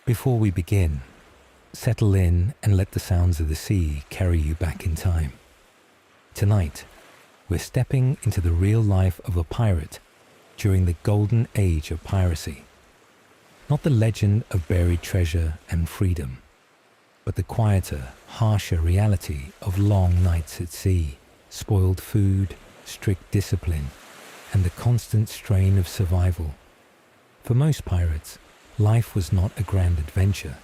Before we begin, settle in and let the sounds of the sea carry you back in time. Tonight, we're stepping into the real life of a pirate during the golden age of piracy. Not the legend of buried treasure and freedom, but the quieter, harsher reality of long nights at sea, spoiled food, strict discipline, and the constant strain of survival. For most pirates, life was not a grand adventure.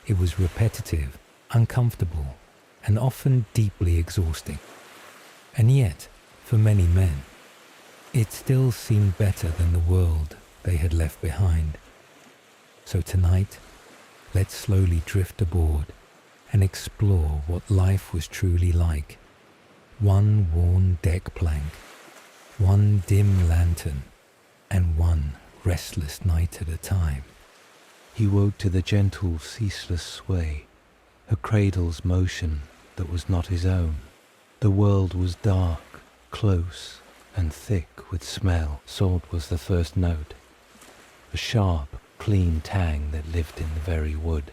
It was repetitive, uncomfortable, and often deeply exhausting. And yet, for many men, it still seemed better than the world they had left behind. So tonight, let's slowly drift aboard and explore what life was truly like. One worn deck plank, one dim lantern, and one restless night at a time. He woke to the gentle, ceaseless sway, a cradle's motion that was not his own. The world was dark, close, and thick with smell. Salt was the first note, a sharp, clean tang that lived in the very wood.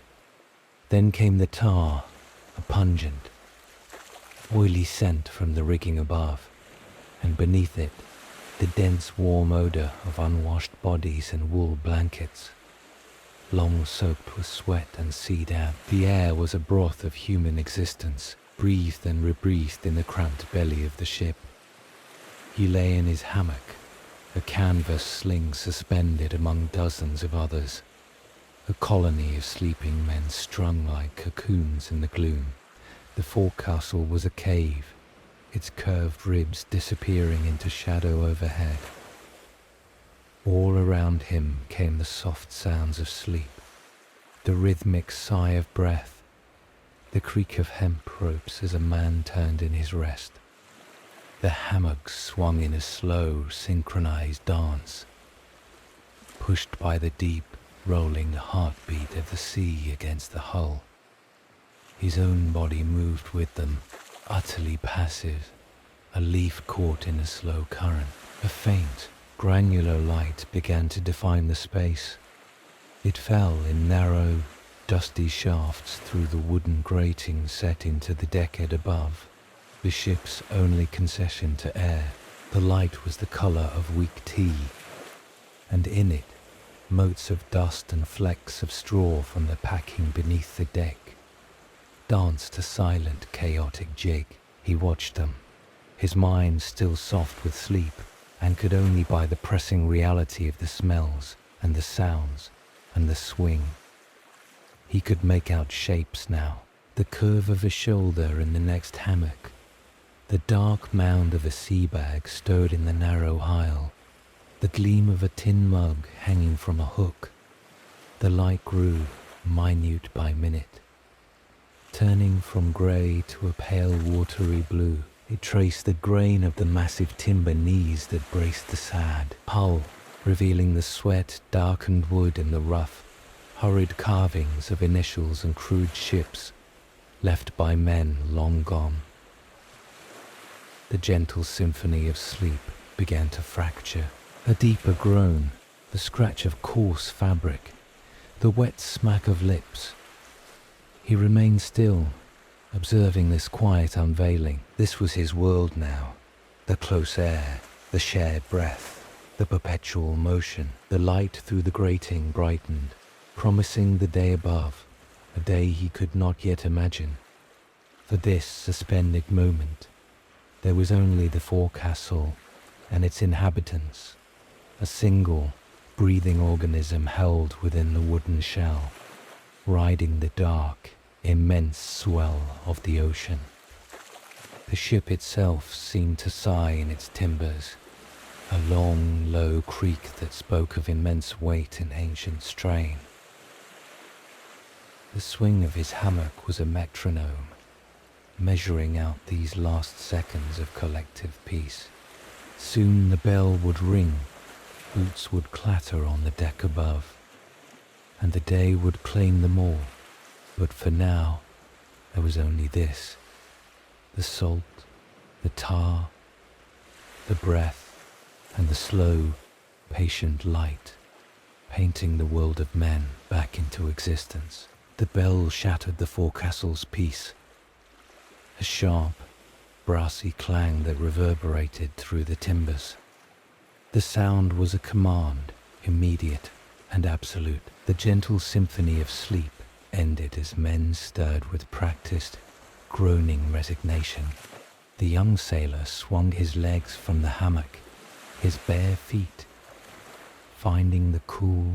Then came the tar, a pungent, oily scent from the rigging above, and beneath it, the dense warm odor of unwashed bodies and wool blankets, long soaked with sweat and sea damp. The air was a broth of human existence, breathed and rebreathed in the cramped belly of the ship. He lay in his hammock, a canvas sling suspended among dozens of others, a colony of sleeping men strung like cocoons in the gloom. The forecastle was a cave, its curved ribs disappearing into shadow overhead. All around him came the soft sounds of sleep, the rhythmic sigh of breath, the creak of hemp ropes as a man turned in his rest. The hammock swung in a slow, synchronized dance, pushed by the deep, rolling heartbeat of the sea against the hull. His own body moved with them, utterly passive, a leaf caught in a slow current. A faint, granular light began to define the space. It fell in narrow, dusty shafts through the wooden grating set into the deckhead above, the ship's only concession to air. The light was the color of weak tea, and in it, motes of dust and flecks of straw from the packing beneath the deck danced a silent, chaotic jig. He watched them, his mind still soft with sleep, and could only by the pressing reality of the smells and the sounds and the swing. He could make out shapes now, the curve of a shoulder in the next hammock, the dark mound of a sea bag stowed in the narrow aisle, the gleam of a tin mug hanging from a hook. The light grew, minute by minute, turning from grey to a pale watery blue. It traced the grain of the massive timber knees that braced the sad hull, revealing the sweat-darkened wood and the rough, hurried carvings of initials and crude ships left by men long gone. The gentle symphony of sleep began to fracture. A deeper groan, the scratch of coarse fabric, the wet smack of lips. He remained still, observing this quiet unveiling. This was his world now. The close air, the shared breath, the perpetual motion. The light through the grating brightened, promising the day above, a day he could not yet imagine. For this suspended moment, there was only the forecastle and its inhabitants, a single, breathing organism held within the wooden shell, riding the dark, immense swell of the ocean. The ship itself seemed to sigh in its timbers, a long, low creak that spoke of immense weight and ancient strain. The swing of his hammock was a metronome, measuring out these last seconds of collective peace. Soon the bell would ring, boots would clatter on the deck above, and the day would claim them all. But for now, there was only this: the salt, the tar, the breath, and the slow, patient light. painting the world of men back into existence. The bell shattered the forecastle's peace, a sharp, brassy clang that reverberated through the timbers. The sound was a command, immediate and absolute. The gentle symphony of sleep ended as men stirred with practiced, groaning resignation. The young sailor swung his legs from the hammock, his bare feet finding the cool,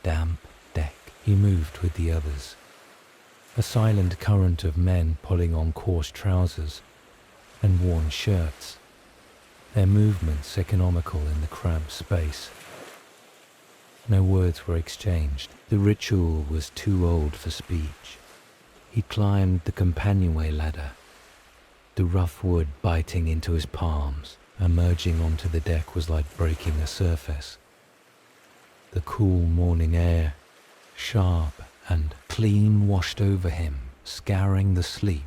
damp deck. He moved with the others, a silent current of men pulling on coarse trousers and worn shirts, their movements economical in the cramped space. No words were exchanged. The ritual was too old for speech. He climbed the companionway ladder, the rough wood biting into his palms. Emerging onto the deck was like breaking a surface. The cool morning air, sharp and clean, washed over him, scouring the sleep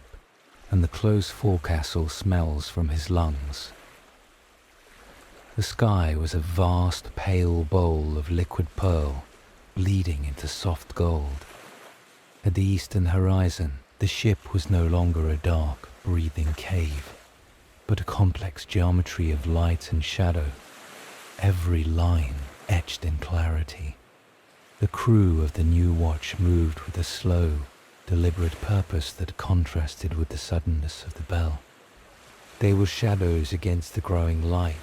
and the close forecastle smells from his lungs. The sky was a vast pale bowl of liquid pearl, bleeding into soft gold. At the eastern horizon, the ship was no longer a dark, breathing cave, but a complex geometry of light and shadow, every line etched in clarity. The crew of the new watch moved with a slow, deliberate purpose that contrasted with the suddenness of the bell. They were shadows against the growing light,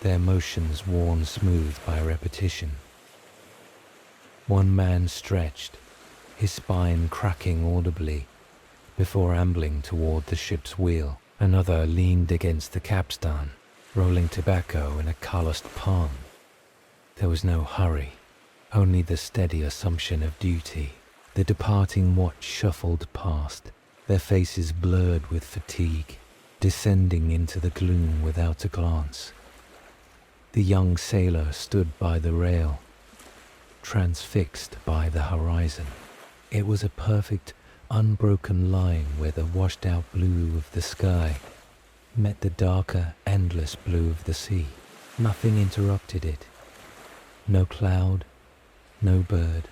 their motions worn smooth by repetition. One man stretched, his spine cracking audibly, before ambling toward the ship's wheel. Another leaned against the capstan, rolling tobacco in a calloused palm. There was no hurry, only the steady assumption of duty. The departing watch shuffled past, their faces blurred with fatigue, descending into the gloom without a glance. The young sailor stood by the rail, transfixed by the horizon. It was a perfect, unbroken line where the washed-out blue of the sky met the darker, endless blue of the sea. Nothing interrupted it. No cloud, no bird,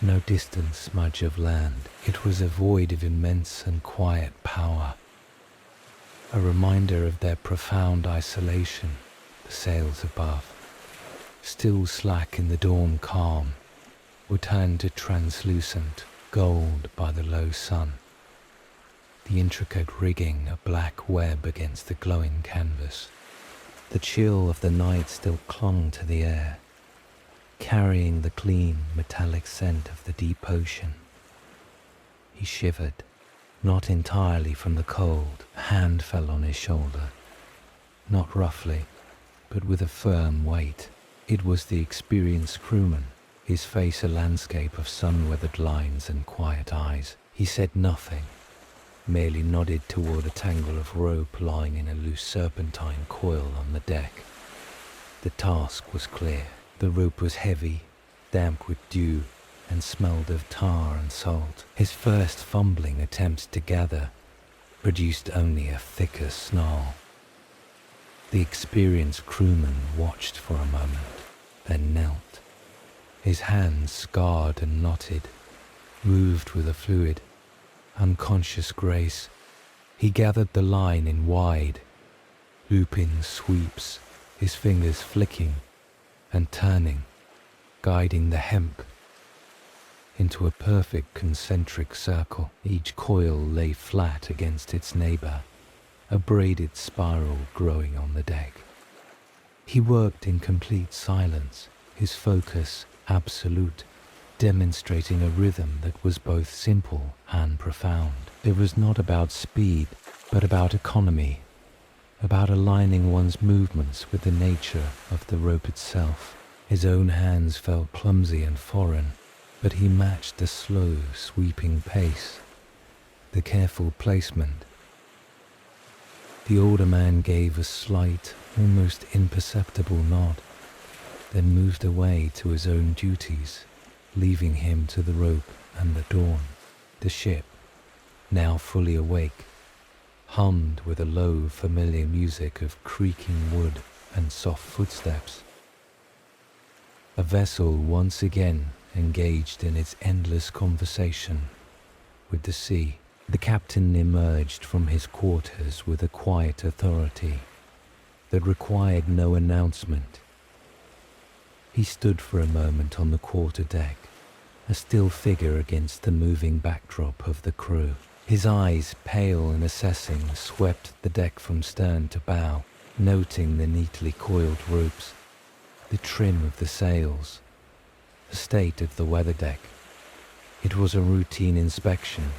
no distant smudge of land. It was a void of immense and quiet power, a reminder of their profound isolation. The sails above, still slack in the dawn calm, were turned to translucent gold by the low sun, the intricate rigging a black web against the glowing canvas. The chill of the night still clung to the air, carrying the clean, metallic scent of the deep ocean. He shivered, not entirely from the cold. A hand fell on his shoulder, not roughly, but with a firm weight. It was the experienced crewman, his face a landscape of sun-weathered lines and quiet eyes. He said nothing, merely nodded toward a tangle of rope lying in a loose serpentine coil on the deck. The task was clear. The rope was heavy, damp with dew, and smelled of tar and salt. His first fumbling attempts to gather produced only a thicker snarl. The experienced crewman watched for a moment, then knelt. His hands, scarred and knotted, moved with a fluid, unconscious grace. He gathered the line in wide, looping sweeps, his fingers flicking and turning, guiding the hemp into a perfect concentric circle. Each coil lay flat against its neighbor, a braided spiral growing on the deck. He worked in complete silence, his focus absolute, demonstrating a rhythm that was both simple and profound. It was not about speed, but about economy, about aligning one's movements with the nature of the rope itself. His own hands felt clumsy and foreign, but he matched the slow, sweeping pace, the careful placement. The older man gave a slight, almost imperceptible nod, then moved away to his own duties, leaving him to the rope and the dawn. The ship, now fully awake, hummed with a low, familiar music of creaking wood and soft footsteps. A vessel once again engaged in its endless conversation with the sea. The captain emerged from his quarters with a quiet authority that required no announcement. He stood for a moment on the quarter-deck, a still figure against the moving backdrop of the crew. His eyes, pale and assessing, swept the deck from stern to bow, noting the neatly coiled ropes, the trim of the sails, the state of the weather deck. It was a routine inspection,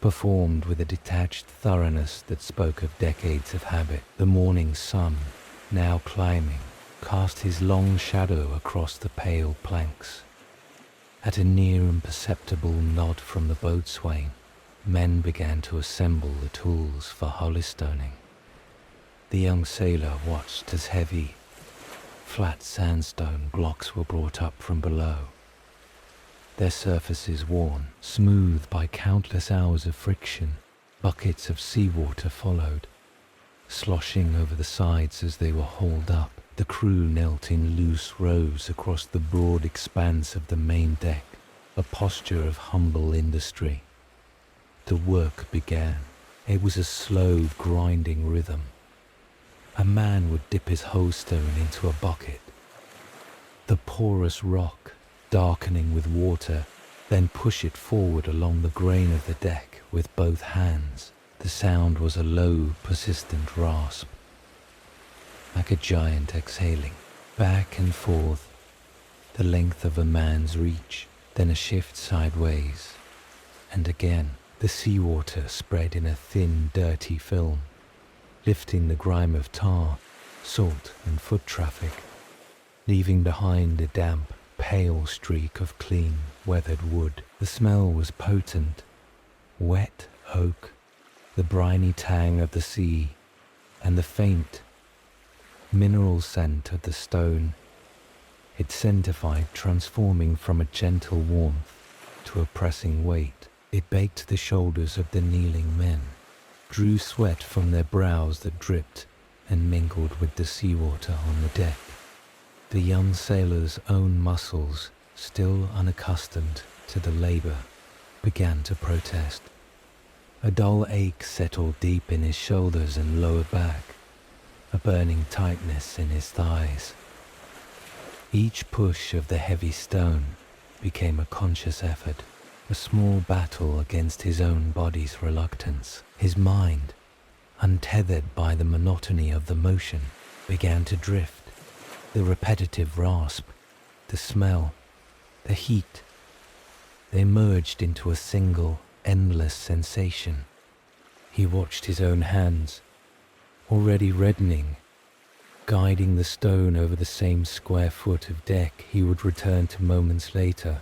performed with a detached thoroughness that spoke of decades of habit. The morning sun, now climbing, cast his long shadow across the pale planks. At a near imperceptible nod from the boatswain, men began to assemble the tools for holystoning. The young sailor watched as heavy, flat sandstone blocks were brought up from below, their surfaces worn, smooth by countless hours of friction. Buckets of seawater followed, sloshing over the sides as they were hauled up. The crew knelt in loose rows across the broad expanse of the main deck, a posture of humble industry. The work began. It was a slow, grinding rhythm. A man would dip his holystone into a bucket. The porous rock, darkening with water, then push it forward along the grain of the deck with both hands. The sound was a low, persistent rasp, like a giant exhaling. Back and forth, the length of a man's reach, then a shift sideways, and again. The seawater spread in a thin, dirty film, lifting the grime of tar, salt and foot traffic, leaving behind a damp, pale streak of clean, weathered wood. The smell was potent, wet oak, the briny tang of the sea, and the faint, mineral scent of the stone. It scentified, transforming from a gentle warmth to a pressing weight. It baked the shoulders of the kneeling men, drew sweat from their brows that dripped and mingled with the seawater on the deck. The young sailor's own muscles, still unaccustomed to the labor, began to protest. A dull ache settled deep in his shoulders and lower back, a burning tightness in his thighs. Each push of the heavy stone became a conscious effort, a small battle against his own body's reluctance. His mind, untethered by the monotony of the motion, began to drift. The repetitive rasp, the smell, the heat, they merged into a single, endless sensation. He watched his own hands, already reddening, guiding the stone over the same square foot of deck he would return to moments later.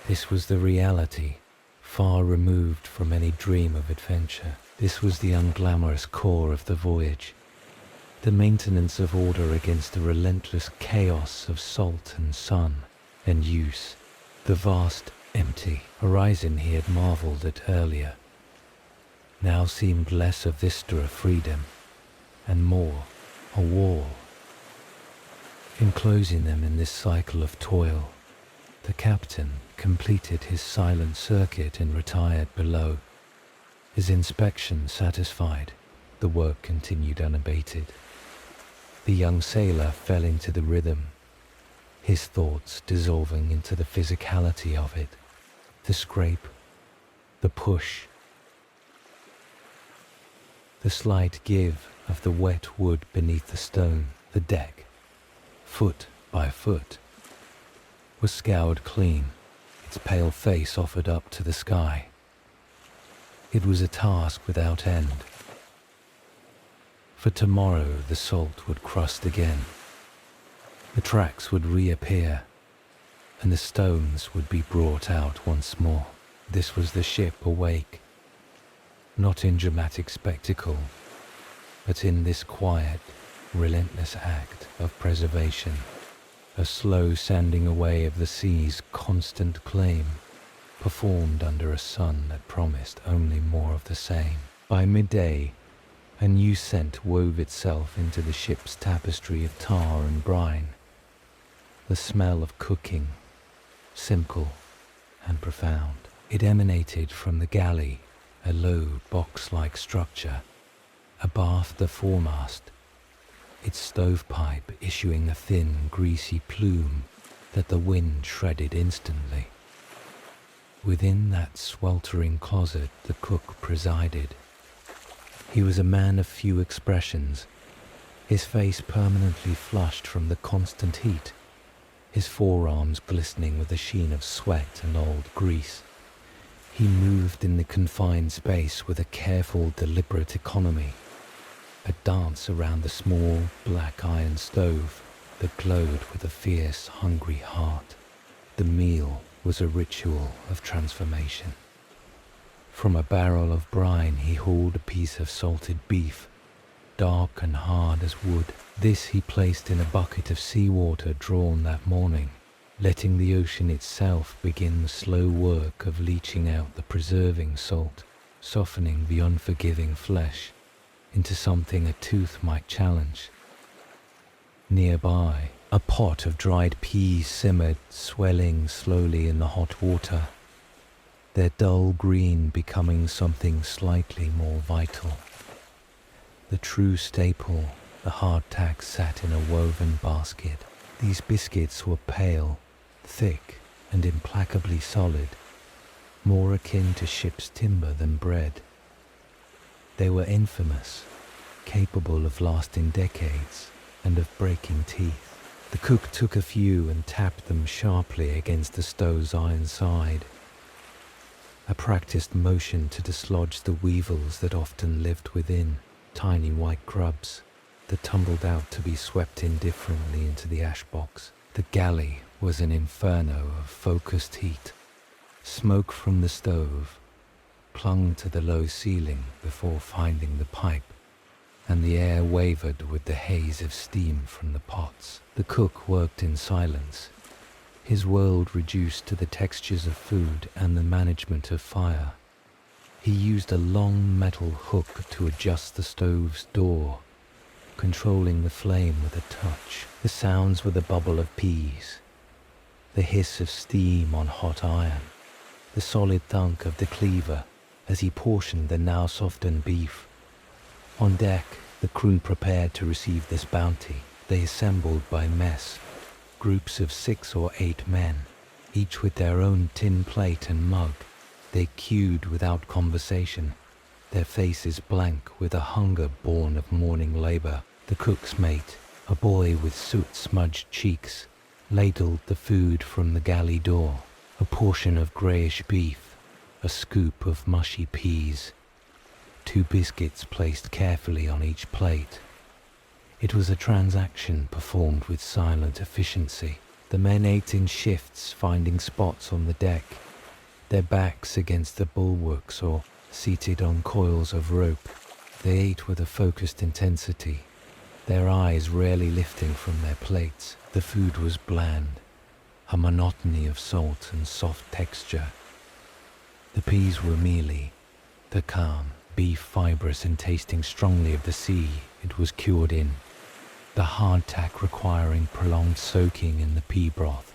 This was the reality, far removed from any dream of adventure. This was the unglamorous core of the voyage, the maintenance of order against the relentless chaos of salt and sun and use. The vast, empty horizon he had marveled at earlier now seemed less a vista of freedom and more a wall, enclosing them in this cycle of toil. The captain completed his silent circuit and retired below. His inspection satisfied, the work continued unabated. The young sailor fell into the rhythm, his thoughts dissolving into the physicality of it, the scrape, the push, the slight give of the wet wood beneath the stone. The deck, foot by foot, was scoured clean, its pale face offered up to the sky. It was a task without end. For tomorrow the salt would crust again, the tracks would reappear, and the stones would be brought out once more. This was the ship awake, not in dramatic spectacle, but in this quiet, relentless act of preservation, a slow sanding away of the sea's constant claim, performed under a sun that promised only more of the same. By midday, a new scent wove itself into the ship's tapestry of tar and brine. the smell of cooking, simple and profound. It emanated from the galley, a low box-like structure, abaft the foremast, its stovepipe issuing a thin, greasy plume that the wind shredded instantly. Within that sweltering closet the cook presided. He was a man of few expressions, his face permanently flushed from the constant heat, his forearms glistening with the sheen of sweat and old grease. He moved in the confined space with a careful, deliberate economy, a dance around the small, black iron stove that glowed with a fierce, hungry heart. The meal was a ritual of transformation. From a barrel of brine he hauled a piece of salted beef, dark and hard as wood. This he placed in a bucket of seawater drawn that morning, letting the ocean itself begin the slow work of leaching out the preserving salt, softening the unforgiving flesh into something a tooth might challenge. Nearby, a pot of dried peas simmered, swelling slowly in the hot water, their dull green becoming something slightly more vital. The true staple, the hardtack, sat in a woven basket. These biscuits were pale, thick, and implacably solid, more akin to ship's timber than bread. They were infamous, capable of lasting decades and of breaking teeth. The cook took a few and tapped them sharply against the stove's iron side, a practiced motion to dislodge the weevils that often lived within, tiny white grubs that tumbled out to be swept indifferently into the ash box. The galley was an inferno of focused heat. Smoke from the stove clung to the low ceiling before finding the pipe, and the air wavered with the haze of steam from the pots. The cook worked in silence, his world reduced to the textures of food and the management of fire. He used a long metal hook to adjust the stove's door, controlling the flame with a touch. The sounds were the bubble of peas, the hiss of steam on hot iron, the solid thunk of the cleaver as he portioned the now softened beef. On deck, the crew prepared to receive this bounty. They assembled by mess, groups of 6 or 8 men, each with their own tin plate and mug. They queued without conversation, their faces blank with a hunger born of morning labor. The cook's mate, a boy with soot-smudged cheeks, ladled the food from the galley door, a portion of greyish beef, a scoop of mushy peas, 2 biscuits placed carefully on each plate. It was a transaction performed with silent efficiency. The men ate in shifts, finding spots on the deck, their backs against the bulwarks or seated on coils of rope. They ate with a focused intensity, their eyes rarely lifting from their plates. The food was bland, a monotony of salt and soft texture. The peas were mealy, the calm, beef fibrous and tasting strongly of the sea it was cured in, the hardtack requiring prolonged soaking in the pea broth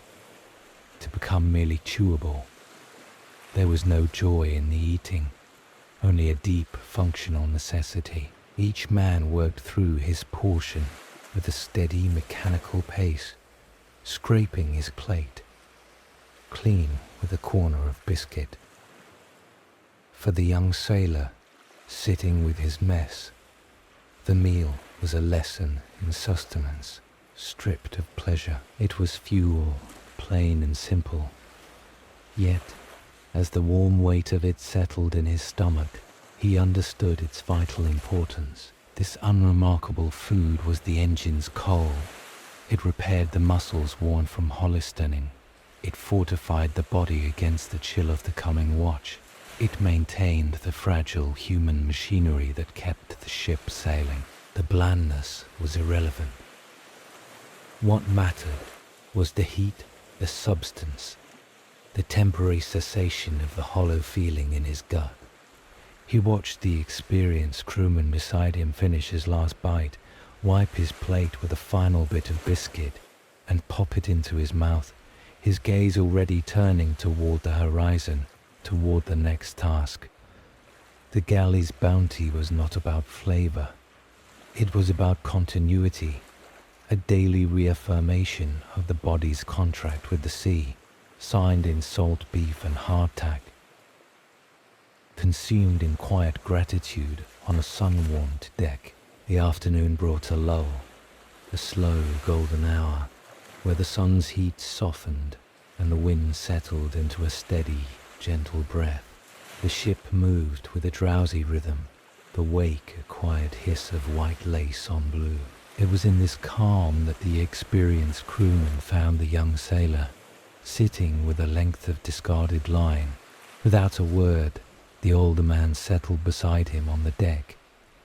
to become merely chewable. There was no joy in the eating, only a deep functional necessity. Each man worked through his portion with a steady mechanical pace, scraping his plate clean with a corner of biscuit. For the young sailor, sitting with his mess, the meal was a lesson in sustenance, stripped of pleasure. It was fuel, plain and simple. Yet, as the warm weight of it settled in his stomach, he understood its vital importance. This unremarkable food was the engine's coal. It repaired the muscles worn from holistonning. It fortified the body against the chill of the coming watch. It maintained the fragile human machinery that kept the ship sailing. The blandness was irrelevant. What mattered was the heat, the substance, the temporary cessation of the hollow feeling in his gut. He watched the experienced crewman beside him finish his last bite, wipe his plate with a final bit of biscuit, and pop it into his mouth, his gaze already turning toward the horizon, toward the next task. The galley's bounty was not about flavor. It was about continuity, a daily reaffirmation of the body's contract with the sea, signed in salt beef and hardtack. Consumed in quiet gratitude on a sun-warmed deck, the afternoon brought a lull, a slow golden hour, where the sun's heat softened and the wind settled into a steady, gentle breath. The ship moved with a drowsy rhythm, the wake a quiet hiss of white lace on blue. It was in this calm that the experienced crewman found the young sailor, sitting with a length of discarded line. Without a word, the older man settled beside him on the deck,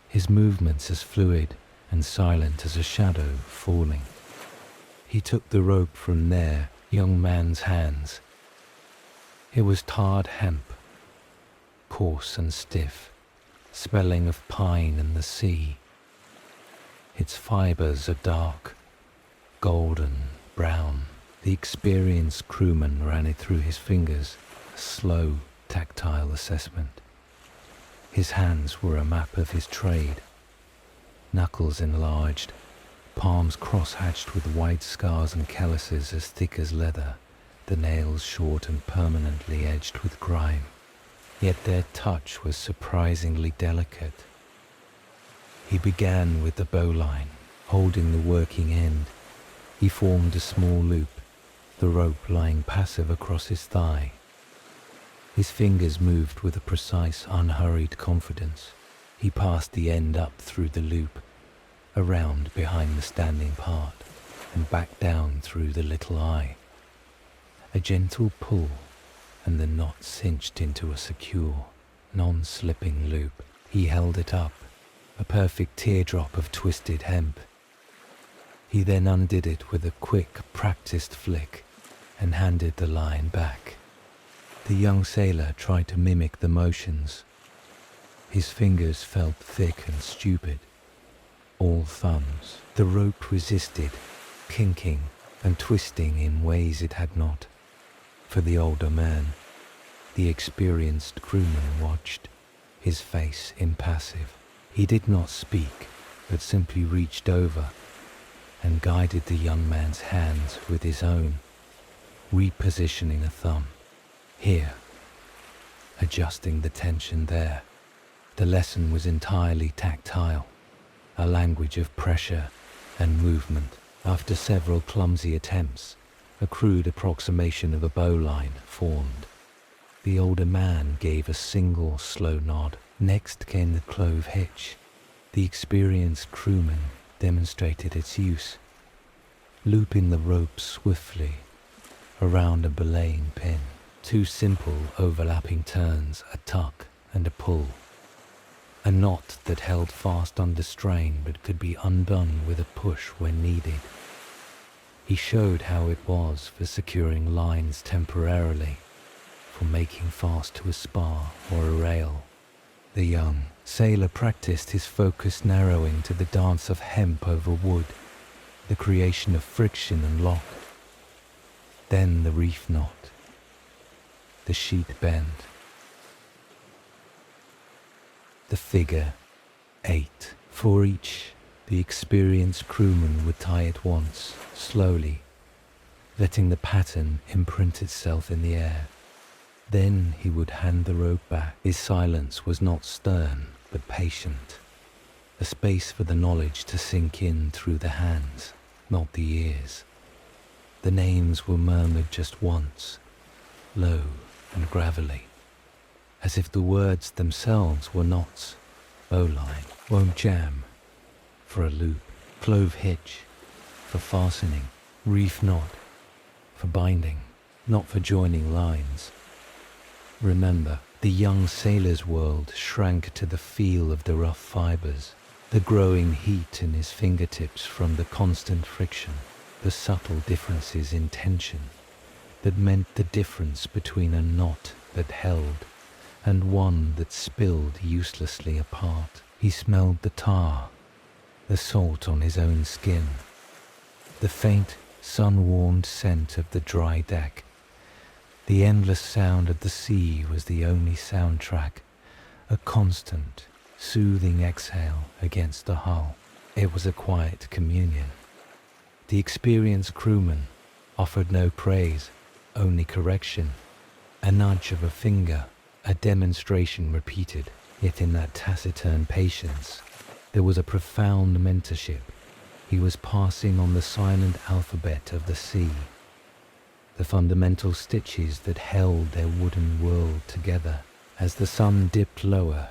his movements as fluid and silent as a shadow falling. He took the rope from their young man's hands. It was tarred hemp, coarse and stiff, smelling of pine and the sea. Its fibers are dark, golden, brown. The experienced crewman ran it through his fingers, a slow, tactile assessment. His hands were a map of his trade, knuckles enlarged, palms cross-hatched with white scars and calluses as thick as leather, the nails short and permanently edged with grime. Yet their touch was surprisingly delicate. He began with the bowline, holding the working end. He formed a small loop, the rope lying passive across his thigh. His fingers moved with a precise, unhurried confidence. He passed the end up through the loop, around behind the standing part, and back down through the little eye. A gentle pull, and the knot cinched into a secure, non-slipping loop. He held it up, a perfect teardrop of twisted hemp. He then undid it with a quick, practiced flick, and handed the line back. The young sailor tried to mimic the motions. His fingers felt thick and stupid, all thumbs. The rope resisted, kinking and twisting in ways it had not. For the older man, the experienced crewman watched, his face impassive. He did not speak, but simply reached over and guided the young man's hands with his own, repositioning a thumb. Here, adjusting the tension there. The lesson was entirely tactile, a language of pressure and movement. After several clumsy attempts, a crude approximation of a bowline formed. The older man gave a single slow nod. Next came the clove hitch. The experienced crewman demonstrated its use, looping the rope swiftly around a belaying pin. Two simple overlapping turns, a tuck and a pull. A knot that held fast under strain but could be undone with a push when needed. He showed how it was for securing lines temporarily, for making fast to a spar or a rail. The young sailor practiced his focus narrowing to the dance of hemp over wood, the creation of friction and lock. Then the reef knot, the sheet bend. The figure 8. For each, the experienced crewman would tie it once, slowly, letting the pattern imprint itself in the air. Then he would hand the rope back. His silence was not stern, but patient. A space for the knowledge to sink in through the hands, not the ears. The names were murmured just once, low and gravelly, as if the words themselves were knots. Bowline, won't jam, for a loop. Clove hitch, for fastening. Reef knot, for binding, not for joining lines. Remember, the young sailor's world shrank to the feel of the rough fibers, the growing heat in his fingertips from the constant friction, the subtle differences in tension that meant the difference between a knot that held and one that spilled uselessly apart. He smelled the tar, the salt on his own skin, the faint sun-warmed scent of the dry deck. The endless sound of the sea was the only soundtrack, a constant, soothing exhale against the hull. It was a quiet communion. The experienced crewman offered no praise, only correction, a nudge of a finger, a demonstration repeated. Yet in that taciturn patience, there was a profound mentorship. He was passing on the silent alphabet of the sea, the fundamental stitches that held their wooden world together. As the sun dipped lower,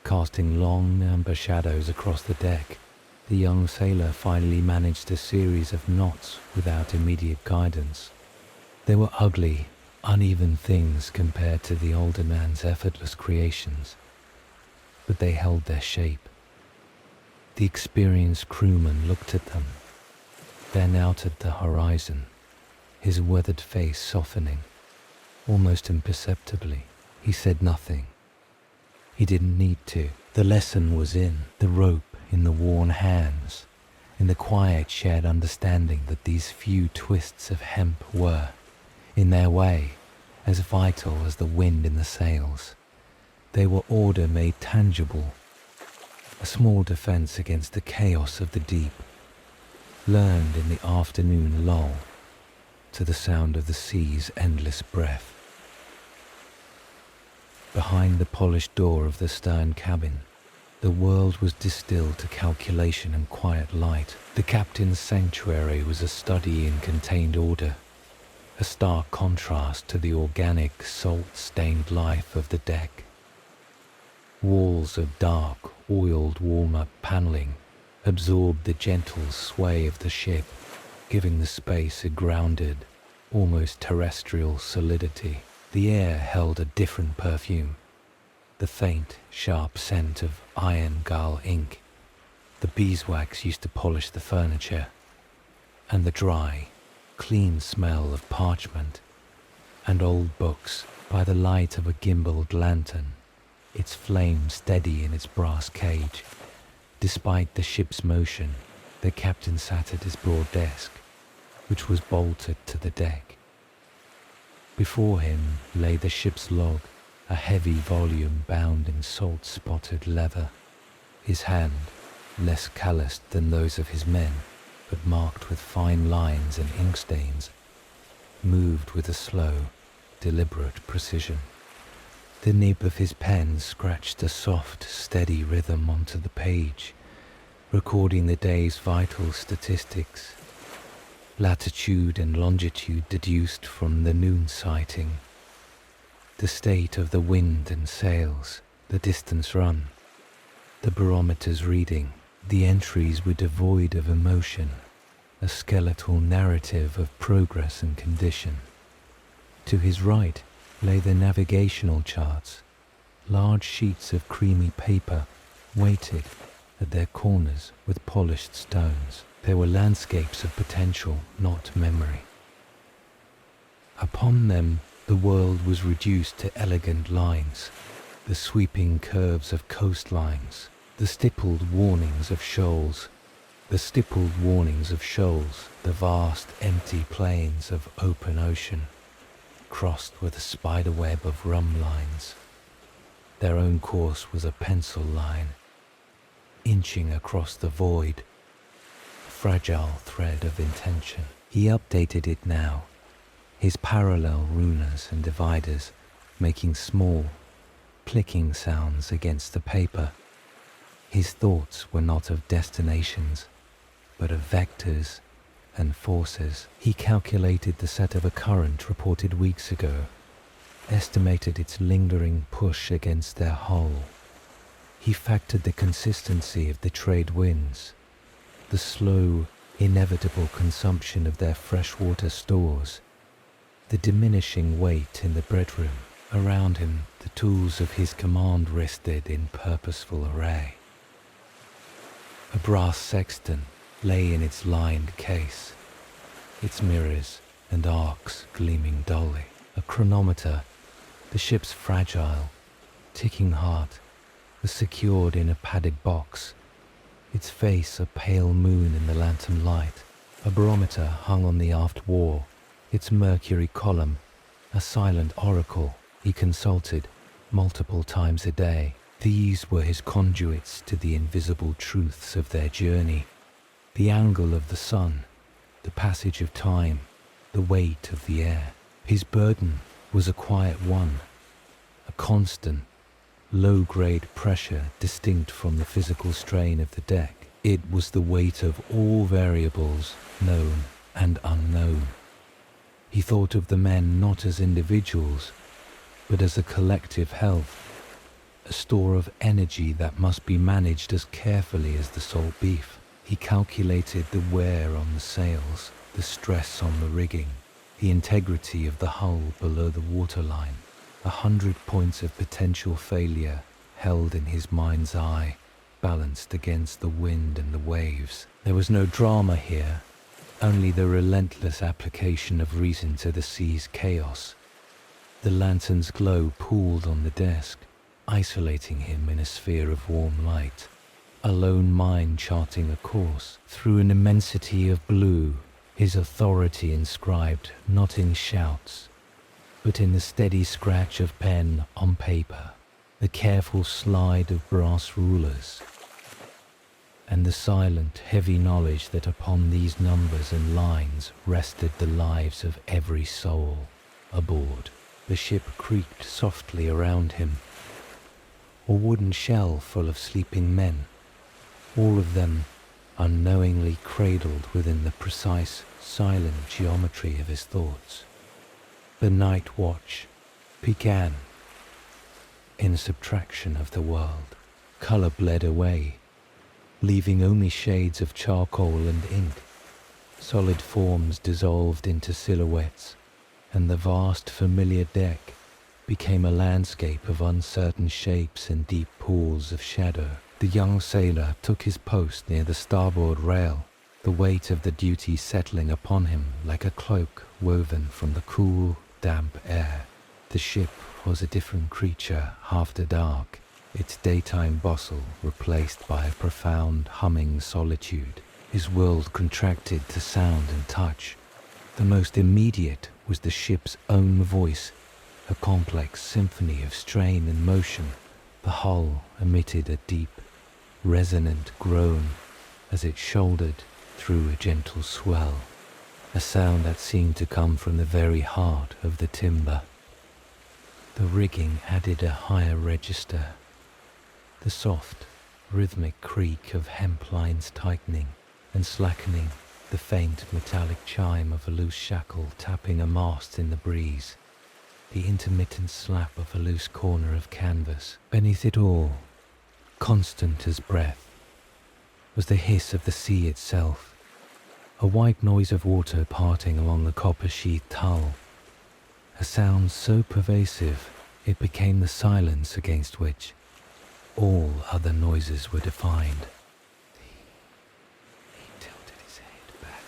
casting long amber shadows across the deck, the young sailor finally managed a series of knots without immediate guidance. They were ugly, uneven things compared to the older man's effortless creations, but they held their shape. The experienced crewman looked at them, then out at the horizon, his weathered face softening, almost imperceptibly. He said nothing. He didn't need to. The lesson was in the rope, in the worn hands, in the quiet shared understanding that these few twists of hemp were, in their way, as vital as the wind in the sails. They were order made tangible, a small defense against the chaos of the deep, learned in the afternoon lull to the sound of the sea's endless breath. Behind the polished door of the stern cabin, the world was distilled to calculation and quiet light. The captain's sanctuary was a study in contained order, a stark contrast to the organic, salt-stained life of the deck. Walls of dark, oiled walnut paneling absorbed the gentle sway of the ship, giving the space a grounded, almost terrestrial solidity. The air held a different perfume, the faint, sharp scent of iron gall ink. The beeswax used to polish the furniture, and the dry, clean smell of parchment and old books by the light of a gimbaled lantern, its flame steady in its brass cage. Despite the ship's motion, the captain sat at his broad desk, which was bolted to the deck. Before him lay the ship's log, a heavy volume bound in salt-spotted leather. His hand, less calloused than those of his men, but marked with fine lines and ink stains, moved with a slow, deliberate precision. The nib of his pen scratched a soft, steady rhythm onto the page, recording the day's vital statistics. Latitude and longitude deduced from the noon sighting, the state of the wind and sails, the distance run, the barometer's reading. The entries were devoid of emotion, a skeletal narrative of progress and condition. To his right lay the navigational charts, large sheets of creamy paper weighted at their corners with polished stones. They were landscapes of potential, not memory. Upon them the world was reduced to elegant lines, the sweeping curves of coastlines, the stippled warnings of shoals, the vast empty plains of open ocean, crossed with a spider web of rum lines. Their own course was a pencil line, inching across the void, a fragile thread of intention. He updated it now, his parallel runers and dividers making small, clicking sounds against the paper. His thoughts were not of destinations, but of vectors and forces. He calculated the set of a current reported weeks ago, estimated its lingering push against their hull. He factored the consistency of the trade winds, the slow, inevitable consumption of their freshwater stores, the diminishing weight in the breadroom. Around him, the tools of his command rested in purposeful array. A brass sextant lay in its lined case, its mirrors and arcs gleaming dully. A chronometer, the ship's fragile, ticking heart, was secured in a padded box, its face a pale moon in the lantern light. A barometer hung on the aft wall, its mercury column, a silent oracle he consulted multiple times a day. These were his conduits to the invisible truths of their journey. The angle of the sun, the passage of time, the weight of the air. His burden was a quiet one, a constant, low-grade pressure distinct from the physical strain of the deck. It was the weight of all variables, known and unknown. He thought of the men not as individuals, but as a collective health, a store of energy that must be managed as carefully as the salt beef. He calculated the wear on the sails, the stress on the rigging, the integrity of the hull below the waterline. 100 points of potential failure held in his mind's eye, balanced against the wind and the waves. There was no drama here, only the relentless application of reason to the sea's chaos. The lantern's glow pooled on the desk, isolating him in a sphere of warm light. A lone mind charting a course through an immensity of blue, his authority inscribed not in shouts, but in the steady scratch of pen on paper, the careful slide of brass rulers, and the silent, heavy knowledge that upon these numbers and lines rested the lives of every soul aboard. The ship creaked softly around him, a wooden shell full of sleeping men, all of them unknowingly cradled within the precise, silent geometry of his thoughts. The night watch began. In subtraction of the world, color bled away, leaving only shades of charcoal and ink. Solid forms dissolved into silhouettes, and the vast familiar deck became a landscape of uncertain shapes and deep pools of shadow. The young sailor took his post near the starboard rail, the weight of the duty settling upon him like a cloak woven from the cool, damp air. The ship was a different creature after dark, its daytime bustle replaced by a profound humming solitude. His world contracted to sound and touch. The most immediate was the ship's own voice, a complex symphony of strain and motion. The hull emitted a deep, resonant groan as it shouldered through a gentle swell, a sound that seemed to come from the very heart of the timber. The rigging added a higher register, the soft, rhythmic creak of hemp lines tightening and slackening, the faint metallic chime of a loose shackle tapping a mast in the breeze, the intermittent slap of a loose corner of canvas. Beneath it all, constant as breath, was the hiss of the sea itself, a white noise of water parting along the copper-sheathed hull, a sound so pervasive it became the silence against which all other noises were defined. He tilted his head back.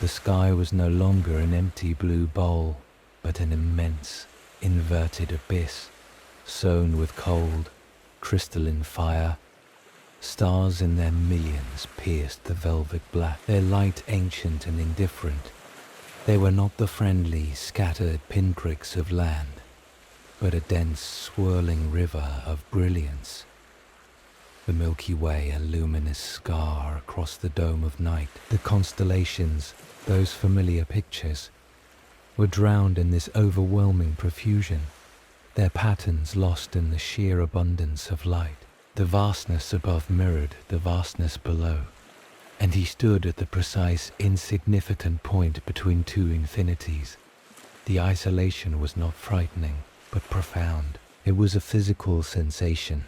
The sky was no longer an empty blue bowl, but an immense, inverted abyss, sown with cold, crystalline fire. Stars in their millions pierced the velvet black, their light ancient and indifferent. They were not the friendly, scattered pinpricks of land, but a dense, swirling river of brilliance. The Milky Way, a luminous scar across the dome of night. The constellations, those familiar pictures, were drowned in this overwhelming profusion, their patterns lost in the sheer abundance of light. The vastness above mirrored the vastness below, and he stood at the precise, insignificant point between two infinities. The isolation was not frightening, but profound. It was a physical sensation,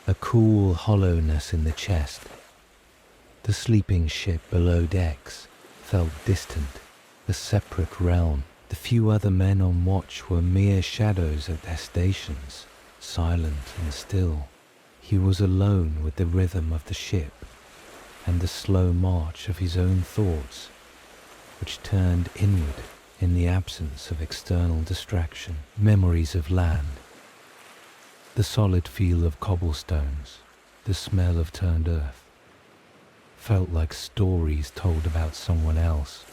a cool hollowness in the chest. The sleeping ship below decks felt distant, a separate realm. The few other men on watch were mere shadows at their stations, silent and still. He was alone with the rhythm of the ship and the slow march of his own thoughts, which turned inward in the absence of external distraction. Memories of land, the solid feel of cobblestones, the smell of turned earth, felt like stories told about someone else,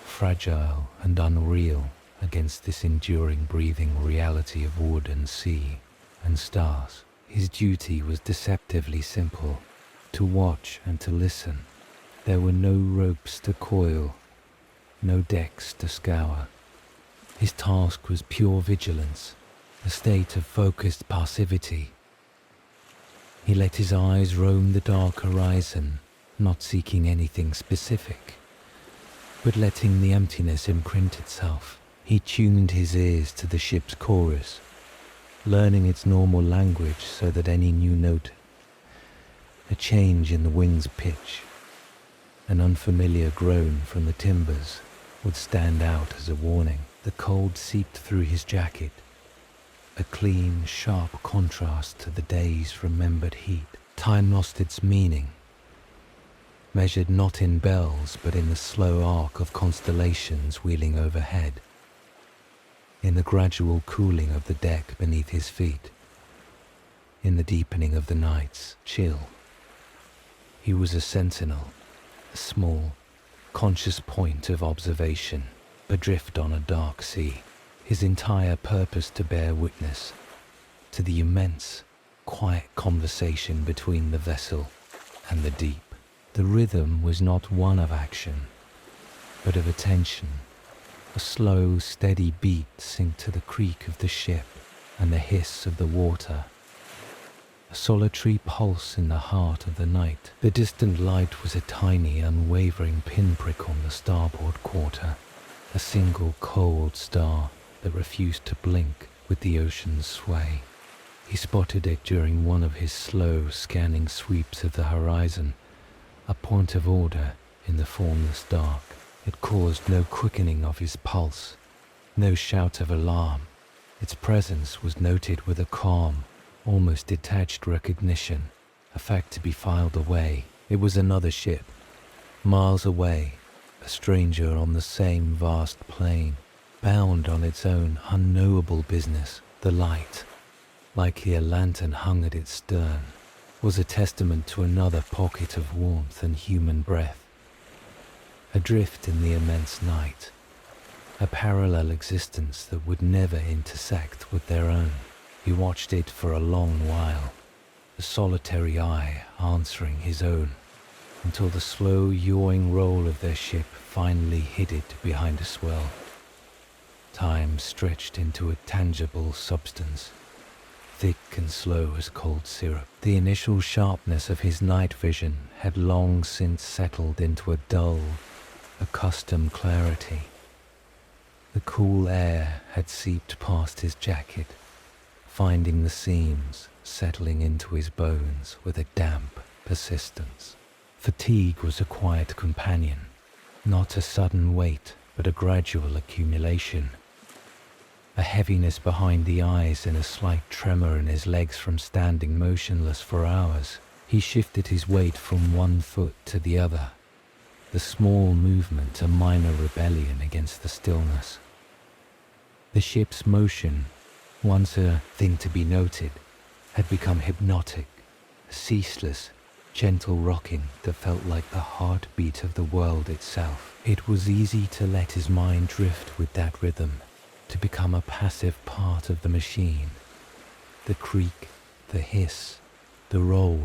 fragile and unreal against this enduring breathing reality of wood and sea and stars. His duty was deceptively simple, to watch and to listen. There were no ropes to coil, no decks to scour. His task was pure vigilance, a state of focused passivity. He let his eyes roam the dark horizon, not seeking anything specific, but letting the emptiness imprint itself. He tuned his ears to the ship's chorus, learning its normal language so that any new note, a change in the wing's pitch, an unfamiliar groan from the timbers would stand out as a warning. The cold seeped through his jacket, a clean, sharp contrast to the day's remembered heat. Time lost its meaning, measured not in bells but in the slow arc of constellations wheeling overhead, in the gradual cooling of the deck beneath his feet, in the deepening of the night's chill. He was a sentinel, a small, conscious point of observation, adrift on a dark sea, his entire purpose to bear witness to the immense, quiet conversation between the vessel and the deep. The rhythm was not one of action, but of attention, a slow, steady beat synced to the creak of the ship and the hiss of the water, a solitary pulse in the heart of the night. The distant light was a tiny, unwavering pinprick on the starboard quarter, a single cold star that refused to blink with the ocean's sway. He spotted it during one of his slow, scanning sweeps of the horizon, a point of order in the formless dark. It caused no quickening of his pulse, no shout of alarm. Its presence was noted with a calm, almost detached recognition, a fact to be filed away. It was another ship, miles away, a stranger on the same vast plain, bound on its own unknowable business. The light, like a lantern hung at its stern, was a testament to another pocket of warmth and human breath. Adrift in the immense night, a parallel existence that would never intersect with their own. He watched it for a long while, a solitary eye answering his own, until the slow yawing roll of their ship finally hid it behind a swell. Time stretched into a tangible substance, thick and slow as cold syrup. The initial sharpness of his night vision had long since settled into a dull, accustomed clarity. The cool air had seeped past his jacket, finding the seams, settling into his bones with a damp persistence. Fatigue was a quiet companion, not a sudden weight, but a gradual accumulation. A heaviness behind the eyes and a slight tremor in his legs from standing motionless for hours. He shifted his weight from one foot to the other, the small movement a minor rebellion against the stillness. The ship's motion, once a thing to be noted, had become hypnotic, a ceaseless, gentle rocking that felt like the heartbeat of the world itself. It was easy to let his mind drift with that rhythm, to become a passive part of the machine. The creak, the hiss, the roll,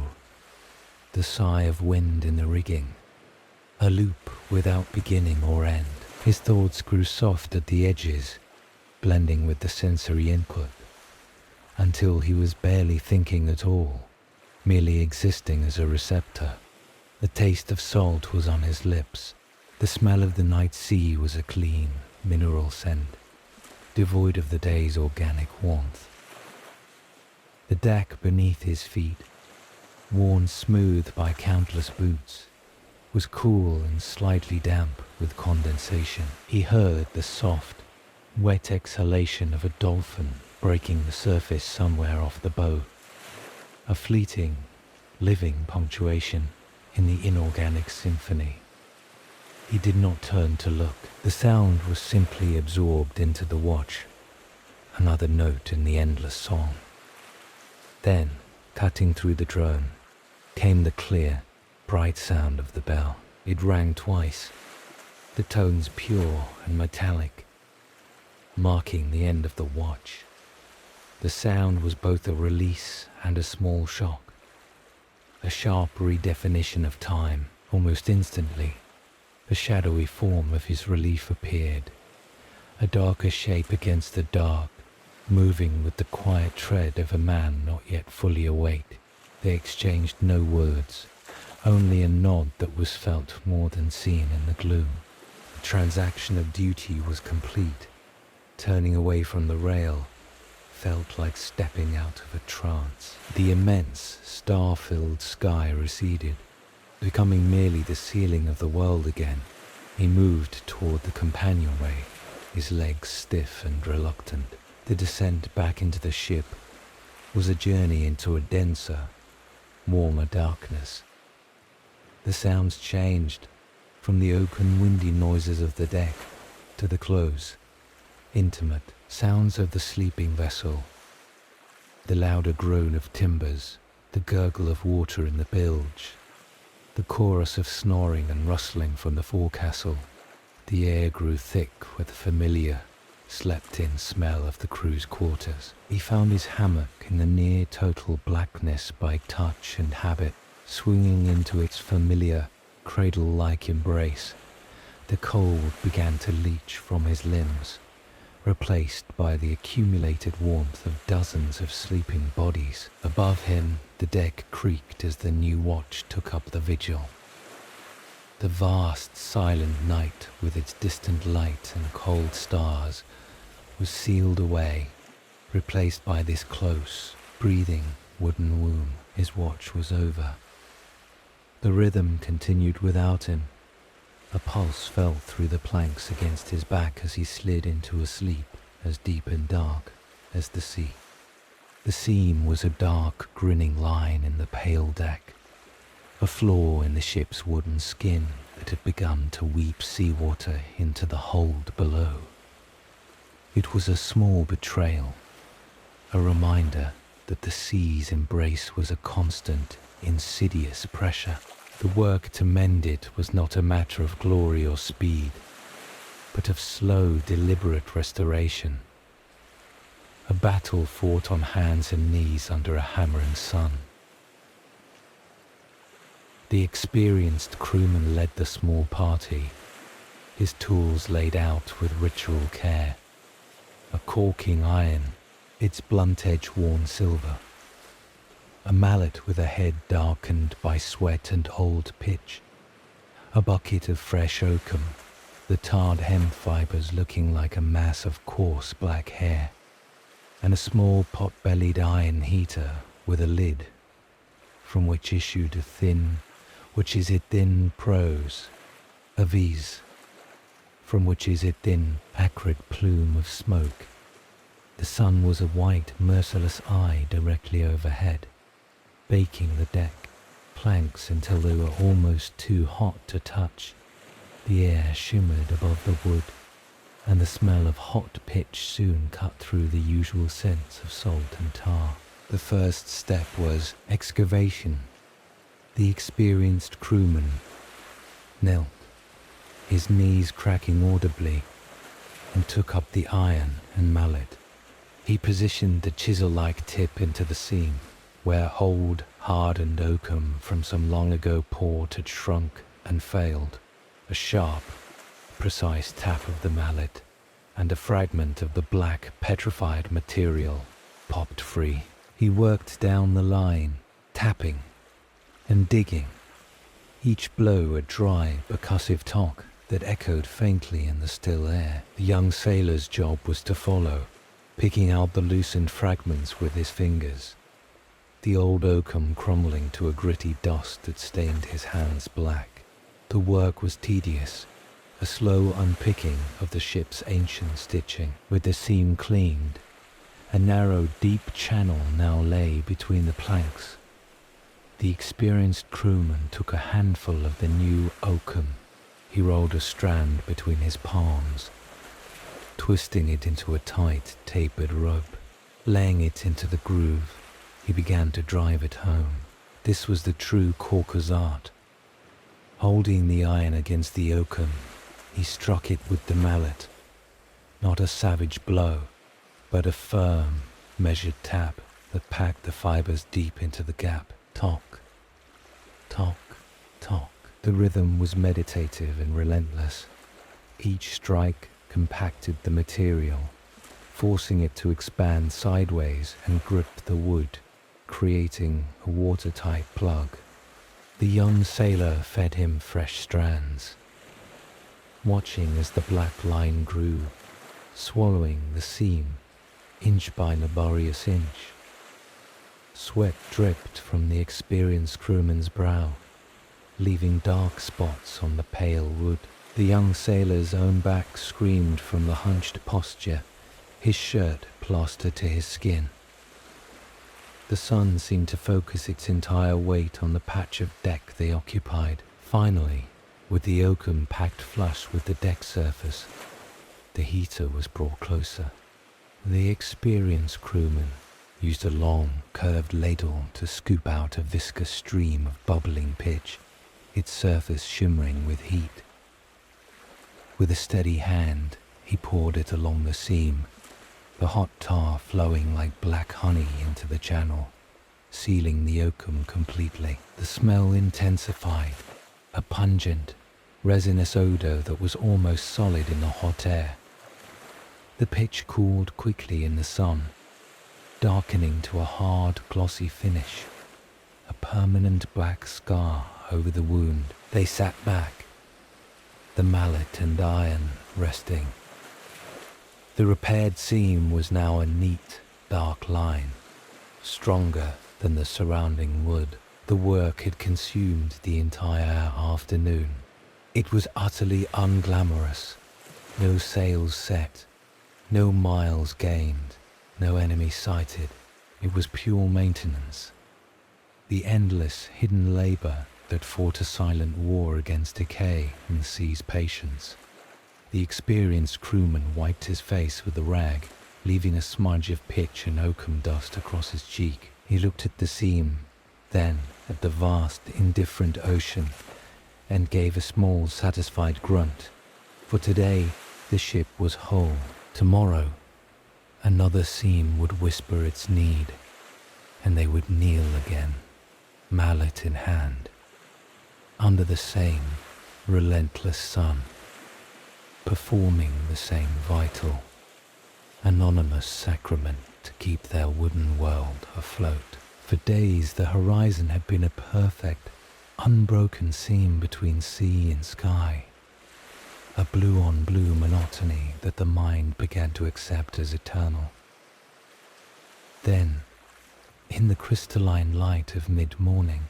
the sigh of wind in the rigging. A loop without beginning or end. His thoughts grew soft at the edges, blending with the sensory input, until he was barely thinking at all, merely existing as a receptor. The taste of salt was on his lips. The smell of the night sea was a clean, mineral scent, devoid of the day's organic warmth. The deck beneath his feet, worn smooth by countless boots, was cool and slightly damp with condensation. He heard the soft, wet exhalation of a dolphin breaking the surface somewhere off the bow, a fleeting, living punctuation in the inorganic symphony. He did not turn to look. The sound was simply absorbed into the watch, another note in the endless song. Then, cutting through the drone, came the clear, bright sound of the bell. It rang twice, the tones pure and metallic, marking the end of the watch. The sound was both a release and a small shock, a sharp redefinition of time. Almost instantly, the shadowy form of his relief appeared, a darker shape against the dark, moving with the quiet tread of a man not yet fully awake. They exchanged no words, only a nod that was felt more than seen in the gloom. The transaction of duty was complete. Turning away from the rail felt like stepping out of a trance. The immense, star-filled sky receded, becoming merely the ceiling of the world again. He moved toward the companionway, his legs stiff and reluctant. The descent back into the ship was a journey into a denser, warmer darkness. The sounds changed, from the oaken windy noises of the deck to the close, intimate sounds of the sleeping vessel, the louder groan of timbers, the gurgle of water in the bilge, the chorus of snoring and rustling from the forecastle. The air grew thick with the familiar, slept-in smell of the crew's quarters. He found his hammock in the near-total blackness by touch and habit, swinging into its familiar, cradle-like embrace. The cold began to leach from his limbs, replaced by the accumulated warmth of dozens of sleeping bodies. Above him, the deck creaked as the new watch took up the vigil. The vast, silent night, with its distant light and cold stars, was sealed away, replaced by this close, breathing wooden womb. His watch was over. The rhythm continued without him. A pulse fell through the planks against his back as he slid into a sleep as deep and dark as the sea. The seam was a dark, grinning line in the pale deck, a flaw in the ship's wooden skin that had begun to weep seawater into the hold below. It was a small betrayal, a reminder that the sea's embrace was a constant, insidious pressure. The work to mend it was not a matter of glory or speed, but of slow, deliberate restoration. A battle fought on hands and knees under a hammering sun. The experienced crewman led the small party, his tools laid out with ritual care. A caulking iron, its blunt edge worn silver. A mallet with a head darkened by sweat and old pitch. A bucket of fresh oakum, the tarred hemp fibers looking like a mass of coarse black hair. And a small pot-bellied iron heater with a lid, from which issued a thin prose, a vis, from which is a thin, acrid plume of smoke. The sun was a white, merciless eye directly overhead, baking the deck, planks until they were almost too hot to touch. The air shimmered above the wood, and the smell of hot pitch soon cut through the usual scents of salt and tar. The first step was excavation. The experienced crewman knelt, his knees cracking audibly, and took up the iron and mallet. He positioned the chisel-like tip into the seam, where old, hardened oakum from some long ago port had shrunk and failed. A sharp, precise tap of the mallet, and a fragment of the black, petrified material popped free. He worked down the line, tapping and digging, each blow a dry, percussive talk that echoed faintly in the still air. The young sailor's job was to follow, picking out the loosened fragments with his fingers, the old oakum crumbling to a gritty dust that stained his hands black. The work was tedious, a slow unpicking of the ship's ancient stitching. With the seam cleaned, a narrow, deep channel now lay between the planks. The experienced crewman took a handful of the new oakum. He rolled a strand between his palms, twisting it into a tight, tapered rope. Laying it into the groove, he began to drive it home. This was the true caulker's art, Holding the iron against the oakum, he struck it with the mallet. Not a savage blow, but a firm, measured tap that packed the fibers deep into the gap. Tock, tock, tock. The rhythm was meditative and relentless. Each strike compacted the material, forcing it to expand sideways and grip the wood, creating a watertight plug. The young sailor fed him fresh strands, watching as the black line grew, swallowing the seam, inch by laborious inch. Sweat dripped from the experienced crewman's brow, leaving dark spots on the pale wood. The young sailor's own back screamed from the hunched posture, his shirt plastered to his skin. The sun seemed to focus its entire weight on the patch of deck they occupied. Finally, with the oakum packed flush with the deck surface, the heater was brought closer. The experienced crewman used a long, curved ladle to scoop out a viscous stream of bubbling pitch, its surface shimmering with heat. With a steady hand, he poured it along the seam, the hot tar flowing like black honey into the channel, sealing the oakum completely. The smell intensified, a pungent, resinous odor that was almost solid in the hot air. The pitch cooled quickly in the sun, darkening to a hard, glossy finish, a permanent black scar over the wound. They sat back, the mallet and iron resting. The repaired seam was now a neat, dark line, stronger than the surrounding wood. The work had consumed the entire afternoon. It was utterly unglamorous. No sails set, no miles gained, no enemy sighted. It was pure maintenance. The endless, hidden labor that fought a silent war against decay and the sea's patience. The experienced crewman wiped his face with a rag, leaving a smudge of pitch and oakum dust across his cheek. He looked at the seam, then at the vast, indifferent ocean, and gave a small, satisfied grunt. For today, the ship was whole. Tomorrow, another seam would whisper its need, and they would kneel again, mallet in hand, under the same relentless sun, performing the same vital, anonymous sacrament to keep their wooden world afloat. For days the horizon had been a perfect, unbroken seam between sea and sky, a blue-on-blue monotony that the mind began to accept as eternal. Then, in the crystalline light of mid-morning,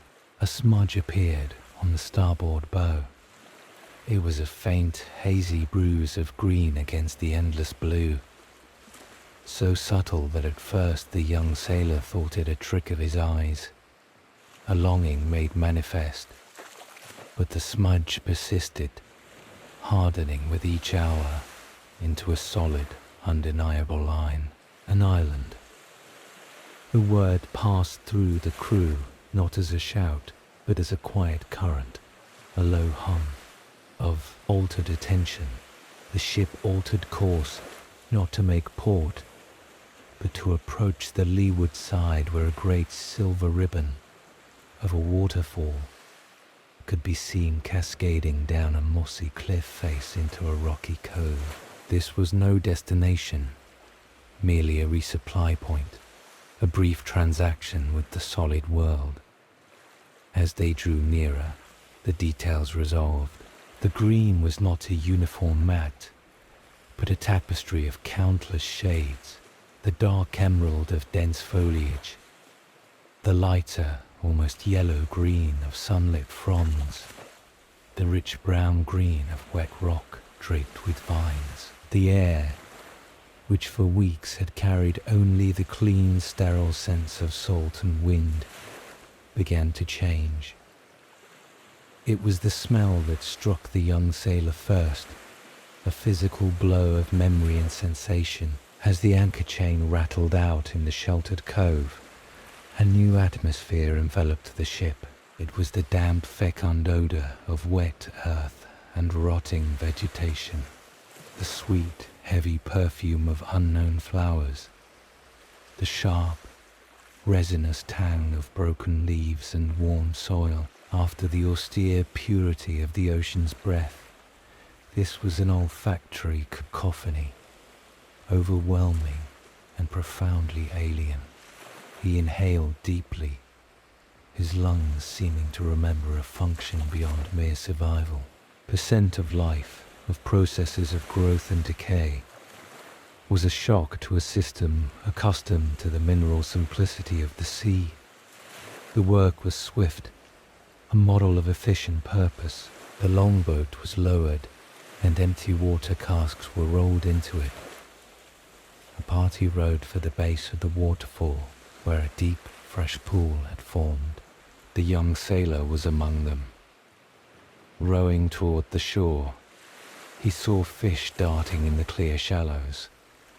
a smudge appeared on the starboard bow. It was a faint, hazy bruise of green against the endless blue, so subtle that at first the young sailor thought it a trick of his eyes, a longing made manifest. But the smudge persisted, hardening with each hour into a solid, undeniable line, an island. The word passed through the crew not as a shout, but as a quiet current, a low hum of altered attention. The ship altered course, not to make port, but to approach the leeward side where a great silver ribbon of a waterfall could be seen cascading down a mossy cliff face into a rocky cove. This was no destination, merely a resupply point, a brief transaction with the solid world. As they drew nearer, the details resolved. The green was not a uniform mat, but a tapestry of countless shades, the dark emerald of dense foliage, the lighter, almost yellow green of sunlit fronds, the rich brown green of wet rock draped with vines. The air, which for weeks had carried only the clean, sterile scents of salt and wind, began to change. It was the smell that struck the young sailor first, a physical blow of memory and sensation. As the anchor chain rattled out in the sheltered cove, a new atmosphere enveloped the ship. It was the damp fecund odour of wet earth and rotting vegetation, the sweet, heavy perfume of unknown flowers, the sharp, resinous tang of broken leaves and warm soil after the austere purity of the ocean's breath. This was an olfactory cacophony, overwhelming and profoundly alien. He inhaled deeply, his lungs seeming to remember a function beyond mere survival. Percent of life, of processes of growth and decay, was a shock to a system accustomed to the mineral simplicity of the sea. The work was swift, a model of efficient purpose. The longboat was lowered, and empty water casks were rolled into it. A party rowed for the base of the waterfall, where a deep, fresh pool had formed. The young sailor was among them. Rowing toward the shore, he saw fish darting in the clear shallows,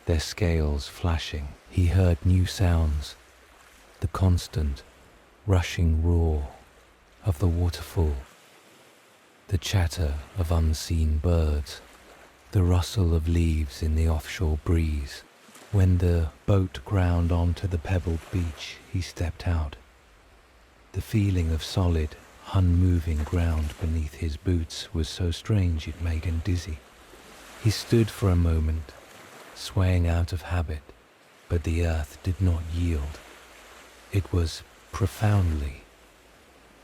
their scales flashing. He heard new sounds, the constant, rushing roar of the waterfall, the chatter of unseen birds, the rustle of leaves in the offshore breeze. When the boat ground onto the pebbled beach, he stepped out. The feeling of solid, unmoving ground beneath his boots was so strange it made him dizzy. He stood for a moment, swaying out of habit, but the earth did not yield. It was profoundly,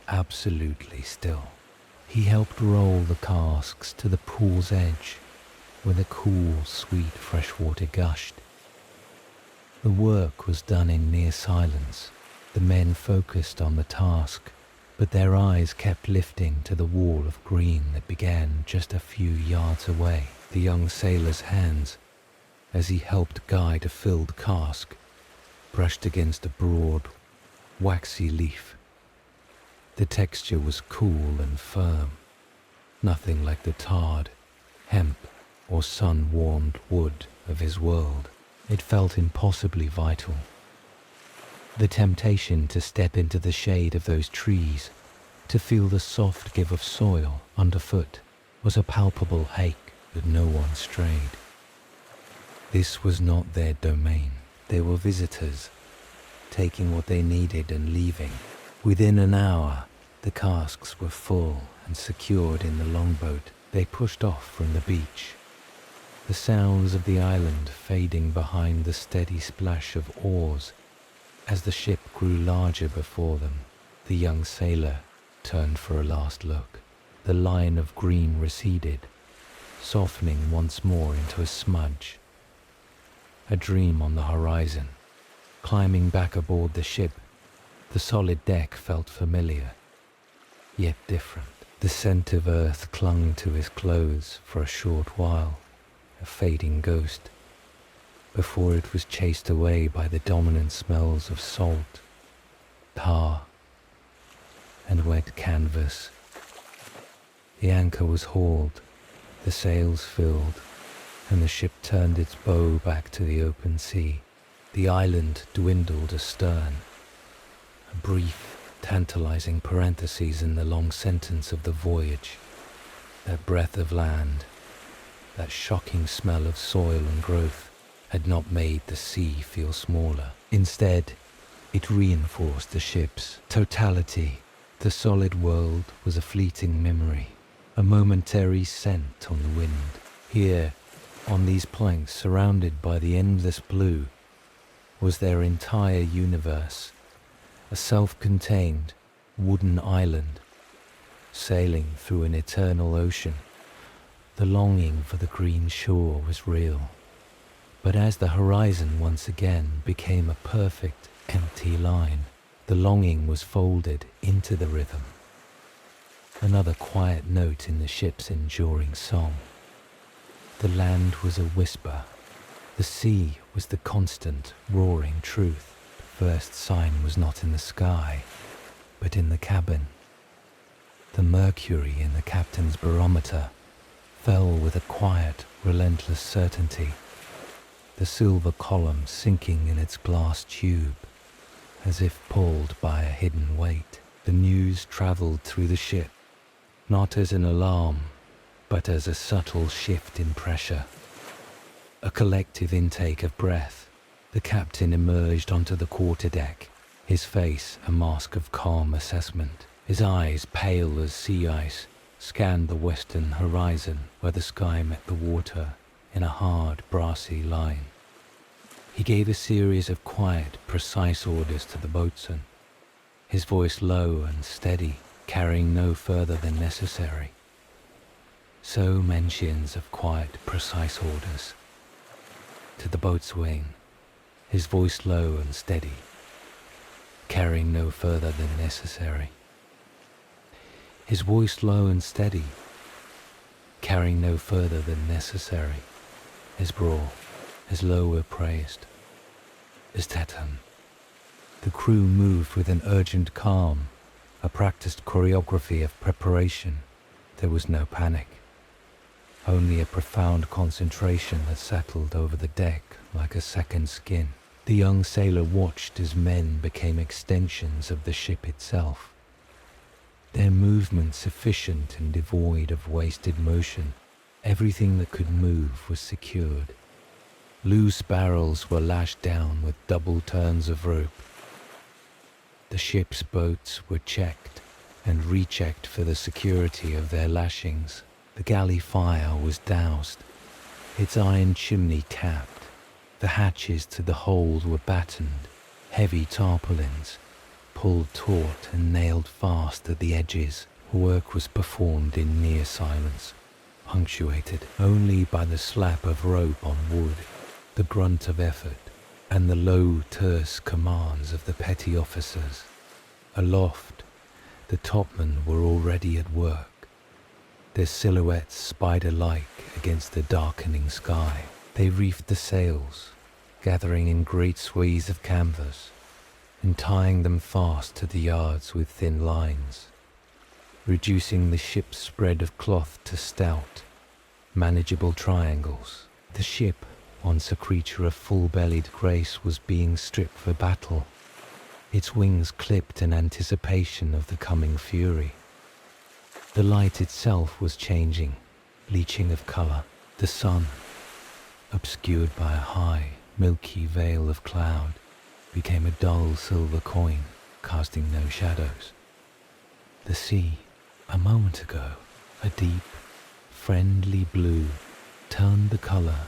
absolutely still. He helped roll the casks to the pool's edge, where the cool, sweet fresh water gushed. The work was done in near silence. The men focused on the task, but their eyes kept lifting to the wall of green that began just a few yards away. The young sailor's hands, as he helped guide a filled cask, brushed against a broad, waxy leaf. The texture was cool and firm, nothing like the tarred, hemp or sun-warmed wood of his world. It felt impossibly vital. The temptation to step into the shade of those trees, to feel the soft give of soil underfoot, was a palpable ache that no one strayed. This was not their domain. They were visitors, taking what they needed and leaving. Within an hour, the casks were full and secured in the longboat. They pushed off from the beach, the sounds of the island fading behind the steady splash of oars. As the ship grew larger before them, the young sailor turned for a last look. The line of green receded, softening once more into a smudge. A dream on the horizon. Climbing back aboard the ship, the solid deck felt familiar, yet different. The scent of earth clung to his clothes for a short while, a fading ghost, before it was chased away by the dominant smells of salt, tar, and wet canvas. The anchor was hauled, the sails filled, and the ship turned its bow back to the open sea. The island dwindled astern, a brief, tantalizing parenthesis in the long sentence of the voyage. That breath of land, that shocking smell of soil and growth, had not made the sea feel smaller. Instead, it reinforced the ship's totality. The solid world was a fleeting memory, a momentary scent on the wind. Here, on these planks surrounded by the endless blue, was their entire universe, a self-contained wooden island, sailing through an eternal ocean. The longing for the green shore was real, but as the horizon once again became a perfect, empty line, the longing was folded into the rhythm, another quiet note in the ship's enduring song. The land was a whisper. The sea was the constant, roaring truth. The first sign was not in the sky, but in the cabin. The mercury in the captain's barometer fell with a quiet, relentless certainty, the silver column sinking in its glass tube, as if pulled by a hidden weight. The news travelled through the ship, not as an alarm, but as a subtle shift in pressure. A collective intake of breath. The captain emerged onto the quarterdeck, his face a mask of calm assessment. His eyes, pale as sea ice, scanned the western horizon where the sky met the water in a hard, brassy line. He gave a series of quiet, precise orders to the boatswain, his voice low and steady, carrying no further than necessary. So mentions of quiet, precise orders. To the boatswain, his voice low and steady, carrying no further than necessary. His voice low and steady, carrying no further than necessary. His brawl, as lower praised, as Teton. The crew moved with an urgent calm, a practiced choreography of preparation. There was no panic, only a profound concentration that settled over the deck like a second skin. The young sailor watched as men became extensions of the ship itself, their movements efficient and devoid of wasted motion. Everything that could move was secured. Loose barrels were lashed down with double turns of rope. The ship's boats were checked and rechecked for the security of their lashings. The galley fire was doused, its iron chimney capped. The hatches to the hold were battened, heavy tarpaulins pulled taut and nailed fast at the edges. Work was performed in near silence, punctuated only by the slap of rope on wood, the grunt of effort, and the low, terse commands of the petty officers. Aloft, the topmen were already at work, their silhouettes spider-like against the darkening sky. They reefed the sails, gathering in great swathes of canvas, and tying them fast to the yards with thin lines, reducing the ship's spread of cloth to stout, manageable triangles. The ship, once a creature of full-bellied grace, was being stripped for battle, its wings clipped in anticipation of the coming fury. The light itself was changing, bleaching of colour. The sun, obscured by a high, milky veil of cloud, became a dull silver coin, casting no shadows. The sea, a moment ago, a deep, friendly blue, turned the colour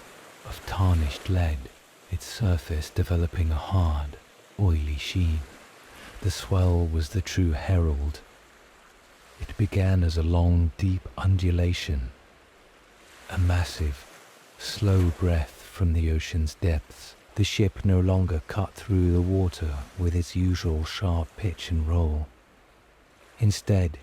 of tarnished lead, its surface developing a hard, oily sheen. The swell was the true herald. It began as a long, deep undulation, a massive, slow breath from the ocean's depths. The ship no longer cut through the water with its usual sharp pitch and roll. Instead,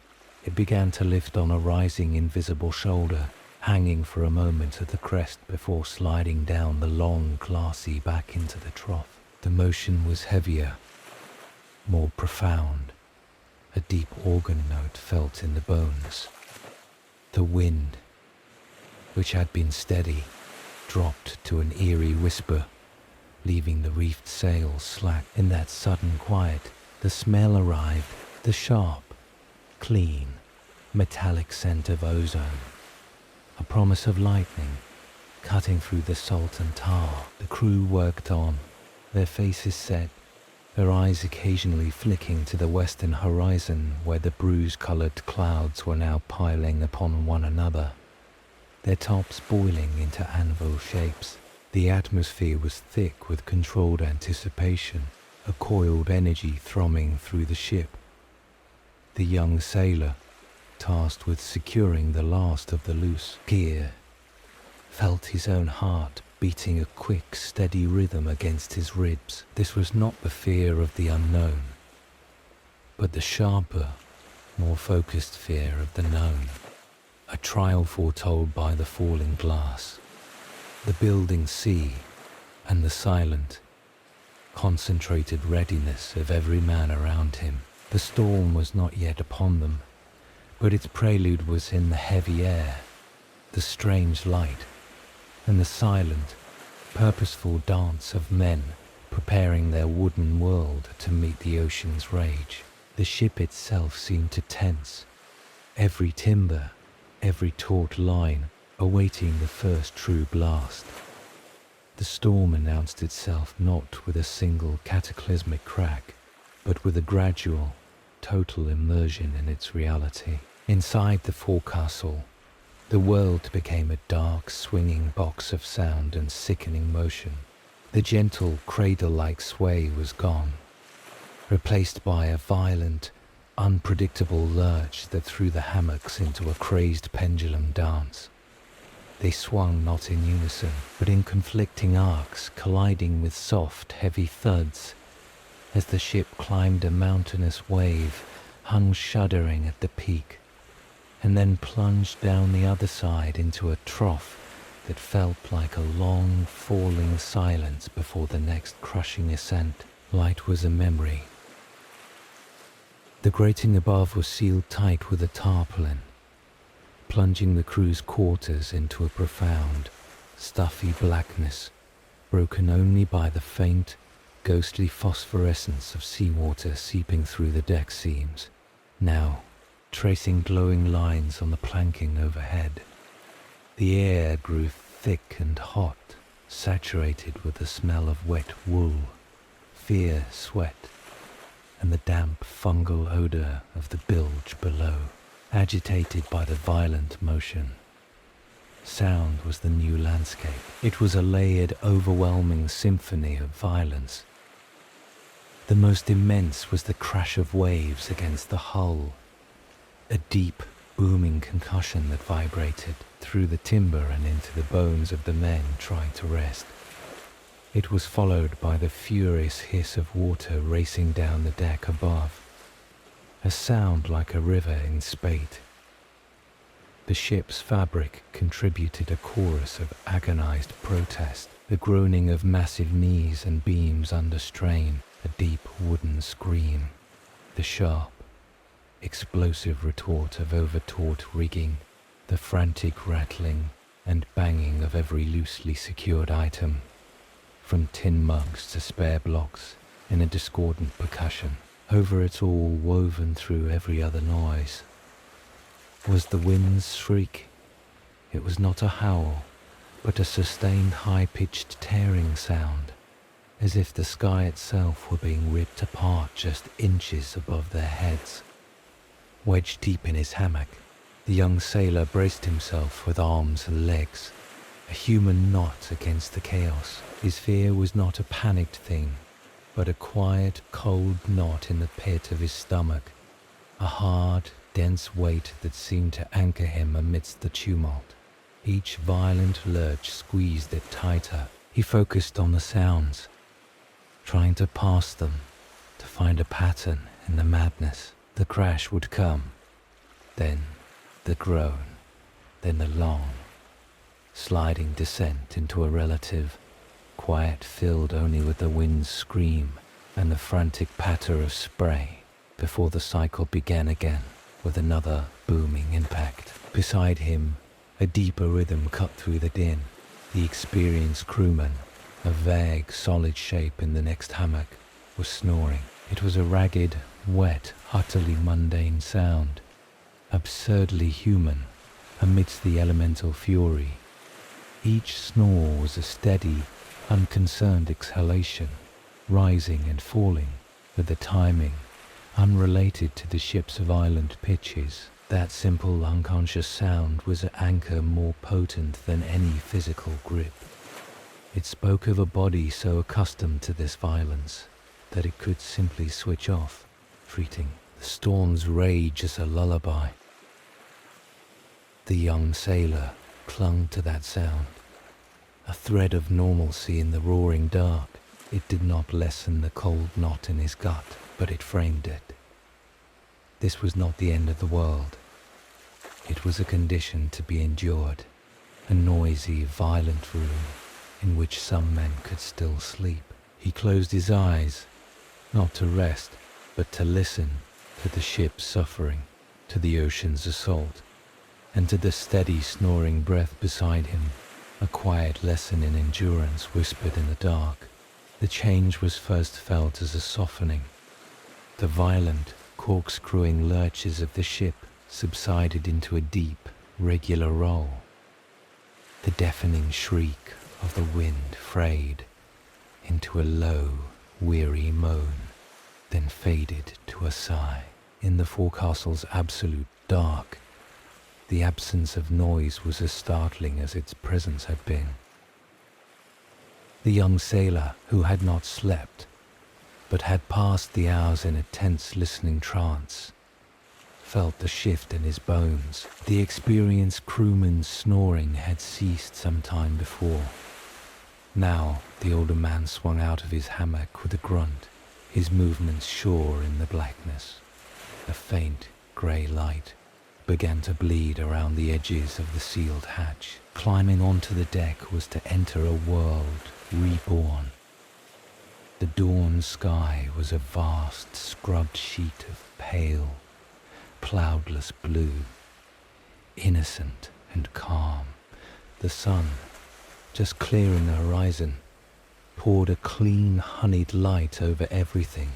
it began to lift on a rising invisible shoulder, hanging for a moment at the crest before sliding down the long, glassy back into the trough. The motion was heavier, more profound, a deep organ note felt in the bones. The wind, which had been steady, dropped to an eerie whisper, leaving the reefed sails slack. In that sudden quiet, the smell arrived, the sharp, clean, metallic scent of ozone, a promise of lightning cutting through the salt and tar. The crew worked on, their faces set, their eyes occasionally flicking to the western horizon where the bruise-coloured clouds were now piling upon one another, their tops boiling into anvil shapes. The atmosphere was thick with controlled anticipation, a coiled energy thrumming through the ship. The young sailor, tasked with securing the last of the loose gear, felt his own heart beating a quick, steady rhythm against his ribs. This was not the fear of the unknown, but the sharper, more focused fear of the known, a trial foretold by the falling glass, the building sea, and the silent, concentrated readiness of every man around him. The storm was not yet upon them, but its prelude was in the heavy air, the strange light, and the silent, purposeful dance of men preparing their wooden world to meet the ocean's rage. The ship itself seemed to tense, every timber, every taut line awaiting the first true blast. The storm announced itself not with a single cataclysmic crack, but with a gradual, total immersion in its reality. Inside the forecastle, the world became a dark, swinging box of sound and sickening motion. The gentle, cradle-like sway was gone, replaced by a violent, unpredictable lurch that threw the hammocks into a crazed pendulum dance. They swung not in unison, but in conflicting arcs, colliding with soft, heavy thuds, as the ship climbed a mountainous wave, hung shuddering at the peak, and then plunged down the other side into a trough that felt like a long, falling silence before the next crushing ascent. Light was a memory. The grating above was sealed tight with a tarpaulin, plunging the crew's quarters into a profound, stuffy blackness, broken only by the faint, ghostly phosphorescence of seawater seeping through the deck seams, now tracing glowing lines on the planking overhead. The air grew thick and hot, saturated with the smell of wet wool, fear sweat, and the damp fungal odor of the bilge below, agitated by the violent motion. Sound was the new landscape. It was a layered, overwhelming symphony of violence. The most immense was the crash of waves against the hull, a deep, booming concussion that vibrated through the timber and into the bones of the men trying to rest. It was followed by the furious hiss of water racing down the deck above, a sound like a river in spate. The ship's fabric contributed a chorus of agonized protest, the groaning of massive knees and beams under strain, a deep wooden scream, the sharp, explosive retort of overtaut rigging, the frantic rattling and banging of every loosely secured item, from tin mugs to spare blocks, in a discordant percussion. Over it all, woven through every other noise, was the wind's shriek. It was not a howl, but a sustained high-pitched tearing sound, as if the sky itself were being ripped apart just inches above their heads. Wedged deep in his hammock, the young sailor braced himself with arms and legs, a human knot against the chaos. His fear was not a panicked thing, but a quiet, cold knot in the pit of his stomach, a hard, dense weight that seemed to anchor him amidst the tumult. Each violent lurch squeezed it tighter. He focused on the sounds, trying to parse them, to find a pattern in the madness. The crash would come, then the groan, then the long, sliding descent into a relative quiet filled only with the wind's scream and the frantic patter of spray before the cycle began again with another booming impact. Beside him, a deeper rhythm cut through the din. The experienced crewman, a vague, solid shape in the next hammock, was snoring. It was a ragged, wet, utterly mundane sound, absurdly human amidst the elemental fury. Each snore was a steady, unconcerned exhalation, rising and falling with a timing unrelated to the ship's violent pitches. That simple, unconscious sound was an anchor more potent than any physical grip. It spoke of a body so accustomed to this violence that it could simply switch off, treating the storm's rage as a lullaby. The young sailor clung to that sound, a thread of normalcy in the roaring dark. It did not lessen the cold knot in his gut, but it framed it. This was not the end of the world. It was a condition to be endured, a noisy, violent room in which some men could still sleep. He closed his eyes, not to rest, but to listen to the ship's suffering, to the ocean's assault, and to the steady snoring breath beside him, a quiet lesson in endurance whispered in the dark. The change was first felt as a softening. The violent, corkscrewing lurches of the ship subsided into a deep, regular roll. The deafening shriek of the wind frayed into a low, weary moan, then faded to a sigh. In the forecastle's absolute dark, the absence of noise was as startling as its presence had been. The young sailor, who had not slept, but had passed the hours in a tense listening trance, felt the shift in his bones. The experienced crewman's snoring had ceased some time before. Now the older man swung out of his hammock with a grunt, his movements sure in the blackness. A faint grey light began to bleed around the edges of the sealed hatch. Climbing onto the deck was to enter a world reborn. The dawn sky was a vast scrubbed sheet of pale, cloudless blue, innocent and calm. The sun, just clearing the horizon, poured a clean, honeyed light over everything,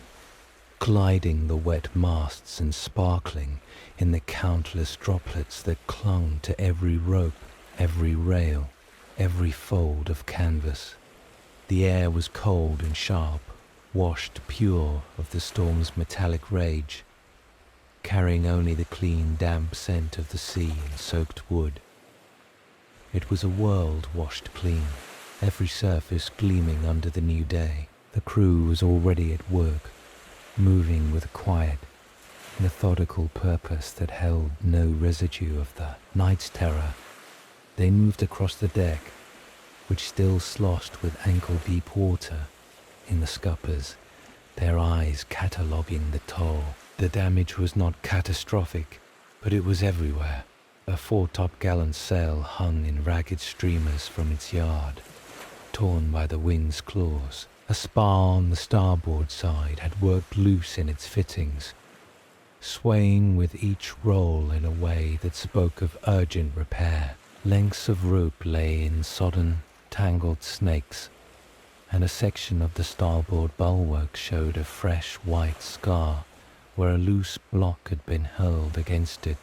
gliding the wet masts and sparkling in the countless droplets that clung to every rope, every rail, every fold of canvas. The air was cold and sharp, washed pure of the storm's metallic rage, carrying only the clean, damp scent of the sea and soaked wood. It was a world washed clean, every surface gleaming under the new day. The crew was already at work, moving with a quiet, methodical purpose that held no residue of the night's terror. They moved across the deck, which still sloshed with ankle-deep water in the scuppers, their eyes cataloguing the toll. The damage was not catastrophic, but it was everywhere. A fore-top-gallant sail hung in ragged streamers from its yard, torn by the wind's claws. A spar on the starboard side had worked loose in its fittings, swaying with each roll in a way that spoke of urgent repair. Lengths of rope lay in sodden, tangled snakes, and a section of the starboard bulwark showed a fresh white scar where a loose block had been hurled against it.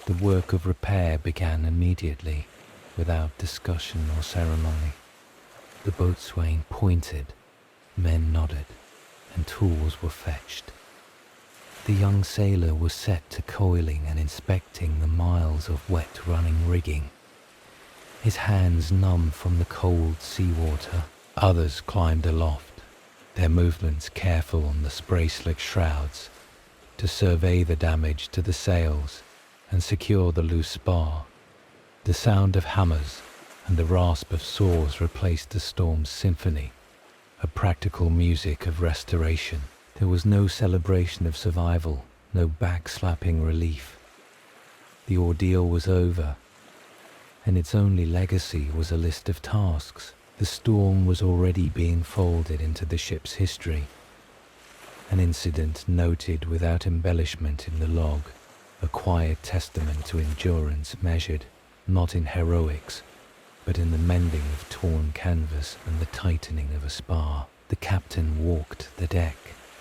The work of repair began immediately, without discussion or ceremony. The boatswain pointed, men nodded, and tools were fetched. The young sailor was set to coiling and inspecting the miles of wet running rigging, his hands numb from the cold seawater. Others climbed aloft, their movements careful on the spray-slick shrouds, to survey the damage to the sails and secure the loose spar. The sound of hammers and the rasp of saws replaced the storm's symphony, a practical music of restoration. There was no celebration of survival, no backslapping relief. The ordeal was over, and its only legacy was a list of tasks. The storm was already being folded into the ship's history, an incident noted without embellishment in the log, a quiet testament to endurance measured not in heroics, but in the mending of torn canvas and the tightening of a spar. The captain walked the deck,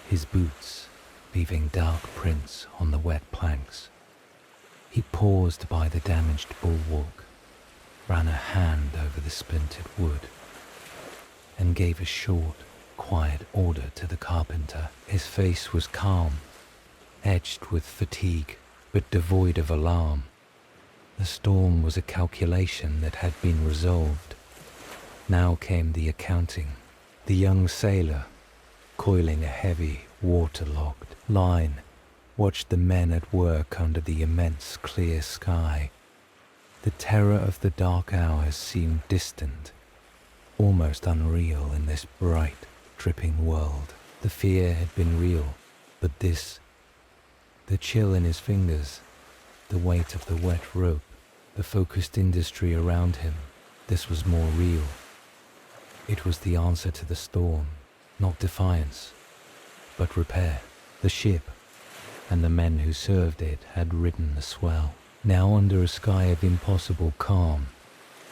his boots leaving dark prints on the wet planks. He paused by the damaged bulwark, ran a hand over the splintered wood, and gave a short, quiet order to the carpenter. His face was calm, etched with fatigue, but devoid of alarm. The storm was a calculation that had been resolved. Now came the accounting. The young sailor, coiling a heavy, waterlogged line, watched the men at work under the immense clear sky. The terror of the dark hours seemed distant, almost unreal in this bright, dripping world. The fear had been real, but this, the chill in his fingers, the weight of the wet rope, the focused industry around him, this was more real. It was the answer to the storm, not defiance, but repair. The ship and the men who served it had ridden the swell. Now under a sky of impossible calm,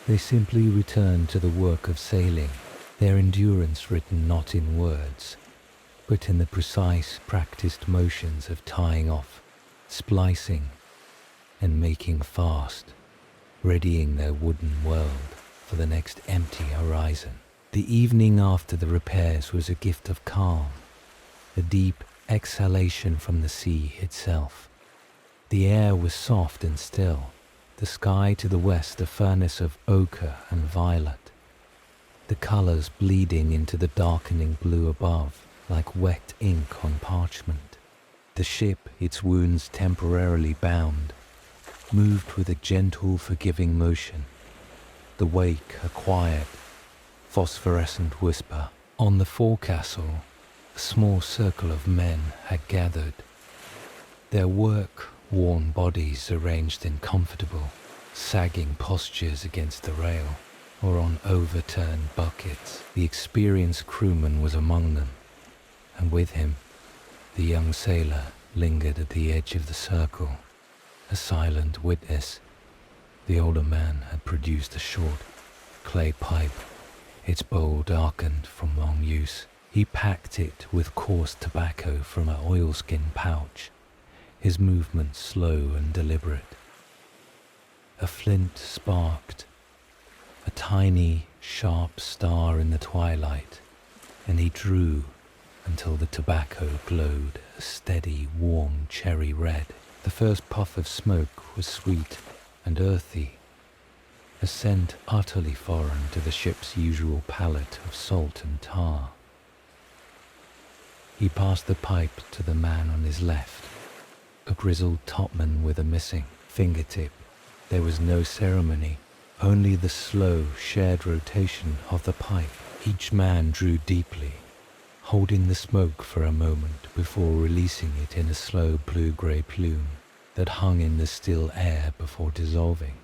they simply returned to the work of sailing, their endurance written not in words, but in the precise, practiced motions of tying off, splicing, and making fast, readying their wooden world for the next empty horizon. The evening after the repairs was a gift of calm, a deep exhalation from the sea itself. The air was soft and still, the sky to the west a furnace of ochre and violet, the colors bleeding into the darkening blue above like wet ink on parchment. The ship, its wounds temporarily bound, moved with a gentle, forgiving motion, the wake a quiet, phosphorescent whisper. On the forecastle, a small circle of men had gathered, their work-worn bodies arranged in comfortable, sagging postures against the rail or on overturned buckets. The experienced crewman was among them, and with him, the young sailor lingered at the edge of the circle, a silent witness. The older man had produced a short, clay pipe, its bowl darkened from long use. He packed it with coarse tobacco from an oilskin pouch, his movements slow and deliberate. A flint sparked, a tiny, sharp star in the twilight, and he drew until the tobacco glowed a steady, warm cherry red. The first puff of smoke was sweet and earthy, a scent utterly foreign to the ship's usual palette of salt and tar. He passed the pipe to the man on his left, a grizzled topman with a missing fingertip. There was no ceremony, only the slow, shared rotation of the pipe. Each man drew deeply, holding the smoke for a moment before releasing it in a slow blue-grey plume that hung in the still air before dissolving.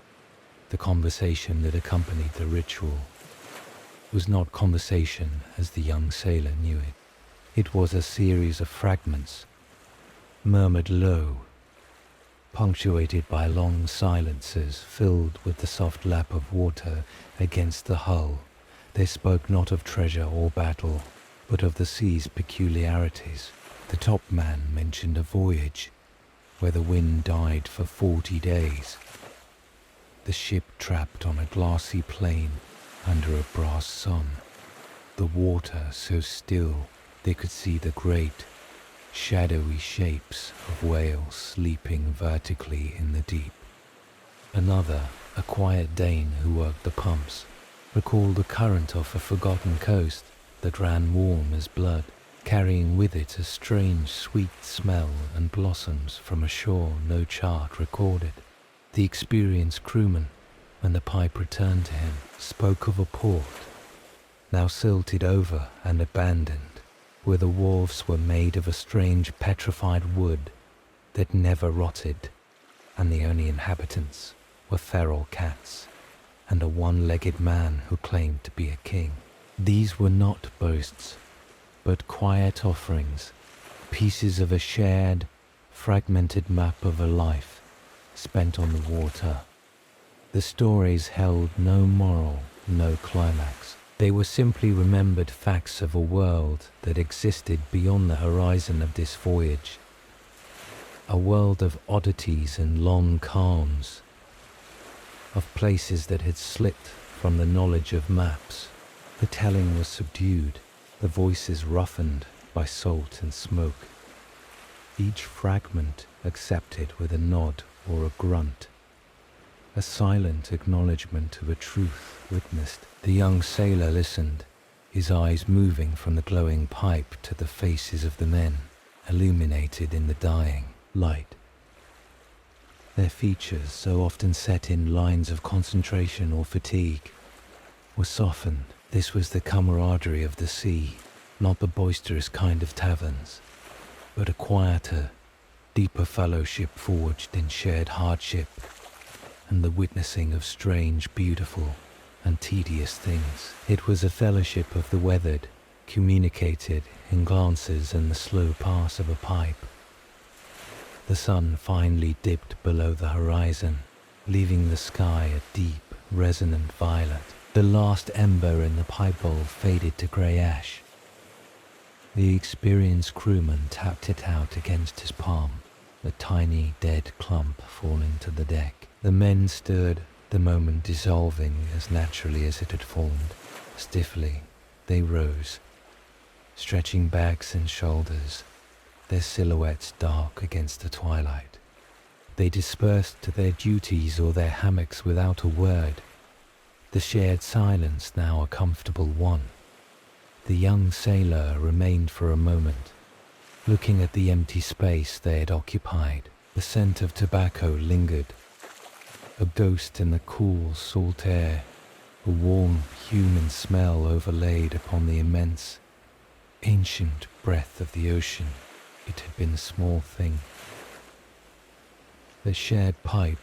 The conversation that accompanied the ritual was not conversation as the young sailor knew it. It was a series of fragments, murmured low, punctuated by long silences filled with the soft lap of water against the hull. They spoke not of treasure or battle, but of the sea's peculiarities. The topman mentioned a voyage where the wind died for 40 days, the ship trapped on a glassy plain under a brass sun, the water so still they could see the great, shadowy shapes of whales sleeping vertically in the deep. Another, a quiet Dane who worked the pumps, recalled the current of a forgotten coast that ran warm as blood, carrying with it a strange sweet smell and blossoms from a shore no chart recorded. The experienced crewman, when the pipe returned to him, spoke of a port, now silted over and abandoned, where the wharves were made of a strange petrified wood that never rotted, and the only inhabitants were feral cats and a one-legged man who claimed to be a king. These were not boasts, but quiet offerings, pieces of a shared, fragmented map of a life spent on the water. The stories held no moral, no climax. They were simply remembered facts of a world that existed beyond the horizon of this voyage, a world of oddities and long calms, of places that had slipped from the knowledge of maps. The telling was subdued, the voices roughened by salt and smoke, each fragment accepted with a nod or a grunt, a silent acknowledgement of a truth witnessed. The young sailor listened, his eyes moving from the glowing pipe to the faces of the men, illuminated in the dying light. Their features, so often set in lines of concentration or fatigue, were softened. This was the camaraderie of the sea, not the boisterous kind of taverns, but a quieter, deeper fellowship forged in shared hardship and the witnessing of strange, beautiful, and tedious things. It was a fellowship of the weathered, communicated in glances and the slow pass of a pipe. The sun finally dipped below the horizon, leaving the sky a deep, resonant violet. The last ember in the pipe bowl faded to grey ash. The experienced crewman tapped it out against his palm, a tiny dead clump falling to the deck. The men stirred, the moment dissolving as naturally as it had formed. Stiffly, they rose, stretching backs and shoulders, their silhouettes dark against the twilight. They dispersed to their duties or their hammocks without a word, the shared silence now a comfortable one. The young sailor remained for a moment, looking at the empty space they had occupied. The scent of tobacco lingered, a ghost in the cool, salt air, a warm, human smell overlaid upon the immense, ancient breath of the ocean. It had been a small thing. They shared pipe,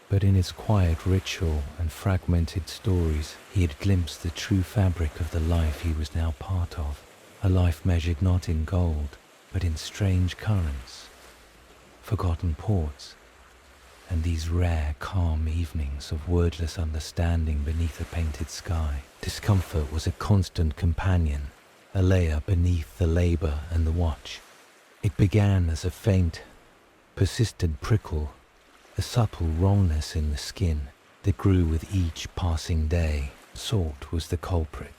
but in its quiet ritual and fragmented stories, he had glimpsed the true fabric of the life he was now part of, a life measured not in gold, but in strange currents, forgotten ports, and these rare, calm evenings of wordless understanding beneath a painted sky. Discomfort was a constant companion, a layer beneath the labor and the watch. It began as a faint, persistent prickle, a subtle rawness in the skin that grew with each passing day. Salt was the culprit.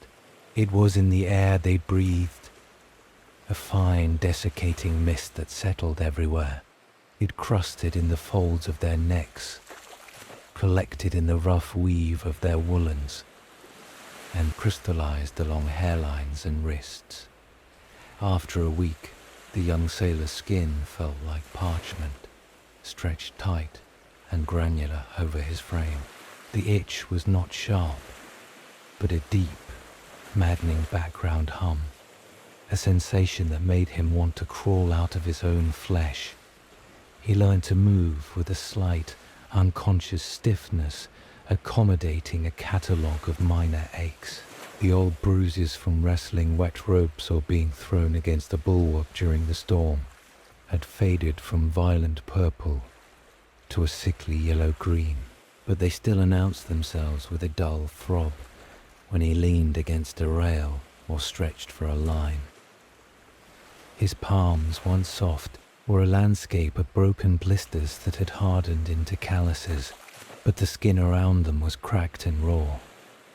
It was in the air they breathed, a fine, desiccating mist that settled everywhere. It crusted in the folds of their necks, collected in the rough weave of their woolens, and crystallized along hairlines and wrists. After a week, the young sailor's skin felt like parchment, stretched tight and granular over his frame. The itch was not sharp, but a deep, maddening background hum, a sensation that made him want to crawl out of his own flesh. He learned to move with a slight, unconscious stiffness, accommodating a catalogue of minor aches. The old bruises from wrestling wet ropes or being thrown against a bulwark during the storm had faded from violent purple to a sickly yellow-green, but they still announced themselves with a dull throb when he leaned against a rail or stretched for a line. His palms, once soft, were a landscape of broken blisters that had hardened into calluses, but the skin around them was cracked and raw,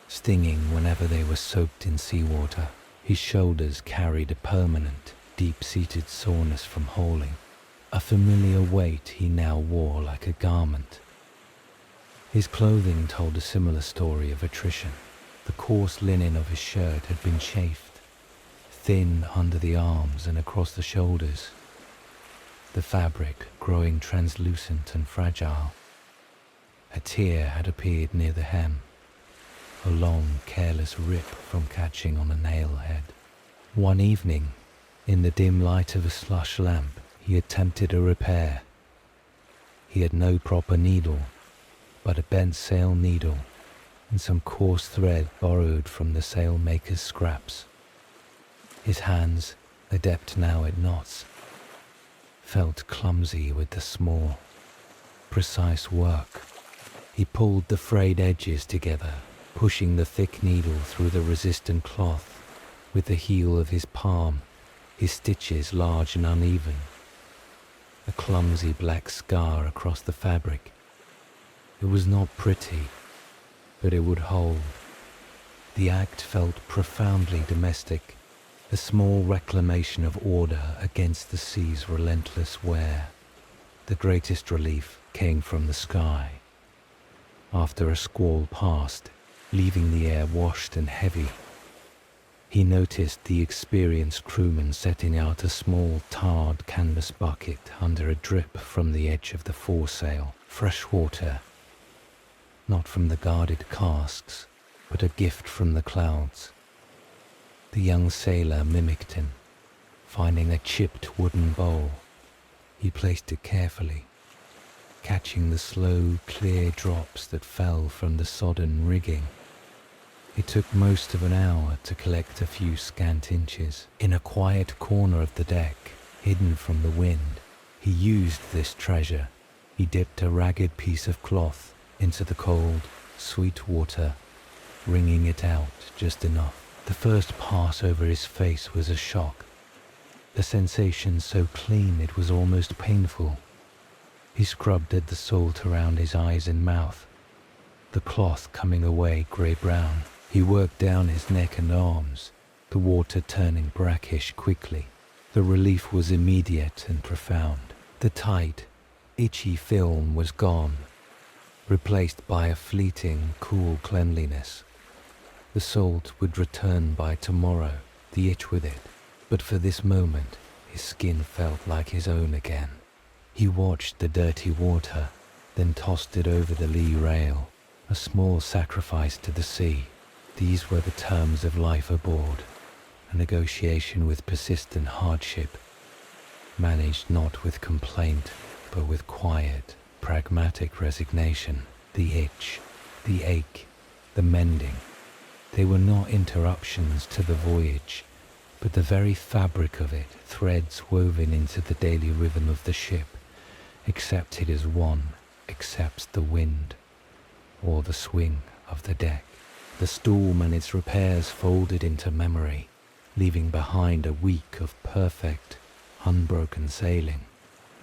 stinging whenever they were soaked in seawater. His shoulders carried a permanent, deep-seated soreness from hauling, a familiar weight he now wore like a garment. His clothing told a similar story of attrition. The coarse linen of his shirt had been chafed, thin under the arms and across the shoulders, the fabric growing translucent and fragile. A tear had appeared near the hem, a long, careless rip from catching on a nail head. One evening, in the dim light of a slush lamp, he attempted a repair. He had no proper needle, but a bent sail needle and some coarse thread borrowed from the sailmaker's scraps. His hands, adept now at knots, felt clumsy with the small, precise work. He pulled the frayed edges together, pushing the thick needle through the resistant cloth with the heel of his palm, his stitches large and uneven, a clumsy black scar across the fabric. It was not pretty, but it would hold. The act felt profoundly domestic, a small reclamation of order against the sea's relentless wear. The greatest relief came from the sky. After a squall passed, leaving the air washed and heavy, he noticed the experienced crewman setting out a small tarred canvas bucket under a drip from the edge of the foresail. Fresh water, not from the guarded casks, but a gift from the clouds. The young sailor mimicked him. Finding a chipped wooden bowl, he placed it carefully, catching the slow, clear drops that fell from the sodden rigging. It took most of an hour to collect a few scant inches. In a quiet corner of the deck, hidden from the wind, he used this treasure. He dipped a ragged piece of cloth into the cold, sweet water, wringing it out just enough. The first pass over his face was a shock. the sensation so clean it was almost painful. He scrubbed at the salt around his eyes and mouth, the cloth coming away grey-brown. He worked down his neck and arms, the water turning brackish quickly. The relief was immediate and profound. The tight, itchy film was gone, replaced by a fleeting, cool cleanliness. The salt would return by tomorrow, the itch with it, but for this moment his skin felt like his own again. He watched the dirty water, then tossed it over the lee rail, a small sacrifice to the sea. These were the terms of life aboard, a negotiation with persistent hardship, managed not with complaint, but with quiet, pragmatic resignation. The itch, the ache, the mending, they were not interruptions to the voyage, but the very fabric of it, threads woven into the daily rhythm of the ship, accepted as one accepts the wind, or the swing of the deck. The storm and its repairs folded into memory, leaving behind a week of perfect, unbroken sailing.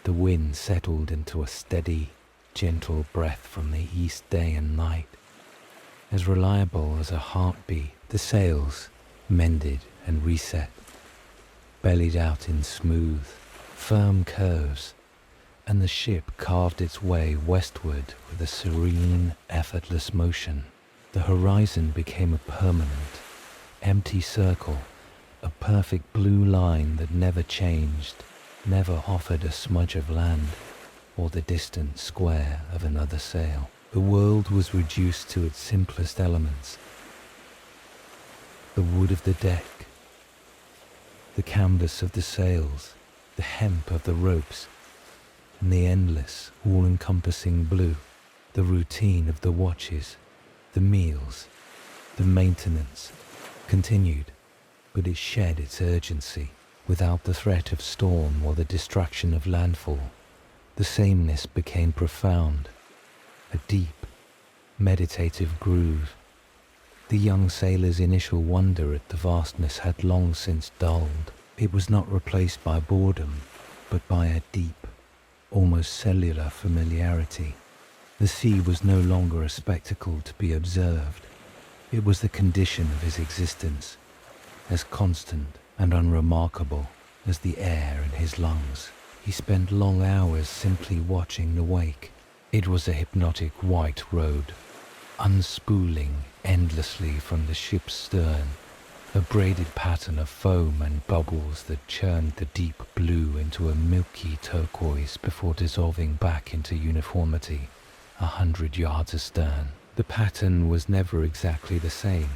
The wind settled into a steady, gentle breath from the east day and night. As reliable as a heartbeat, the sails mended and reset, bellied out in smooth, firm curves, and the ship carved its way westward with a serene, effortless motion. The horizon became a permanent, empty circle, a perfect blue line that never changed, never offered a smudge of land or the distant square of another sail. The world was reduced to its simplest elements: the wood of the deck, the canvas of the sails, the hemp of the ropes, and the endless, all-encompassing blue, the routine of the watches, the meals, the maintenance, continued, but it shed its urgency. Without the threat of storm or the distraction of landfall, the sameness became profound, a deep, meditative groove. The young sailor's initial wonder at the vastness had long since dulled. It was not replaced by boredom, but by a deep, almost cellular familiarity. The sea was no longer a spectacle to be observed. It was the condition of his existence, as constant and unremarkable as the air in his lungs. He spent long hours simply watching the wake. It was a hypnotic white road, unspooling endlessly from the ship's stern, a braided pattern of foam and bubbles that churned the deep blue into a milky turquoise before dissolving back into uniformity 100 yards astern. The pattern was never exactly the same,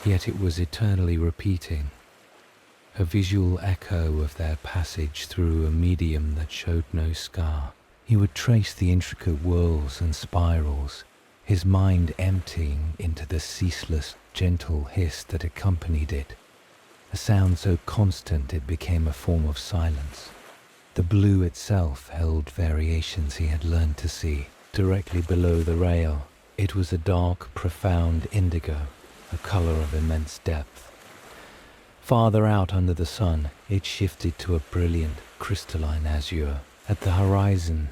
yet it was eternally repeating, a visual echo of their passage through a medium that showed no scar. He would trace the intricate whirls and spirals, his mind emptying into the ceaseless, gentle hiss that accompanied it, a sound so constant it became a form of silence. The blue itself held variations he had learned to see. Directly below the rail, it was a dark, profound indigo, a color of immense depth. Farther out under the sun, it shifted to a brilliant, crystalline azure. At the horizon,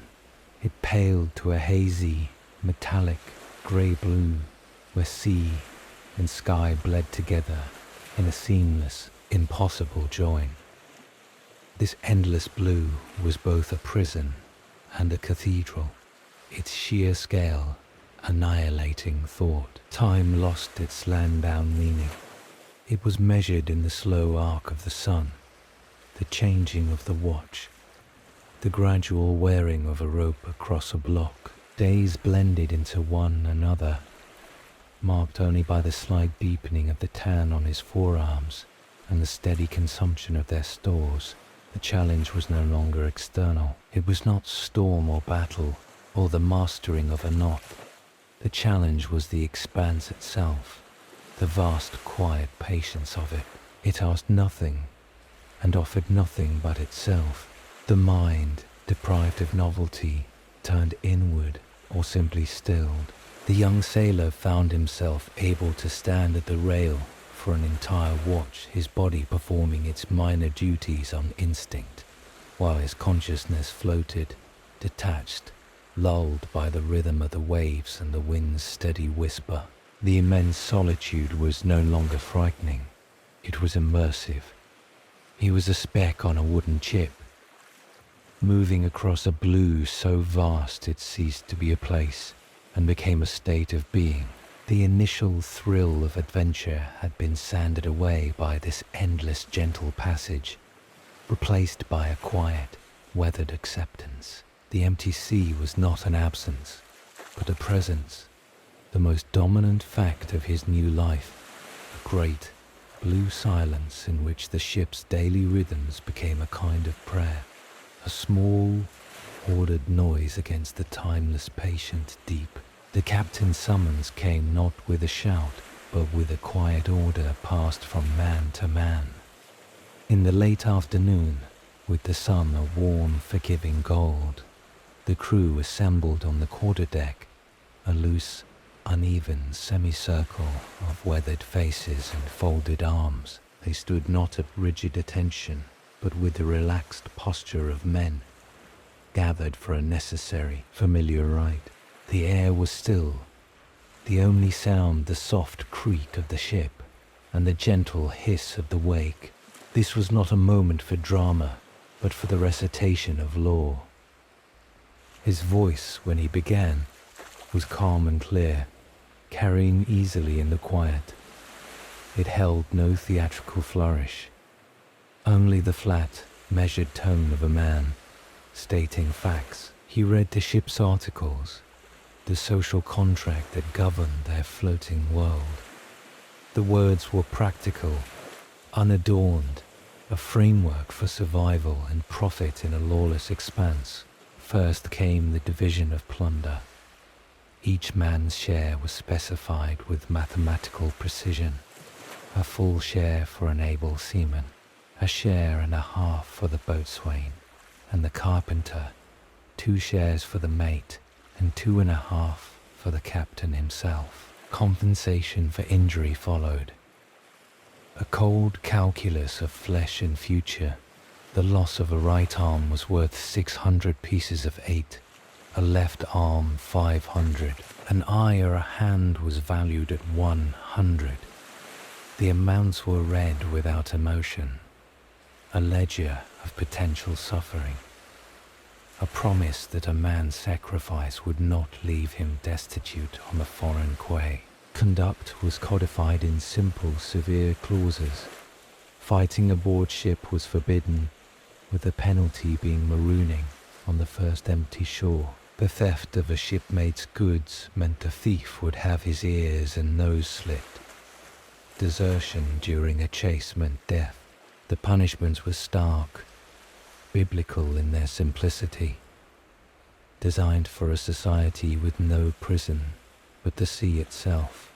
it paled to a hazy, metallic, grey-blue, where sea and sky bled together in a seamless, impossible join. This endless blue was both a prison and a cathedral, its sheer scale annihilating thought. Time lost its land-bound meaning. It was measured in the slow arc of the sun, the changing of the watch, the gradual wearing of a rope across a block. Days blended into one another, marked only by the slight deepening of the tan on his forearms and the steady consumption of their stores. The challenge was no longer external. It was not storm or battle, or the mastering of a knot. The challenge was the expanse itself, the vast quiet patience of it. It asked nothing, and offered nothing but itself. The mind, deprived of novelty, turned inward or simply stilled. The young sailor found himself able to stand at the rail for an entire watch, his body performing its minor duties on instinct, while his consciousness floated, detached, lulled by the rhythm of the waves and the wind's steady whisper. The immense solitude was no longer frightening. It was immersive. He was a speck on a wooden chip, moving across a blue so vast it ceased to be a place and became a state of being. The initial thrill of adventure had been sanded away by this endless gentle passage, replaced by a quiet, weathered acceptance. The empty sea was not an absence, but a presence, the most dominant fact of his new life, a great, blue silence in which the ship's daily rhythms became a kind of prayer, a small, ordered noise against the timeless, patient deep. The captain's summons came not with a shout, but with a quiet order passed from man to man. In the late afternoon, with the sun a warm, forgiving gold, the crew assembled on the quarterdeck, a loose, uneven semicircle of weathered faces and folded arms. They stood not at rigid attention, but with the relaxed posture of men, gathered for a necessary, familiar rite. The air was still, the only sound the soft creak of the ship and the gentle hiss of the wake. This was not a moment for drama, but for the recitation of law. His voice, when he began, was calm and clear, carrying easily in the quiet. It held no theatrical flourish, only the flat, measured tone of a man, stating facts. He read the ship's articles, the social contract that governed their floating world. The words were practical, unadorned, a framework for survival and profit in a lawless expanse. First came the division of plunder. Each man's share was specified with mathematical precision. A full share for an able seaman, a share and a half for the boatswain, and the carpenter, 2 shares for the mate, and 2.5 for the captain himself. Compensation for injury followed. A cold calculus of flesh and future. The loss of a right arm was worth 600 pieces of 8, a left arm 500. An eye or a hand was valued at 100. The amounts were read without emotion, a ledger of potential suffering. A promise that a man's sacrifice would not leave him destitute on a foreign quay. Conduct was codified in simple, severe clauses. Fighting aboard ship was forbidden, with the penalty being marooning on the first empty shore. The theft of a shipmate's goods meant the thief would have his ears and nose slit. Desertion during a chase meant death. The punishments were stark, biblical in their simplicity, designed for a society with no prison but the sea itself.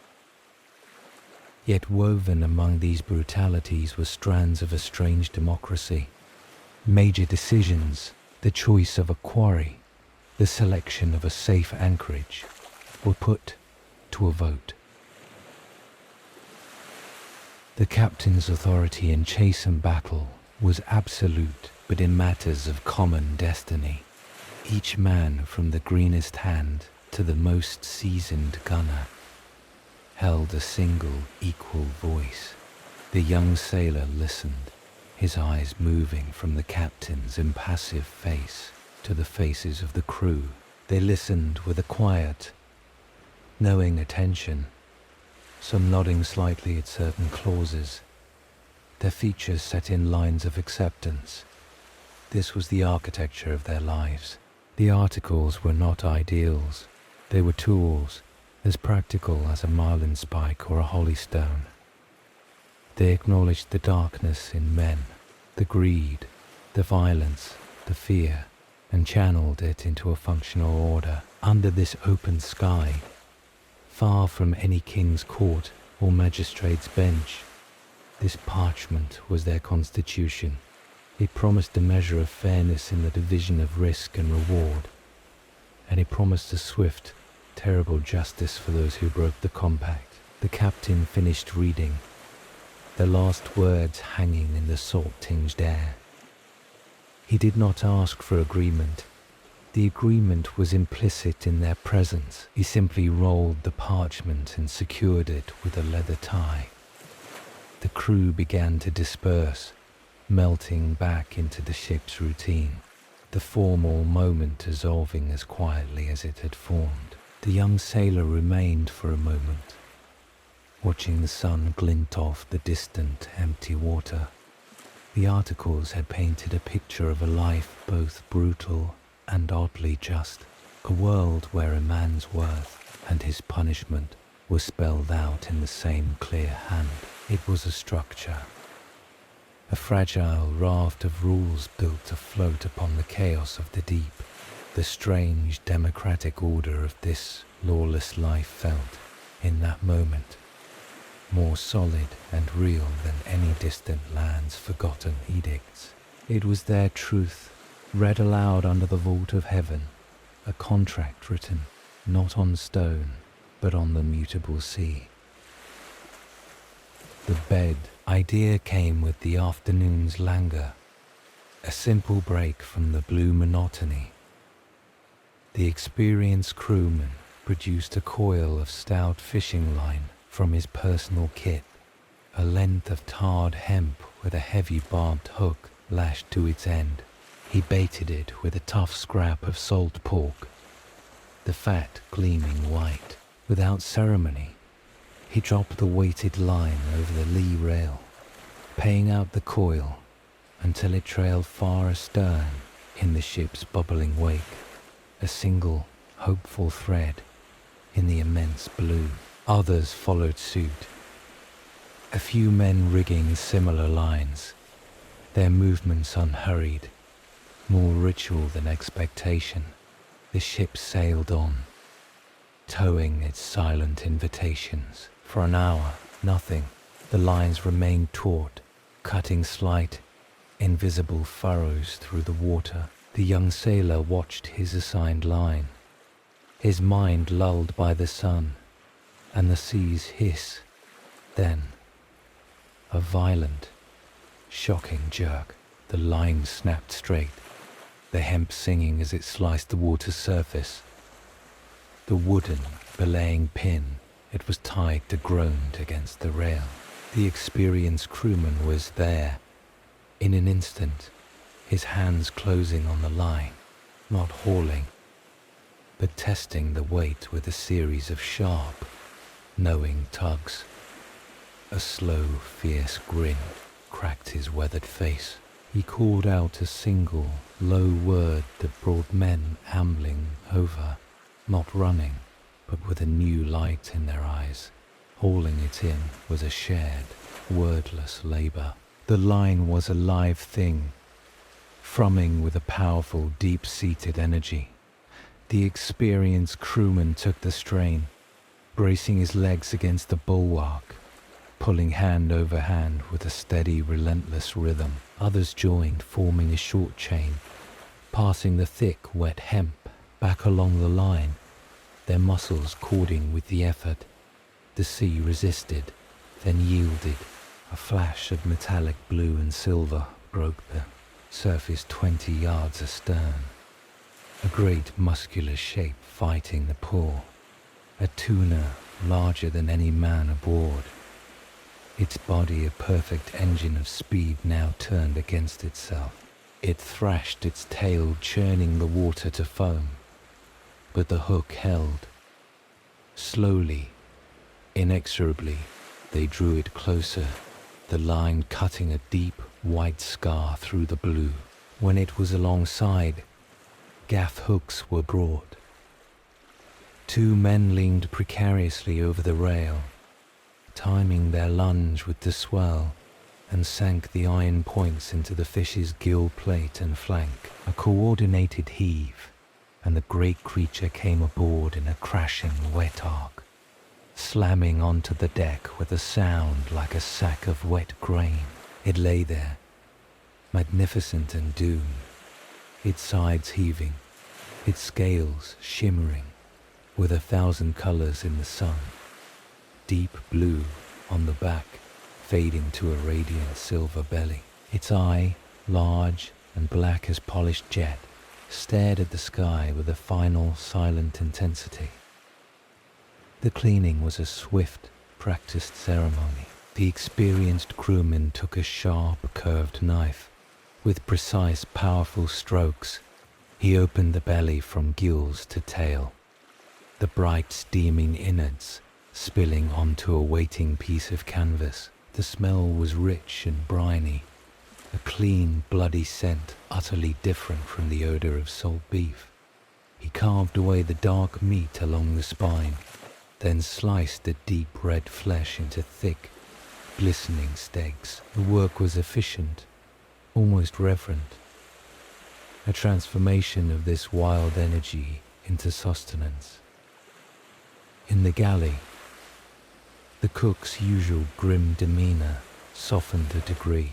Yet woven among these brutalities were strands of a strange democracy. Major decisions, the choice of a quarry, the selection of a safe anchorage, were put to a vote. The captain's authority in chase and battle was absolute, but in matters of common destiny, each man from the greenest hand to the most seasoned gunner held a single equal voice. The young sailor listened, his eyes moving from the captain's impassive face to the faces of the crew. They listened with a quiet, knowing attention, some nodding slightly at certain clauses, their features set in lines of acceptance. This was the architecture of their lives. The articles were not ideals. They were tools, as practical as a marlinspike or a holystone. They acknowledged the darkness in men, the greed, the violence, the fear, and channeled it into a functional order. Under this open sky, far from any king's court or magistrate's bench, this parchment was their constitution. It promised a measure of fairness in the division of risk and reward, and it promised a swift, terrible justice for those who broke the compact. The captain finished reading, the last words hanging in the salt-tinged air. He did not ask for agreement. The agreement was implicit in their presence. He simply rolled the parchment and secured it with a leather tie. The crew began to disperse, melting back into the ship's routine, the formal moment dissolving as quietly as it had formed. The young sailor remained for a moment, watching the sun glint off the distant, empty water. The articles had painted a picture of a life both brutal and oddly just, a world where a man's worth and his punishment were spelled out in the same clear hand. It was a structure, a fragile raft of rules built afloat upon the chaos of the deep. The strange democratic order of this lawless life felt, in that moment, more solid and real than any distant land's forgotten edicts. It was their truth, read aloud under the vault of heaven, a contract written, not on stone, but on the mutable sea. The bed idea came with the afternoon's languor, a simple break from the blue monotony. The experienced crewman produced a coil of stout fishing line from his personal kit, a length of tarred hemp with a heavy barbed hook lashed to its end. He baited it with a tough scrap of salt pork, the fat gleaming white. Without ceremony, he dropped the weighted line over the lee rail, paying out the coil until it trailed far astern in the ship's bubbling wake, a single, hopeful thread in the immense blue. Others followed suit, a few men rigging similar lines, their movements unhurried, more ritual than expectation. The ship sailed on, towing its silent invitations. For an hour, nothing. The lines remained taut, cutting slight, invisible furrows through the water. The young sailor watched his assigned line, his mind lulled by the sun and the sea's hiss. Then, a violent, shocking jerk. The line snapped straight, the hemp singing as it sliced the water's surface. The wooden, belaying pin it was tied to groaned against the rail. The experienced crewman was there, in an instant, his hands closing on the line, not hauling, but testing the weight with a series of sharp, knowing tugs. A slow, fierce grin cracked his weathered face. He called out a single, low word that brought men ambling over, not running, but with a new light in their eyes. Hauling it in was a shared, wordless labor. The line was a live thing, thrumming with a powerful, deep-seated energy. The experienced crewman took the strain, bracing his legs against the bulwark, pulling hand over hand with a steady, relentless rhythm. Others joined, forming a short chain, passing the thick, wet hemp back along the line, their muscles cording with the effort. The sea resisted, then yielded. A flash of metallic blue and silver broke the surface 20 yards astern. A great muscular shape fighting the pull. A tuna larger than any man aboard. Its body a perfect engine of speed now turned against itself. It thrashed its tail, churning the water to foam. But the hook held. Slowly, inexorably, they drew it closer, the line cutting a deep, white scar through the blue. When it was alongside, gaff hooks were brought. Two men leaned precariously over the rail, timing their lunge with the swell, and sank the iron points into the fish's gill plate and flank. A coordinated heave, and the great creature came aboard in a crashing wet arc, slamming onto the deck with a sound like a sack of wet grain. It lay there, magnificent and doomed, its sides heaving, its scales shimmering with 1,000 colors in the sun. Deep blue on the back, fading to a radiant silver belly. Its eye, large and black as polished jet, stared at the sky with a final, silent intensity. The cleaning was a swift, practiced ceremony. The experienced crewman took a sharp, curved knife. With precise, powerful strokes, he opened the belly from gills to tail, the bright, steaming innards spilling onto a waiting piece of canvas. The smell was rich and briny, a clean, bloody scent utterly different from the odor of salt beef. He carved away the dark meat along the spine, then sliced the deep red flesh into thick, glistening steaks. The work was efficient, almost reverent, a transformation of this wild energy into sustenance. In the galley, the cook's usual grim demeanor softened a degree.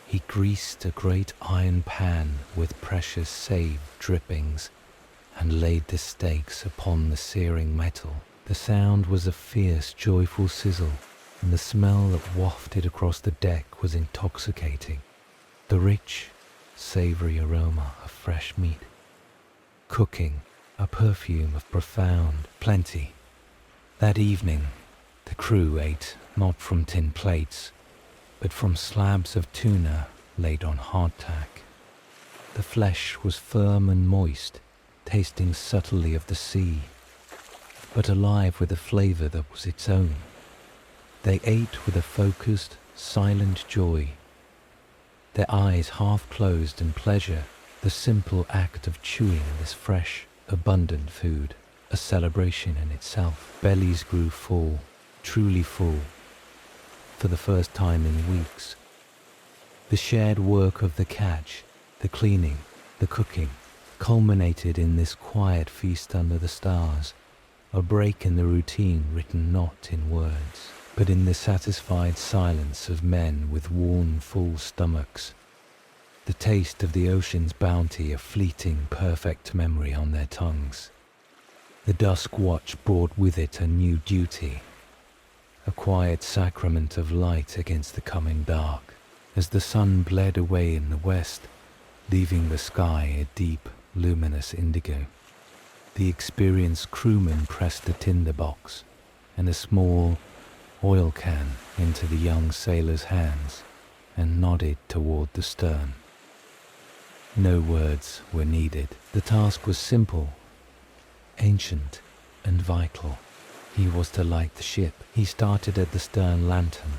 He greased a great iron pan with precious save drippings and laid the steaks upon the searing metal. The sound was a fierce, joyful sizzle, and the smell that wafted across the deck was intoxicating. The rich, savory aroma of fresh meat. Cooking, a perfume of profound plenty. That evening, the crew ate not from tin plates, but from slabs of tuna laid on hardtack. The flesh was firm and moist, tasting subtly of the sea, but alive with a flavor that was its own. They ate with a focused, silent joy, their eyes half closed in pleasure, the simple act of chewing this fresh, abundant food, a celebration in itself. Bellies grew full, truly full, for the first time in weeks. The shared work of the catch, the cleaning, the cooking, culminated in this quiet feast under the stars, a break in the routine written not in words, but in the satisfied silence of men with worn, full stomachs, the taste of the ocean's bounty a fleeting, perfect memory on their tongues. The dusk watch brought with it a new duty, a quiet sacrament of light against the coming dark, as the sun bled away in the west, leaving the sky a deep, luminous indigo. The experienced crewman pressed a tinder box and a small oil can into the young sailor's hands and nodded toward the stern. No words were needed. The task was simple, ancient, and vital. He was to light the ship. He started at the stern lantern,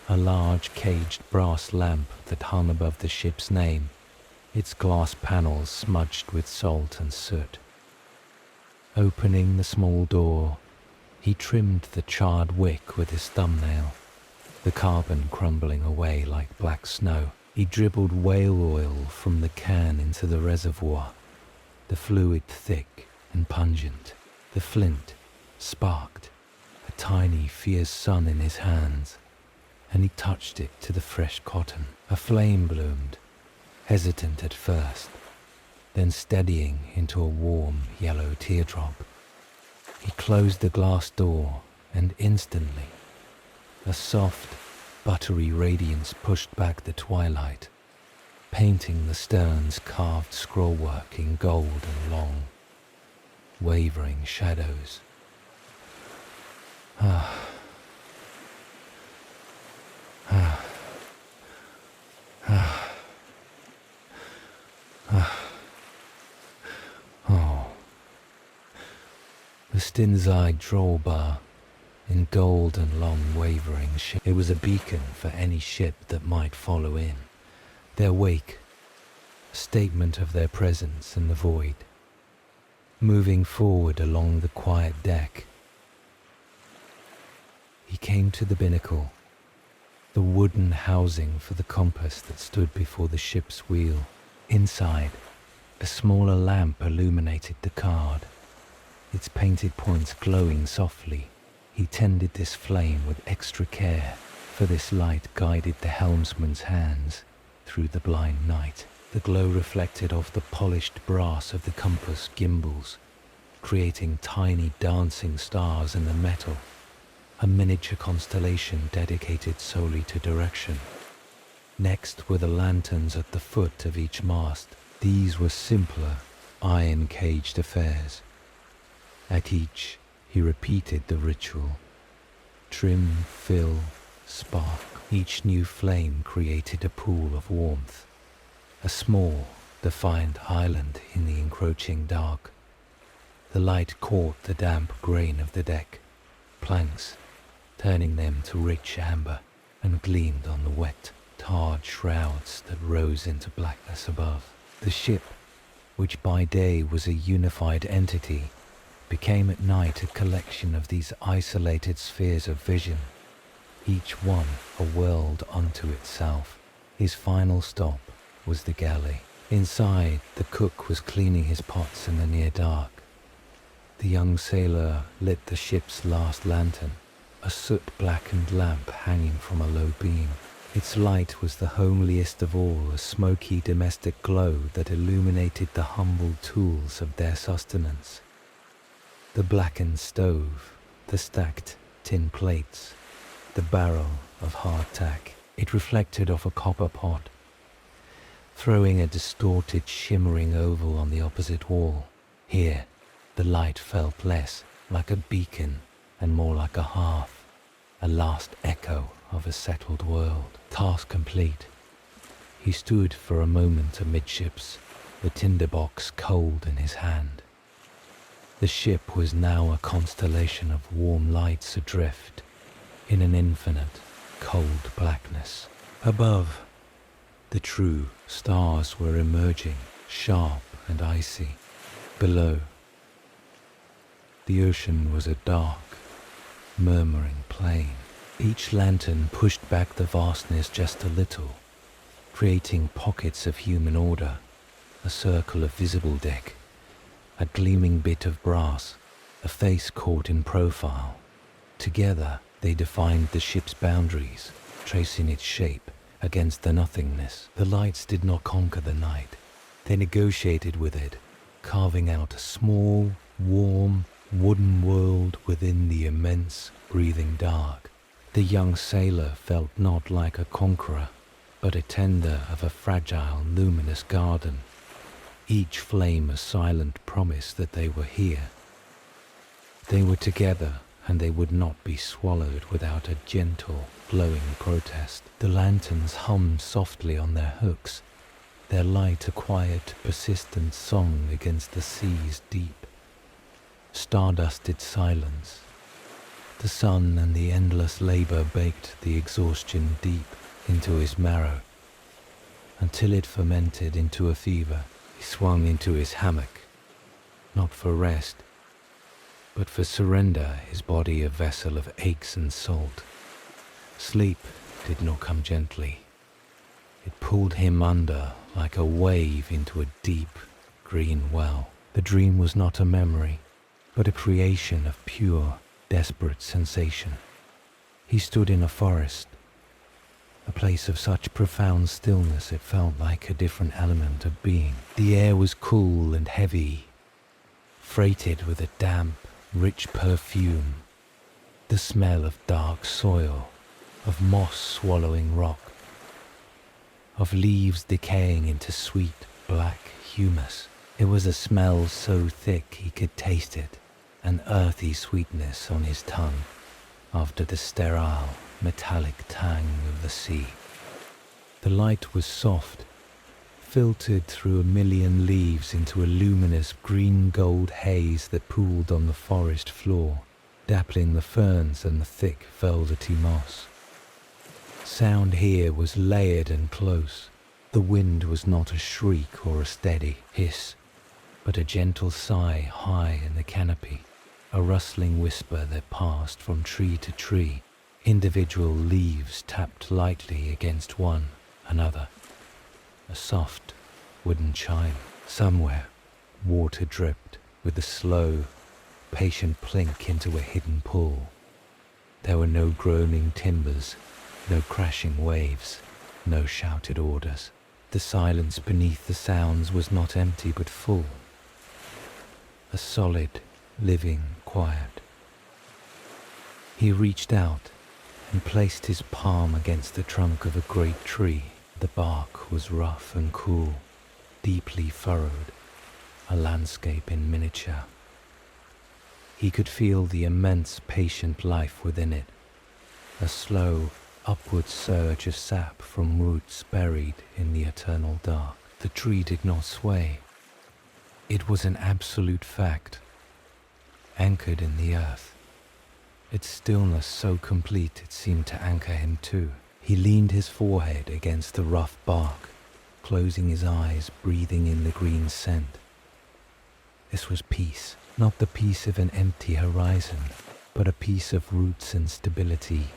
a large caged brass lamp that hung above the ship's name, its glass panels smudged with salt and soot. Opening the small door, he trimmed the charred wick with his thumbnail, the carbon crumbling away like black snow. He dribbled whale oil from the can into the reservoir, the fluid thick and pungent. The flint sparked, a tiny, fierce sun in his hands, and he touched it to the fresh cotton. A flame bloomed, hesitant at first, then steadying into a warm yellow teardrop. He closed the glass door, and instantly, a soft, buttery radiance pushed back the twilight, painting the stern's carved scrollwork in gold and long, wavering shadows. The Stinzai droll bar, in gold and long wavering ship. It was a beacon for any ship that might follow in. Their wake, a statement of their presence in the void. Moving forward along the quiet deck, he came to the binnacle, the wooden housing for the compass that stood before the ship's wheel. Inside, a smaller lamp illuminated the card, its painted points glowing softly. He tended this flame with extra care, for this light guided the helmsman's hands through the blind night. The glow reflected off the polished brass of the compass gimbals, creating tiny dancing stars in the metal, a miniature constellation dedicated solely to direction. Next were the lanterns at the foot of each mast. These were simpler, iron-caged affairs. At each, he repeated the ritual. Trim, fill, spark. Each new flame created a pool of warmth, a small, defiant island in the encroaching dark. The light caught the damp grain of the deck, planks, turning them to rich amber, and gleamed on the wet, tarred shrouds that rose into blackness above. The ship, which by day was a unified entity, became at night a collection of these isolated spheres of vision, each one a world unto itself. His final stop was the galley. Inside, the cook was cleaning his pots in the near dark. The young sailor lit the ship's last lantern, a soot-blackened lamp hanging from a low beam. Its light was the homeliest of all, a smoky domestic glow that illuminated the humble tools of their sustenance. The blackened stove, the stacked tin plates, the barrel of hardtack. It reflected off a copper pot, throwing a distorted, shimmering oval on the opposite wall. Here, the light felt less like a beacon and more like a hearth, a last echo of a settled world. Task complete. He stood for a moment amidships, the tinderbox cold in his hand. The ship was now a constellation of warm lights adrift in an infinite, cold blackness. Above, the true stars were emerging, sharp and icy. Below, the ocean was a dark, murmuring plain. Each lantern pushed back the vastness just a little, creating pockets of human order, a circle of visible deck, a gleaming bit of brass, a face caught in profile. Together, they defined the ship's boundaries, tracing its shape against the nothingness. The lights did not conquer the night. They negotiated with it, carving out a small, warm, wooden world within the immense, breathing dark. The young sailor felt not like a conqueror, but a tender of a fragile, luminous garden, each flame a silent promise that they were here. They were together, and they would not be swallowed without a gentle, glowing protest. The lanterns hummed softly on their hooks, their light a quiet, persistent song against the sea's deep, stardusted silence. The sun and the endless labor baked the exhaustion deep into his marrow, until it fermented into a fever. He swung into his hammock, not for rest, but for surrender, his body a vessel of aches and salt. Sleep did not come gently. It pulled him under like a wave into a deep, green well. The dream was not a memory, but a creation of pure, desperate sensation. He stood in a forest, a place of such profound stillness it felt like a different element of being. The air was cool and heavy, freighted with a damp, rich perfume, the smell of dark soil, of moss swallowing rock, of leaves decaying into sweet, black humus. It was a smell so thick he could taste it, an earthy sweetness on his tongue after the sterile, metallic tang of the sea. The light was soft, filtered through a million leaves into a luminous green-gold haze that pooled on the forest floor, dappling the ferns and the thick, velvety moss. Sound here was layered and close. The wind was not a shriek or a steady hiss, but a gentle sigh high in the canopy, a rustling whisper that passed from tree to tree. Individual leaves tapped lightly against one another, a soft wooden chime. Somewhere, water dripped with a slow, patient plink into a hidden pool. There were no groaning timbers, no crashing waves, no shouted orders. The silence beneath the sounds was not empty but full, a solid, living quiet. He reached out and placed his palm against the trunk of a great tree. The bark was rough and cool, deeply furrowed, a landscape in miniature. He could feel the immense patient life within it, a slow, upward surge of sap from roots buried in the eternal dark. The tree did not sway. It was an absolute fact, anchored in the earth. Its stillness so complete it seemed to anchor him too. He leaned his forehead against the rough bark, closing his eyes, breathing in the green scent. This was peace, not the peace of an empty horizon, but a peace of roots and stability,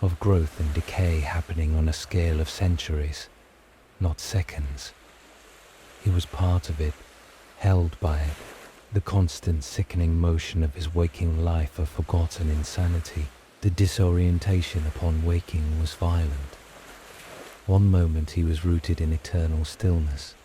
of growth and decay happening on a scale of centuries, not seconds. He was part of it, held by it, the constant sickening motion of his waking life, a forgotten insanity. The disorientation upon waking was violent. One moment he was rooted in eternal stillness.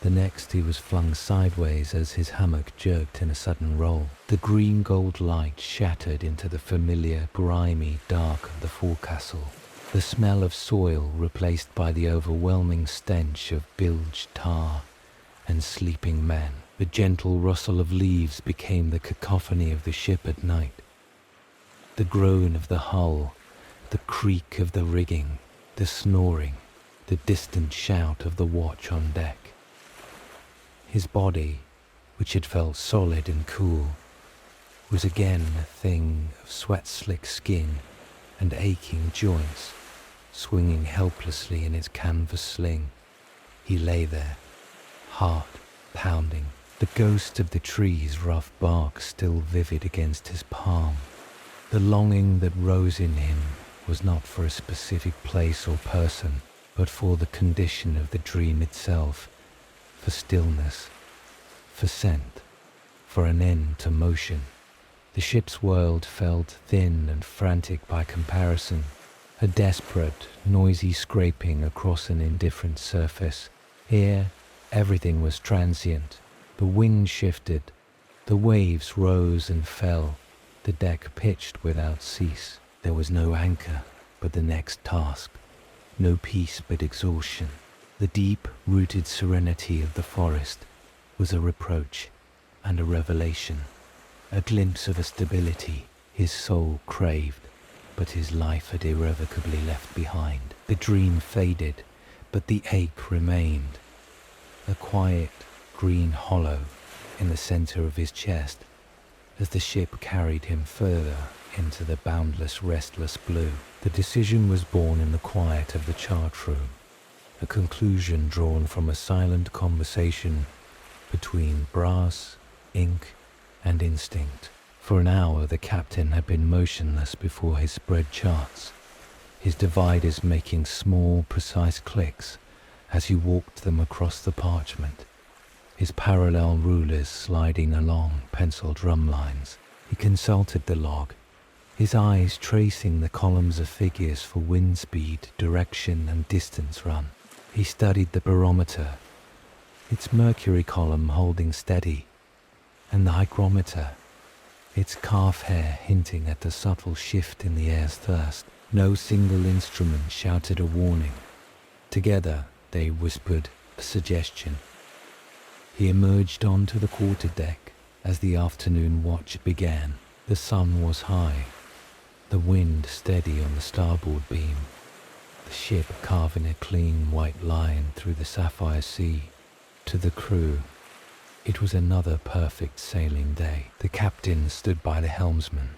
The next he was flung sideways as his hammock jerked in a sudden roll. The green gold light shattered into the familiar, grimy dark of the forecastle. The smell of soil replaced by the overwhelming stench of bilged tar and sleeping men. The gentle rustle of leaves became the cacophony of the ship at night. The groan of the hull, the creak of the rigging, the snoring, the distant shout of the watch on deck. His body, which had felt solid and cool, was again a thing of sweat-slick skin and aching joints, swinging helplessly in its canvas sling. He lay there, heart pounding, the ghost of the tree's rough bark still vivid against his palm. The longing that rose in him was not for a specific place or person, but for the condition of the dream itself, for stillness, for scent, for an end to motion. The ship's world felt thin and frantic by comparison, a desperate, noisy scraping across an indifferent surface. Here, everything was transient. The wind shifted, the waves rose and fell, the deck pitched without cease. There was no anchor but the next task, no peace but exhaustion. The deep-rooted serenity of the forest was a reproach and a revelation, a glimpse of a stability his soul craved, but his life had irrevocably left behind. The dream faded, but the ache remained, a quiet green hollow in the center of his chest as the ship carried him further into the boundless, restless blue. The decision was born in the quiet of the chart room, a conclusion drawn from a silent conversation between brass, ink, and instinct. For an hour the captain had been motionless before his spread charts, his dividers making small, precise clicks as he walked them across the parchment, his parallel rulers sliding along pencil drum lines. He consulted the log, his eyes tracing the columns of figures for wind speed, direction, and distance run. He studied the barometer, its mercury column holding steady, and the hygrometer, its calf hair hinting at the subtle shift in the air's thirst. No single instrument shouted a warning. Together they whispered a suggestion. He emerged onto the quarterdeck as the afternoon watch began. The sun was high, the wind steady on the starboard beam, the ship carving a clean white line through the sapphire sea. To the crew, it was another perfect sailing day. The captain stood by the helmsman,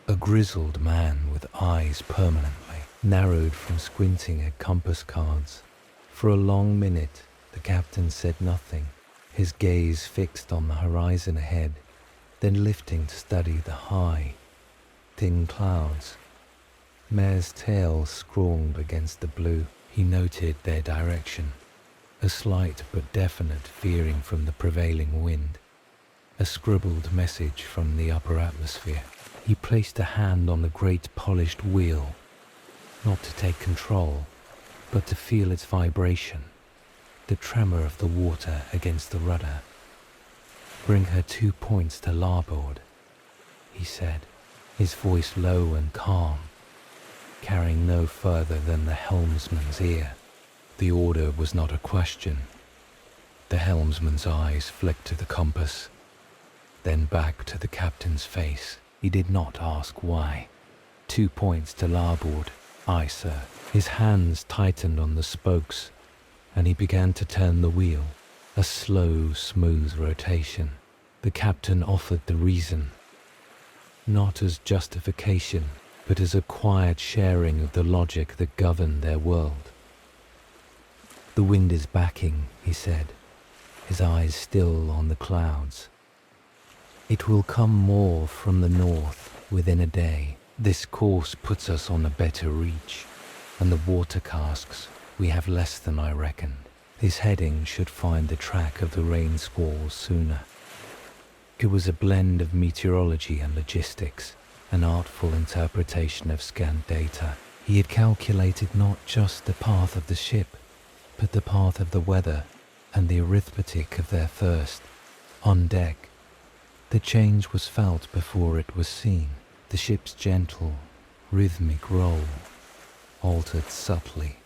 a grizzled man with eyes permanently narrowed from squinting at compass cards. For a long minute, the captain said nothing, his gaze fixed on the horizon ahead, then lifting to study the high, thin clouds. Mare's tail scrawled against the blue. He noted their direction, a slight but definite veering from the prevailing wind, a scribbled message from the upper atmosphere. He placed a hand on the great polished wheel, not to take control, but to feel its vibration, the tremor of the water against the rudder. "Bring her 2 points to larboard," he said. his voice low and calm, carrying no further than the helmsman's ear. The order was not a question. The helmsman's eyes flicked to the compass, then back to the captain's face. He did not ask why. 2 points to larboard. Aye, sir. His hands tightened on the spokes, and he began to turn the wheel. A slow, smooth rotation. The captain offered the reason, not as justification, but as a quiet sharing of the logic that governed their world. The wind is backing, he said, his eyes still on the clouds. It will come more from the north within a day. This course puts us on a better reach, and the water casks, we have less than I reckoned. This heading should find the track of the rain squalls sooner. It was a blend of meteorology and logistics, an artful interpretation of scant data. He had calculated not just the path of the ship, but the path of the weather and the arithmetic of their thirst. On deck, the change was felt before it was seen. The ship's gentle, rhythmic roll altered subtly.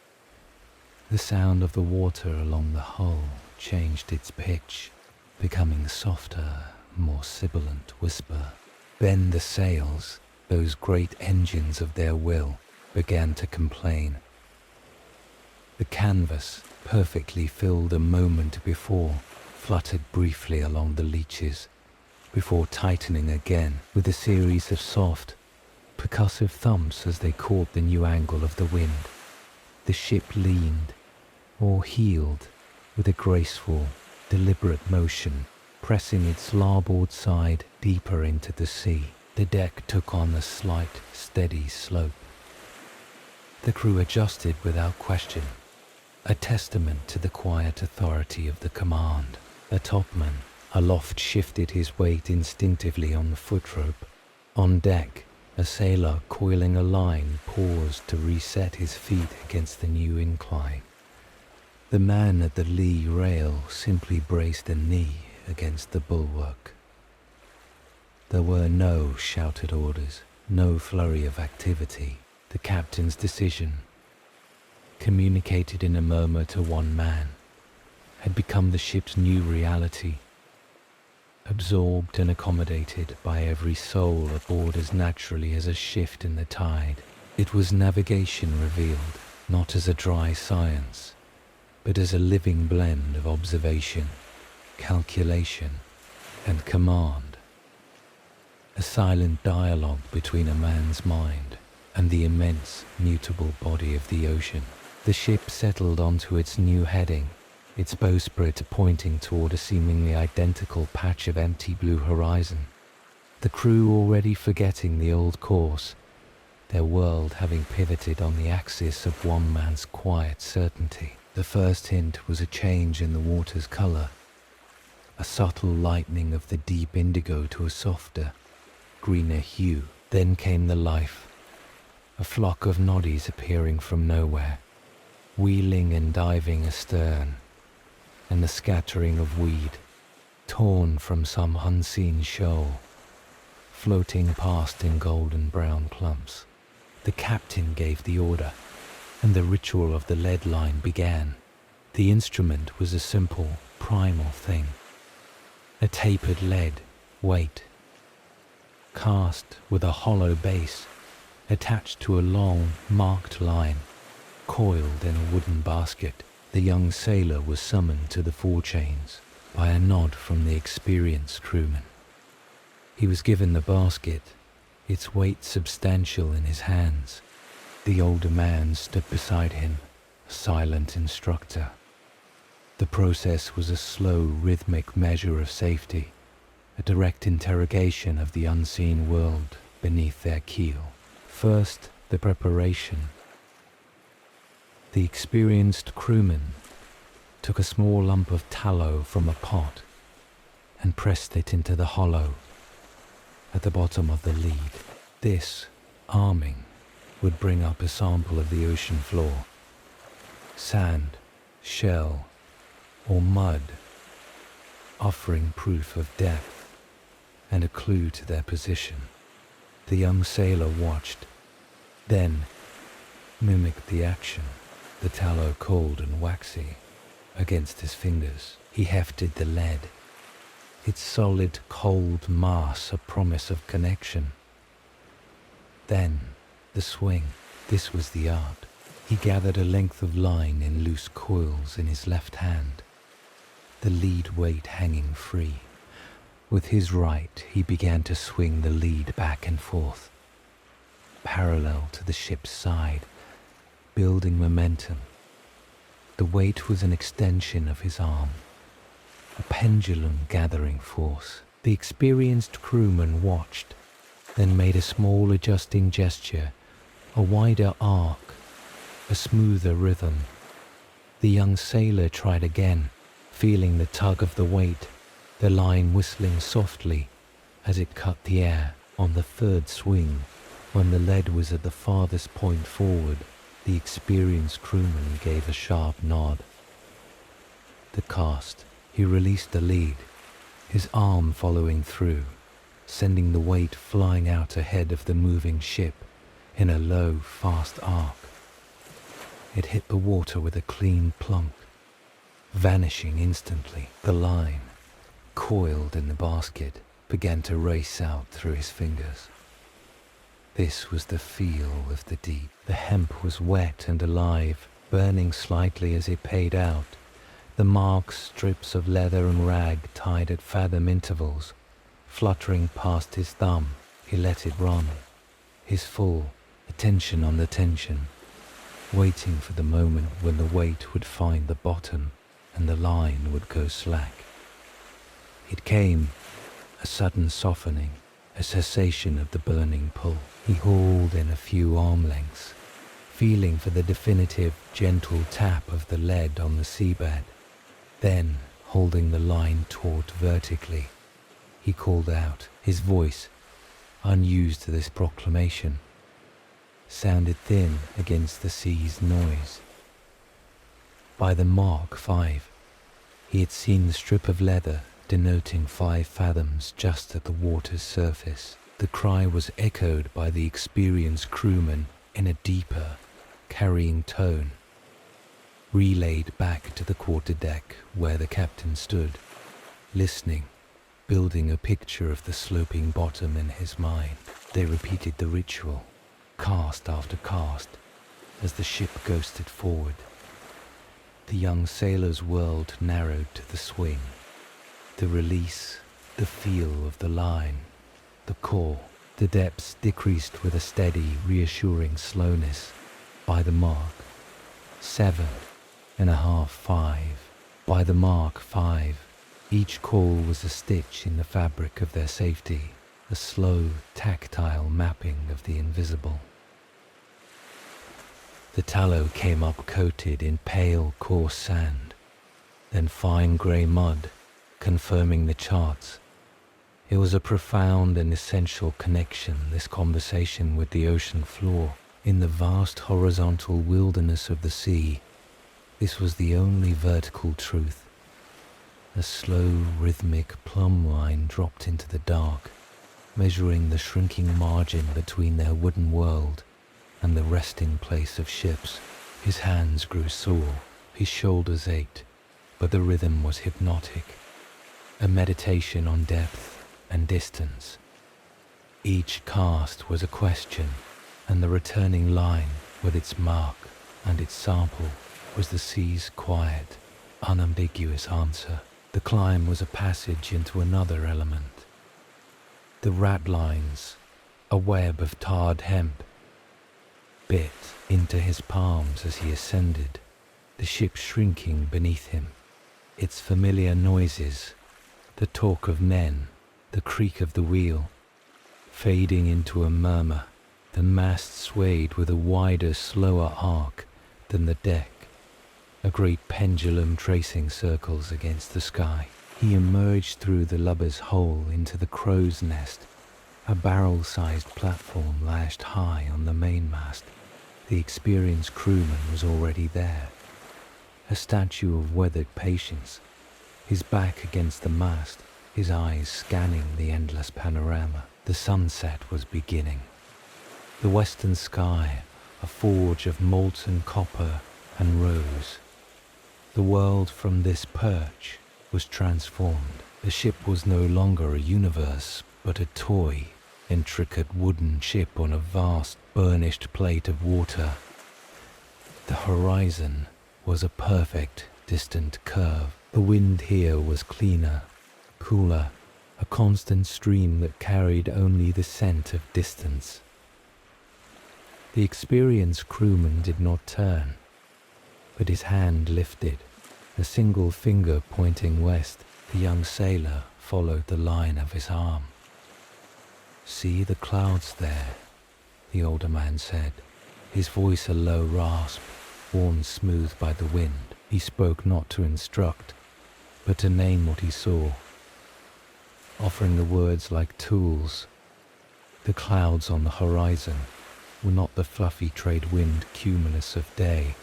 The sound of the water along the hull changed its pitch, becoming a softer, more sibilant whisper. Then the sails, those great engines of their will, began to complain. The canvas, perfectly filled a moment before, fluttered briefly along the leaches, before tightening again with a series of soft, percussive thumps as they caught the new angle of the wind. The ship leaned, or heeled, with a graceful, deliberate motion, pressing its larboard side deeper into the sea. The deck took on a slight, steady slope. The crew adjusted without question, a testament to the quiet authority of the command. A topman, aloft, shifted his weight instinctively on the footrope. On deck, a sailor coiling a line paused to reset his feet against the new incline. The man at the lee rail simply braced a knee against the bulwark. There were no shouted orders, no flurry of activity. The captain's decision, communicated in a murmur to one man, had become the ship's new reality, absorbed and accommodated by every soul aboard as naturally as a shift in the tide. It was navigation revealed, not as a dry science, but as a living blend of observation, calculation, and command. A silent dialogue between a man's mind and the immense, mutable body of the ocean. The ship settled onto its new heading, its bowsprit pointing toward a seemingly identical patch of empty blue horizon. The crew already forgetting the old course, their world having pivoted on the axis of one man's quiet certainty. The first hint was a change in the water's color, a subtle lightening of the deep indigo to a softer, greener hue. Then came the life, a flock of noddies appearing from nowhere, wheeling and diving astern, and the scattering of weed, torn from some unseen shoal, floating past in golden brown clumps. The captain gave the order, and the ritual of the lead line began. The instrument was a simple, primal thing. A tapered lead weight, cast with a hollow base, attached to a long, marked line, coiled in a wooden basket. The young sailor was summoned to the forechains by a nod from the experienced crewman. He was given the basket, its weight substantial in his hands. The older man stood beside him, a silent instructor. The process was a slow, rhythmic measure of safety, a direct interrogation of the unseen world beneath their keel. First, the preparation. The experienced crewman took a small lump of tallow from a pot and pressed it into the hollow at the bottom of the lead. This, arming, would bring up a sample of the ocean floor, sand, shell, or mud, offering proof of depth and a clue to their position. The young sailor watched, then mimicked the action, the tallow cold and waxy against his fingers. He hefted the lead, its solid, cold mass a promise of connection. Then the swing. This was the art. He gathered a length of line in loose coils in his left hand, the lead weight hanging free. With his right, he began to swing the lead back and forth, parallel to the ship's side, building momentum. The weight was an extension of his arm, a pendulum gathering force. The experienced crewman watched, then made a small adjusting gesture, a wider arc, a smoother rhythm. The young sailor tried again, feeling the tug of the weight, the line whistling softly as it cut the air. On the third swing, when the lead was at the farthest point forward, the experienced crewman gave a sharp nod. The cast. He released the lead, his arm following through, sending the weight flying out ahead of the moving ship in a low, fast arc. It hit the water with a clean plunk, vanishing instantly. The line, coiled in the basket, began to race out through his fingers. This was the feel of the deep. The hemp was wet and alive, burning slightly as it paid out. The marks, strips of leather and rag tied at fathom intervals, fluttering past his thumb. He let it run, his full attention on the tension, waiting for the moment when the weight would find the bottom and the line would go slack. It came, a sudden softening, a cessation of the burning pull. He hauled in a few arm lengths, feeling for the definitive, gentle tap of the lead on the seabed. Then, holding the line taut vertically, he called out. His voice, unused to this proclamation, sounded thin against the sea's noise. By the Mark 5, he had seen the strip of leather denoting 5 fathoms just at the water's surface. The cry was echoed by the experienced crewman in a deeper, carrying tone, relayed back to the quarterdeck where the captain stood, listening, building a picture of the sloping bottom in his mind. They repeated the ritual, cast after cast, as the ship ghosted forward. The young sailor's world narrowed to the swing, the release, the feel of the line, the core. The depths decreased with a steady, reassuring slowness. By the mark 7.5, 5. By the Mark 5, each call was a stitch in the fabric of their safety, a slow, tactile mapping of the invisible. The tallow came up coated in pale, coarse sand, then fine grey mud, confirming the charts. It was a profound and essential connection, this conversation with the ocean floor. In the vast horizontal wilderness of the sea, this was the only vertical truth. A slow, rhythmic plumb line dropped into the dark, measuring the shrinking margin between their wooden world and the resting place of ships. His hands grew sore, his shoulders ached, but the rhythm was hypnotic, a meditation on depth and distance. Each cast was a question, and the returning line, with its mark and its sample, was the sea's quiet, unambiguous answer. The climb was a passage into another element. The ratlines, a web of tarred hemp, bit into his palms as he ascended, the ship shrinking beneath him, its familiar noises, the talk of men, the creak of the wheel, fading into a murmur. The mast swayed with a wider, slower arc than the deck, a great pendulum tracing circles against the sky. He emerged through the lubber's hole into the crow's nest, a barrel-sized platform lashed high on the mainmast. The experienced crewman was already there, a statue of weathered patience, his back against the mast, his eyes scanning the endless panorama. The sunset was beginning. The western sky, a forge of molten copper and rose. The world from this perch was transformed. The ship was no longer a universe, but a toy, intricate wooden ship on a vast burnished plate of water. The horizon was a perfect, distant curve. The wind here was cleaner, cooler, a constant stream that carried only the scent of distance. The experienced crewman did not turn, but his hand lifted, a single finger pointing west. The young sailor followed the line of his arm. "See the clouds there," the older man said, his voice a low rasp, worn smooth by the wind. He spoke not to instruct, but to name what he saw, offering the words like tools. The clouds on the horizon were not the fluffy trade wind cumulus of day,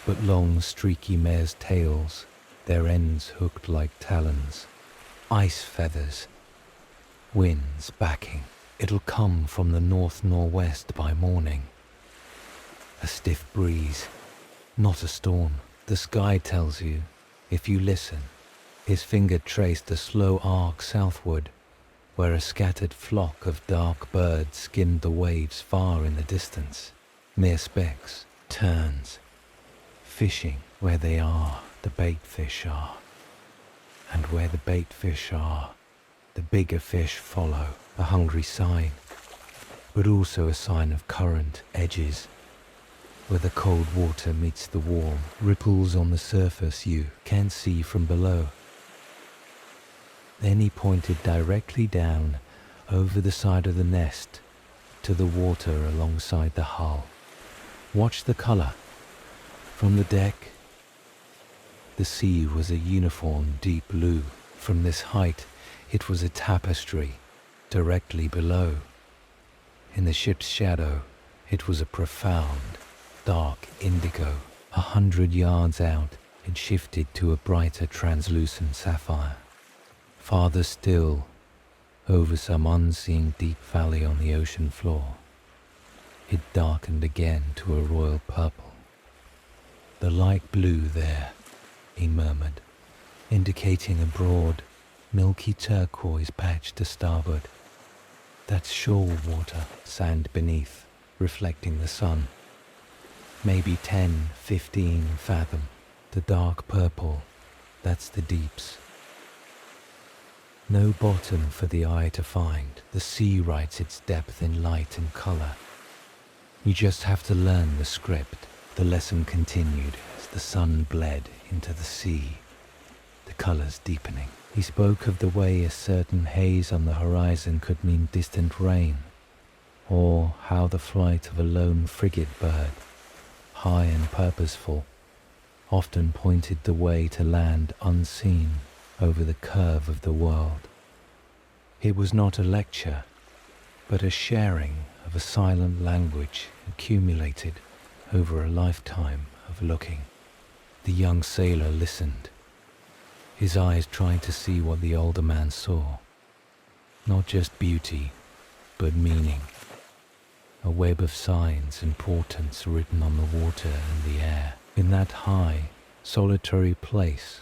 but long streaky mare's tails, their ends hooked like talons. Ice feathers. Winds backing. It'll come from the north-northwest by morning. A stiff breeze, not a storm. The sky tells you, if you listen. His finger traced a slow arc southward, where a scattered flock of dark birds skimmed the waves far in the distance. Mere specks, terns, fishing. Where they are, the bait fish are. And where the bait fish are, the bigger fish follow. A hungry sign, but also a sign of current edges, where the cold water meets the warm, ripples on the surface you can't see from below. Then he pointed directly down over the side of the nest to the water alongside the hull. Watch the color. From the deck, the sea was a uniform deep blue. From this height, it was a tapestry directly below. In the ship's shadow, it was a profound, dark indigo. 100 yards out, it shifted to a brighter translucent sapphire. Farther still, over some unseen deep valley on the ocean floor, it darkened again to a royal purple. "The light blue there," he murmured, indicating a broad, milky turquoise patch to starboard. "That's shoal water, sand beneath, reflecting the sun. Maybe 10, 15 fathom. The dark purple, that's the deeps. No bottom for the eye to find. The sea writes its depth in light and color. You just have to learn the script." The lesson continued as the sun bled into the sea, the colors deepening. He spoke of the way a certain haze on the horizon could mean distant rain, or how the flight of a lone frigate bird, high and purposeful, often pointed the way to land unseen over the curve of the world. It was not a lecture, but a sharing of a silent language accumulated over a lifetime of looking. The young sailor listened, his eyes trying to see what the older man saw. Not just beauty, but meaning. A web of signs and portents written on the water and the air. In that high, solitary place,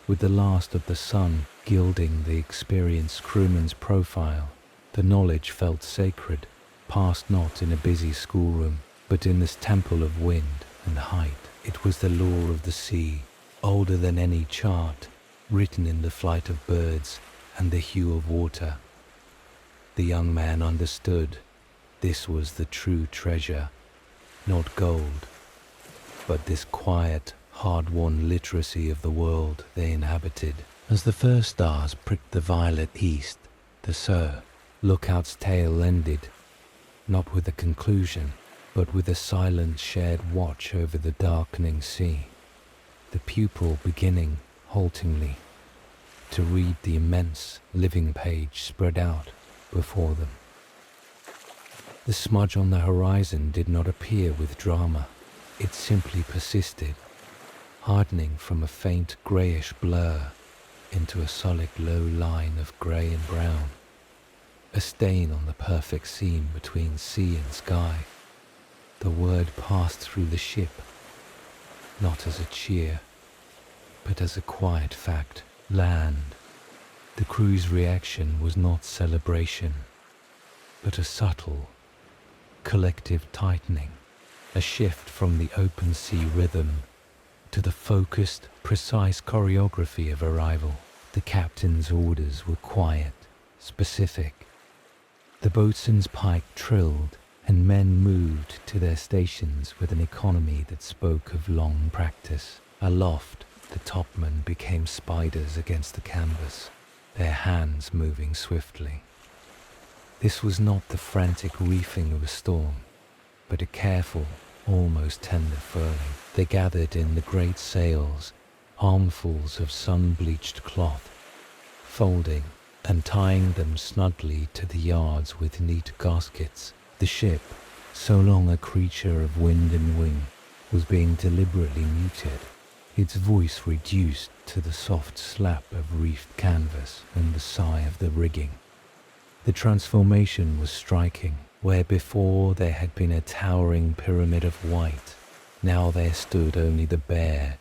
with the last of the sun gilding the experienced crewman's profile, the knowledge felt sacred, passed not in a busy schoolroom, but in this temple of wind and height. It was the lore of the sea, older than any chart, written in the flight of birds and the hue of water. The young man understood this was the true treasure, not gold, but this quiet, hard-won literacy of the world they inhabited. As the first stars pricked the violet east, the Lookout's tale ended, not with a conclusion, but with a silent shared watch over the darkening sea, the pupil beginning, haltingly, to read the immense living page spread out before them. The smudge on the horizon did not appear with drama. It simply persisted, hardening from a faint greyish blur into a solid low line of grey and brown. a stain on the perfect seam between sea and sky. The word passed through the ship, not as a cheer, but as a quiet fact. Land. The crew's reaction was not celebration, but a subtle, collective tightening, a shift from the open sea rhythm to the focused, precise choreography of arrival. The captain's orders were quiet, specific. The boatswain's pike trilled, and men moved to their stations with an economy that spoke of long practice. Aloft, the topmen became spiders against the canvas, their hands moving swiftly. This was not the frantic reefing of a storm, but a careful, almost tender furling. They gathered in the great sails, armfuls of sun-bleached cloth, folding and tying them snugly to the yards with neat gaskets. The ship, so long a creature of wind and wing, was being deliberately muted, its voice reduced to the soft slap of reefed canvas and the sigh of the rigging. The transformation was striking. Where before there had been a towering pyramid of white, now there stood only the bare,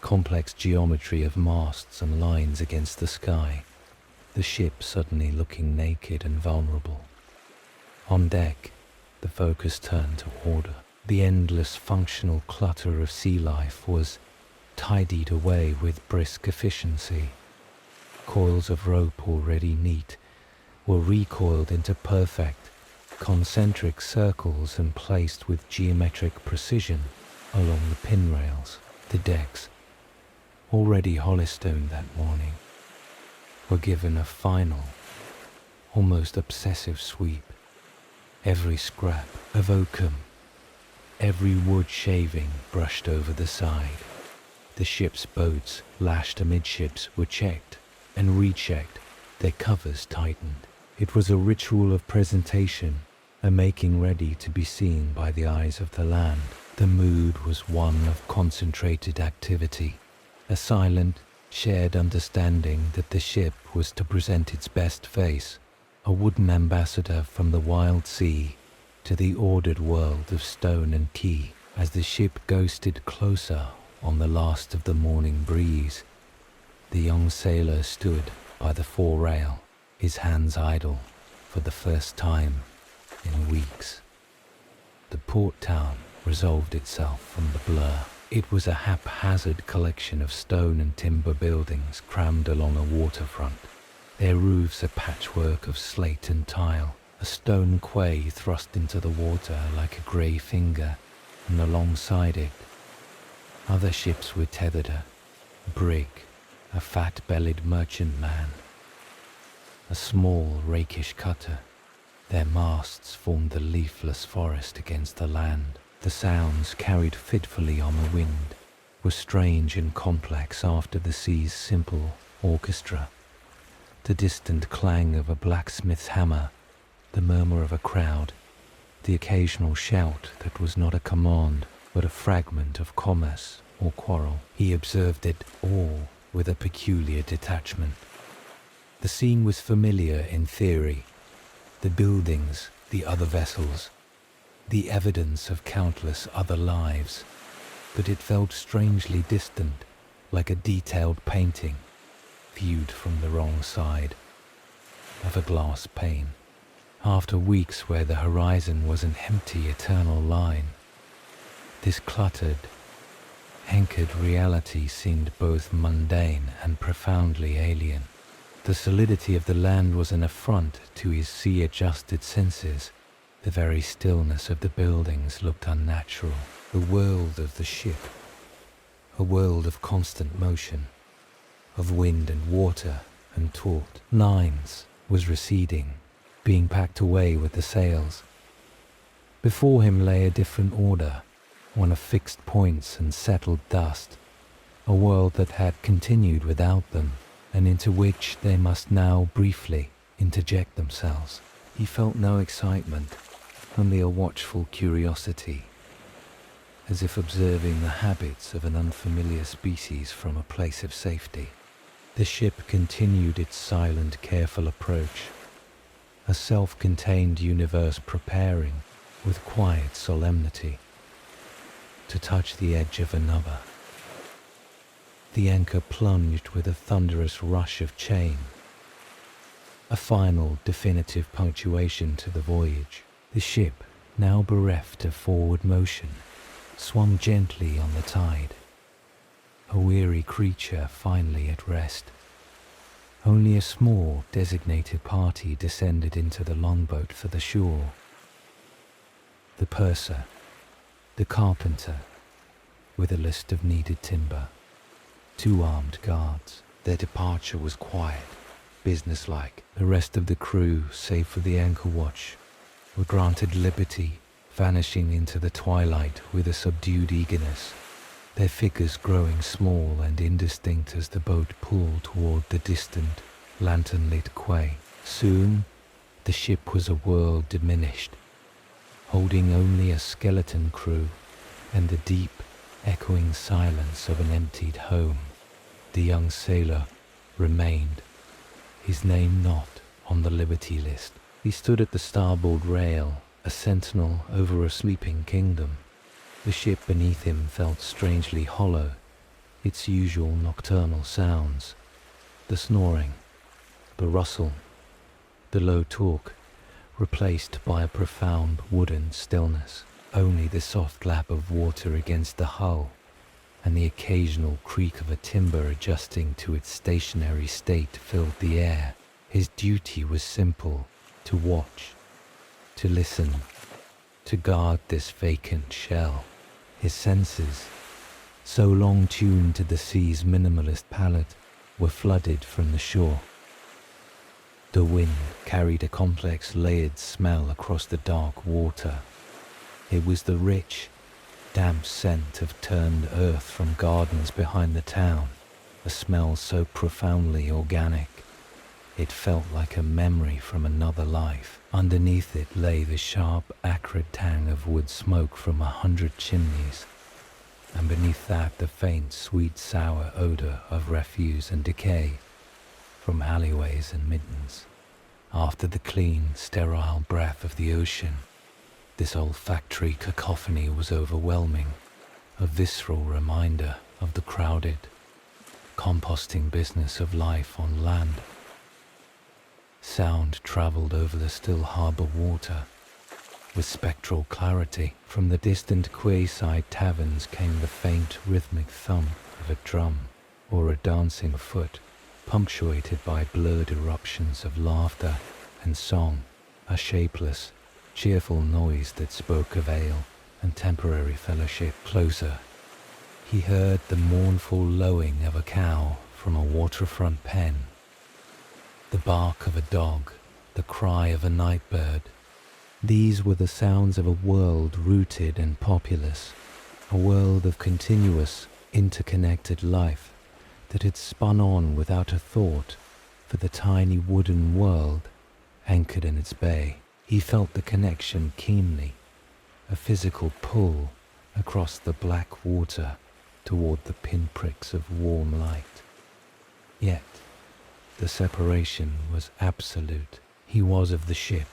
complex geometry of masts and lines against the sky, the ship suddenly looking naked and vulnerable. On deck, the focus turned to order. The endless functional clutter of sea life was tidied away with brisk efficiency. Coils of rope already neat were recoiled into perfect, concentric circles and placed with geometric precision along the pin rails. The decks, already holystoned that morning, were given a final, almost obsessive sweep. Every scrap of oakum, every wood shaving brushed over the side. The ship's boats lashed amidships were checked and rechecked, their covers tightened. It was a ritual of presentation, a making ready to be seen by the eyes of the land. The mood was one of concentrated activity, a silent, shared understanding that the ship was to present its best face, a wooden ambassador from the wild sea to the ordered world of stone and quay. As the ship ghosted closer on the last of the morning breeze, the young sailor stood by the fore-rail, his hands idle for the first time in weeks. The port town resolved itself from the blur. It was a haphazard collection of stone and timber buildings crammed along a waterfront, their roofs a patchwork of slate and tile, a stone quay thrust into the water like a grey finger, and alongside it, other ships were tethered, a brig, a fat-bellied merchantman, a small rakish cutter. Their masts formed the leafless forest against the land. The sounds carried fitfully on the wind were strange and complex after the sea's simple orchestra. The distant clang of a blacksmith's hammer, the murmur of a crowd, the occasional shout that was not a command but a fragment of commerce or quarrel. He observed it all with a peculiar detachment. The scene was familiar in theory, the buildings, the other vessels, the evidence of countless other lives, but it felt strangely distant, like a detailed painting, viewed from the wrong side of a glass pane. After weeks where the horizon was an empty, eternal line, this cluttered, anchored reality seemed both mundane and profoundly alien. The solidity of the land was an affront to his sea-adjusted senses. The very stillness of the buildings looked unnatural. The world of the ship, a world of constant motion, of wind and water and taut lines, was receding, being packed away with the sails. Before him lay a different order, one of fixed points and settled dust, a world that had continued without them, and into which they must now briefly interject themselves. He felt no excitement, only a watchful curiosity, as if observing the habits of an unfamiliar species from a place of safety. The ship continued its silent, careful approach, a self-contained universe preparing with quiet solemnity to touch the edge of another. The anchor plunged with a thunderous rush of chain, a final definitive punctuation to the voyage. The ship, now bereft of forward motion, swung gently on the tide, a weary creature finally at rest. Only a small, designated party descended into the longboat for the shore. The purser, the carpenter, with a list of needed timber, 2 armed guards. Their departure was quiet, businesslike. The rest of the crew, save for the anchor watch, were granted liberty, vanishing into the twilight with a subdued eagerness, their figures growing small and indistinct as the boat pulled toward the distant, lantern-lit quay. Soon, the ship was a world diminished, holding only a skeleton crew and the deep, echoing silence of an emptied home. The young sailor remained, his name not on the liberty list. He stood at the starboard rail, a sentinel over a sleeping kingdom. The ship beneath him felt strangely hollow, its usual nocturnal sounds, the snoring, the rustle, the low talk, replaced by a profound wooden stillness. Only the soft lap of water against the hull and the occasional creak of a timber adjusting to its stationary state filled the air. His duty was simple: to watch, to listen, to guard this vacant shell. His senses, so long tuned to the sea's minimalist palette, were flooded from the shore. The wind carried a complex layered smell across the dark water. It was the rich, damp scent of turned earth from gardens behind the town, a smell so profoundly organic. It felt like a memory from another life. Underneath it lay the sharp, acrid tang of wood smoke from 100 chimneys, and beneath that the faint, sweet, sour odor of refuse and decay from alleyways and middens. After the clean, sterile breath of the ocean, this olfactory cacophony was overwhelming, a visceral reminder of the crowded, composting business of life on land. Sound traveled over the still harbor water with spectral clarity. From the distant quayside taverns came the faint rhythmic thump of a drum or a dancing foot, punctuated by blurred eruptions of laughter and song, a shapeless, cheerful noise that spoke of ale and temporary fellowship. Closer, he heard the mournful lowing of a cow from a waterfront pen, the bark of a dog, the cry of a night bird. These were the sounds of a world rooted and populous, a world of continuous, interconnected life that had spun on without a thought for the tiny wooden world anchored in its bay. He felt the connection keenly, a physical pull across the black water toward the pinpricks of warm light. Yet, the separation was absolute. He was of the ship.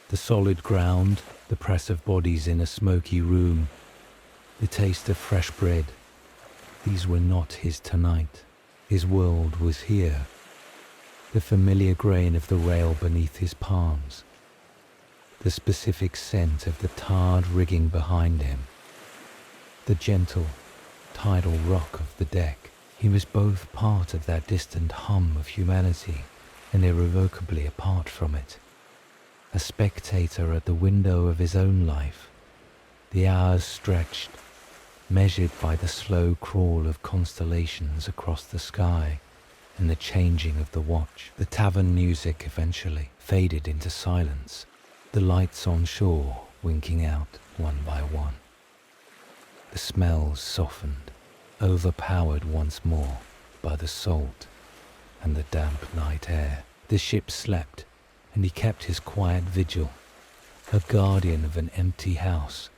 The solid ground, the press of bodies in a smoky room, the taste of fresh bread, these were not his tonight. His world was here. The familiar grain of the rail beneath his palms, the specific scent of the tarred rigging behind him, the gentle, tidal rock of the deck. He was both part of that distant hum of humanity and irrevocably apart from it. A spectator at the window of his own life, the hours stretched, measured by the slow crawl of constellations across the sky and the changing of the watch. The tavern music eventually faded into silence, the lights on shore winking out one by one. The smells softened, overpowered once more by the salt and the damp night air. The ship slept, and he kept his quiet vigil, a guardian of an empty house.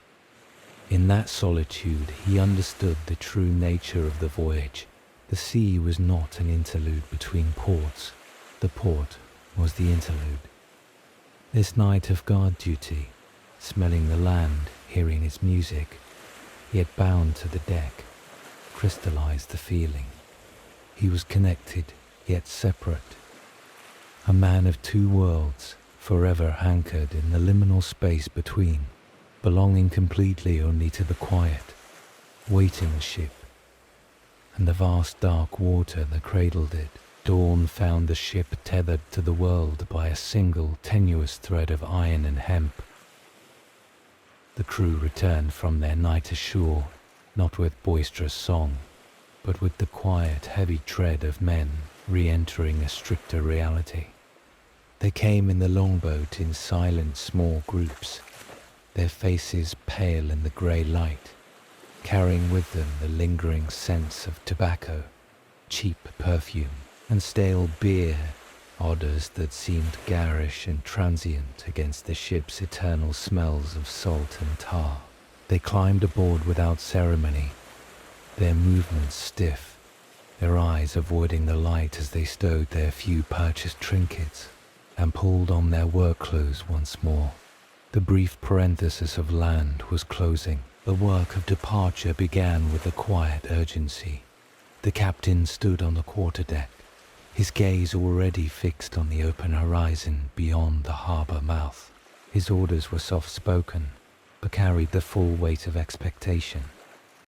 In that solitude he understood the true nature of the voyage. The sea was not an interlude between ports. The port was the interlude. This night of guard duty, smelling the land, hearing its music, yet bound to the deck, crystallized the feeling. He was connected, yet separate. A man of two worlds, forever hankered in the liminal space between, belonging completely only to the quiet, waiting ship, and the vast dark water that cradled it. Dawn found the ship tethered to the world by a single tenuous thread of iron and hemp. The crew returned from their night ashore, not with boisterous song, but with the quiet, heavy tread of men re-entering a stricter reality. They came in the longboat in silent small groups, their faces pale in the grey light, carrying with them the lingering sense of tobacco, cheap perfume, and stale beer, odours that seemed garish and transient against the ship's eternal smells of salt and tar. They climbed aboard without ceremony, their movements stiff, their eyes avoiding the light as they stowed their few purchased trinkets and pulled on their work clothes once more. The brief parenthesis of land was closing. The work of departure began with a quiet urgency. The captain stood on the quarterdeck, his gaze already fixed on the open horizon beyond the harbour mouth. His orders were soft-spoken, but carried the full weight of expectation.